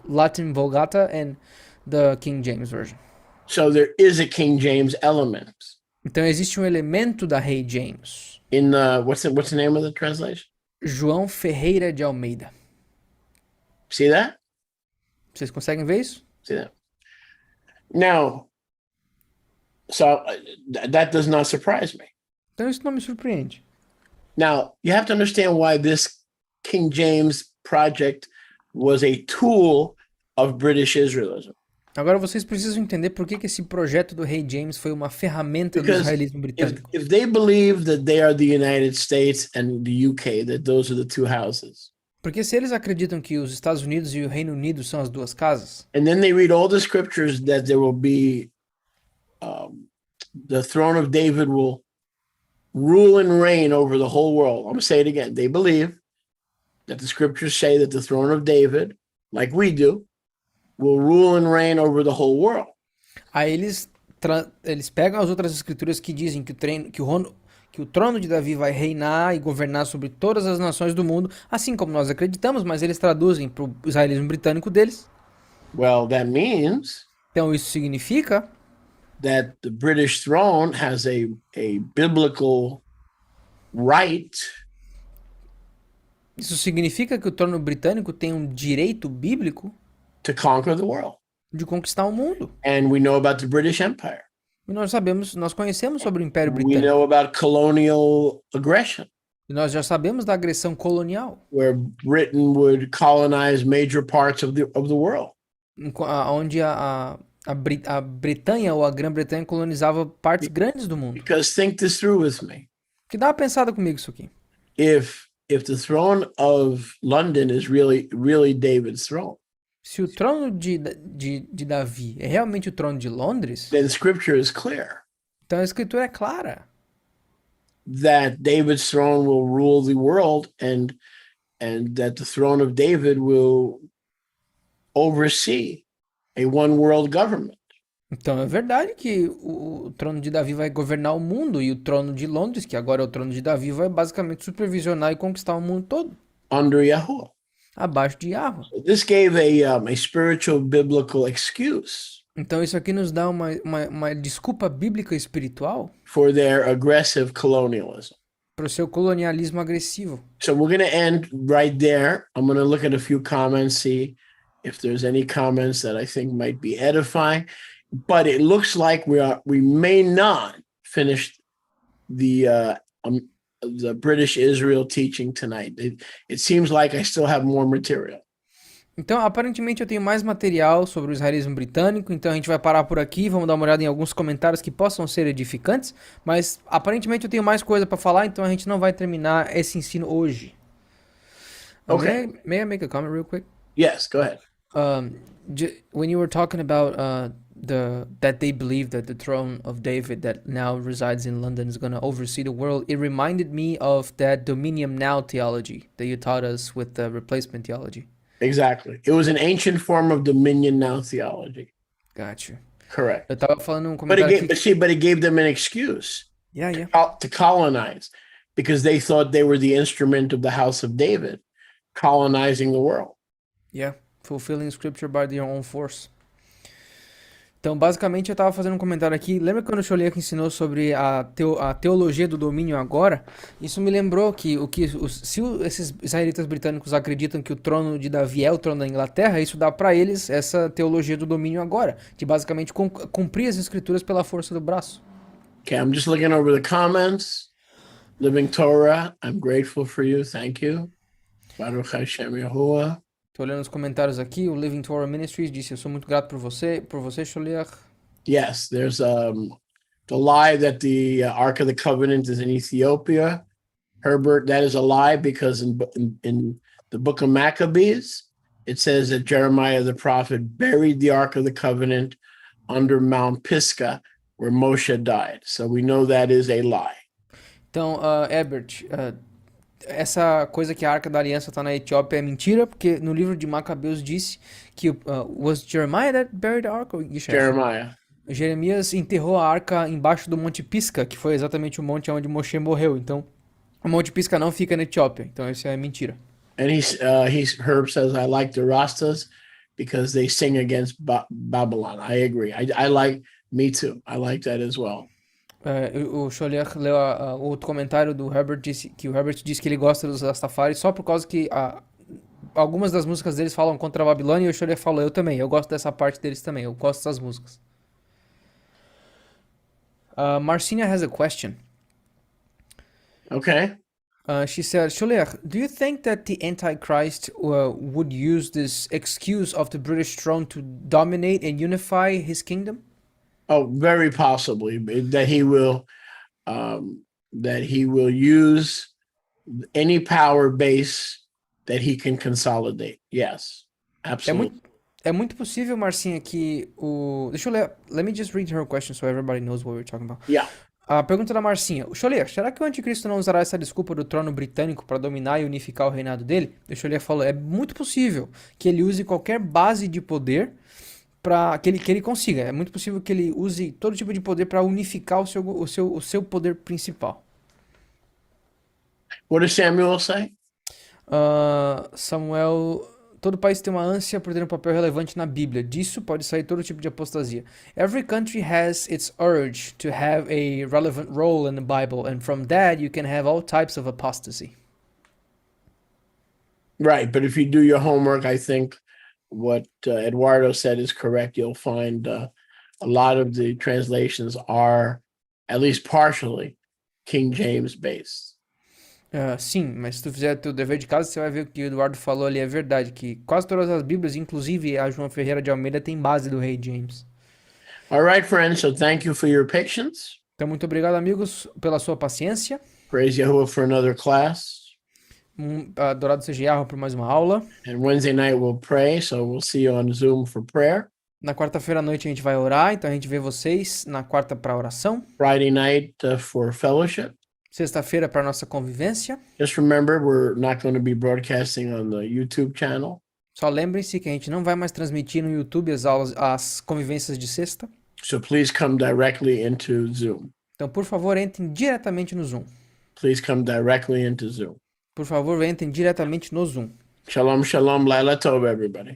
Latin Vulgata and the King James Version. So there is a King James element. Então existe um elemento da Rei James. In the what's the name of the translation? João Ferreira de Almeida. See that? Vocês conseguem ver isso? See that? Now, so that does not surprise me. Então isso não me surpreende. Now, you have to understand why this King James project was a tool of British Israelism. Agora vocês precisam entender por que esse projeto do Rei James foi uma ferramenta do Because israelismo britânico. if they believe that they are the United States and the UK, that those are the two houses, Porque se eles acreditam que os Estados Unidos e o Reino Unido são as duas casas, and then they read all the scriptures that there will be the throne of David will rule and reign over the whole world. I'm going to say it again. They believe that the scriptures say that the throne of David, like we do, will rule and reign over the whole world. aí eles pegam as outras escrituras que dizem que o trono de Davi vai reinar e governar sobre todas as nações do mundo, assim como nós acreditamos, mas eles traduzem para o israelismo britânico deles. Well, that means Então isso significa that the British throne has a biblical right Isso significa que o trono britânico tem um direito bíblico to conquer the world. de conquistar o mundo. And we know about the British Empire. E nós conhecemos sobre o Império We Britânico. know about colonial aggression, E nós já sabemos da agressão colonial, where Britain would colonize major parts of the world. onde a Bretanha ou a Grã-Bretanha colonizava partes grandes do mundo. Because think this through with me. Que dá uma pensada comigo isso aqui. If the throne of London is really David's throne, Se o trono de Davi é realmente o trono de Londres, then Scripture is clear então a escritura é clara that David's throne will rule the world, and that the throne of David will oversee a one world government. Então é verdade que o trono de Davi vai governar o mundo e o trono de Londres, que agora é o trono de Davi, vai basicamente supervisionar e conquistar o mundo todo, Under Yahuwah. abaixo de Yahweh. So this gave a spiritual biblical excuse Então isso aqui nos dá uma desculpa bíblica espiritual for their aggressive colonialism. para o seu colonialismo agressivo. So we're going to end right there. I'm going to look at a few comments, see if there's any comments that I think might be edifying. But it looks like we may not finish the British Israel teaching tonight. It seems like I still have more material. Então, aparentemente eu tenho mais material sobre o israelismo britânico, então a gente vai parar por aqui, vamos dar uma olhada em alguns comentários que possam ser edificantes, mas aparentemente eu tenho mais coisa para falar, então a gente não vai terminar esse ensino hoje. Okay. May I make a comment real quick? Yes, go ahead. When you were talking about that they believe that the throne of David that now resides in London is going to oversee the world, it reminded me of that dominium now theology that you taught us with the replacement theology. Exactly. It was an ancient form of dominion now theology. Gotcha. Correct. Eu tava falando But it gave them an excuse. Yeah. To colonize, because they thought they were the instrument of the house of David, colonizing the world. Yeah, fulfilling scripture by their own force. Então, basicamente, eu estava fazendo um comentário aqui. Lembra quando o Choliak ensinou sobre a teologia do domínio agora? Isso me lembrou que se esses israelitas britânicos acreditam que o trono de Davi é o trono da Inglaterra, isso dá para eles essa teologia do domínio agora, de basicamente cumprir as escrituras pela força do braço. Okay, I'm just looking over the comments. Living Torah, I'm grateful for you. Thank you. Baruch Hashem Yahuwah. Tô olhando os comentários aqui. O Living Torah Ministries disse: eu sou muito grato por você, Sholiach. Yes, there's the lie that the Ark of the Covenant is in Ethiopia. Herbert, that is a lie, because in the book of Maccabees, it says that Jeremiah the prophet buried the Ark of the Covenant under Mount Pisgah, where Moshe died. So we know that is a lie. Então, Herbert, essa coisa que a Arca da Aliança está na Etiópia é mentira, porque no livro de Macabeus disse que was Jeremiah that buried the ark? Jeremiah. Jeremias enterrou a arca embaixo do Monte Pisgah, que foi exatamente o monte onde Moshe morreu. Então, o Monte Pisgah não fica na Etiópia. Então, isso é mentira. And Herb says, I like the Rastas because they sing against Babylon. I agree. Me too. I like that as well. O Sholiach leu outro comentário do Herbert, que o Herbert disse que ele gosta dos Rastafari só por causa que algumas das músicas deles falam contra a Babilônia, e o Sholiach falou: eu também, eu gosto dessa parte deles também, eu gosto dessas músicas. Marcinia has a question. Okay. She said, Sholiach, do you think that the Antichrist would use this excuse of the British throne to dominate and unify his kingdom? Oh, very possibly that he will use any power base that he can consolidate. Yes, absolutely. É muito possível, Marcinha, que deixa eu ler. Let me just read her question so everybody knows what we're talking about. Yeah. A pergunta da Marcinha. Sholiach, será que o anticristo não usará essa desculpa do trono britânico para dominar e unificar o reinado dele? O Sholiach falou, é muito possível que ele use qualquer base de poder para que ele consiga. É muito possível que ele use todo tipo de poder para unificar o seu poder principal. What does Samuel say? Samuel, todo país tem uma ânsia por ter um papel relevante na Bíblia. Disso pode sair todo tipo de apostasia. Every country has its urge to have a relevant role in the Bible, and from that you can have all types of apostasy. Right, but if you do your homework, I think what Eduardo said is correct. You'll find a lot of the translations are at least partially King James based. Sim, mas se tu fizer teu dever de casa, você vai ver o que o Eduardo falou ali é verdade, que quase todas as Bíblias, inclusive a João Ferreira de Almeida, tem base do Rei James. All right, friends. So thank you for your patience. Então, muito obrigado, amigos, pela sua paciência. Praise Yahuwah for another class. Adorado seja Yahweh por mais uma aula. And Wednesday night we'll pray. So we'll see you on Zoom for prayer. Na quarta-feira à noite a gente vai orar, então a gente vê vocês na quarta para oração. Friday night for fellowship. Sexta-feira para nossa convivência. Just remember, we're not going to be broadcasting on the YouTube channel. Só lembrem-se que a gente não vai mais transmitir no YouTube as aulas, as convivências de sexta. So please come directly into Zoom. Então, por favor, entrem diretamente no Zoom. Please come directly into Zoom. Por favor, entrem diretamente no Zoom. Shalom, shalom, Laila Tov, everybody.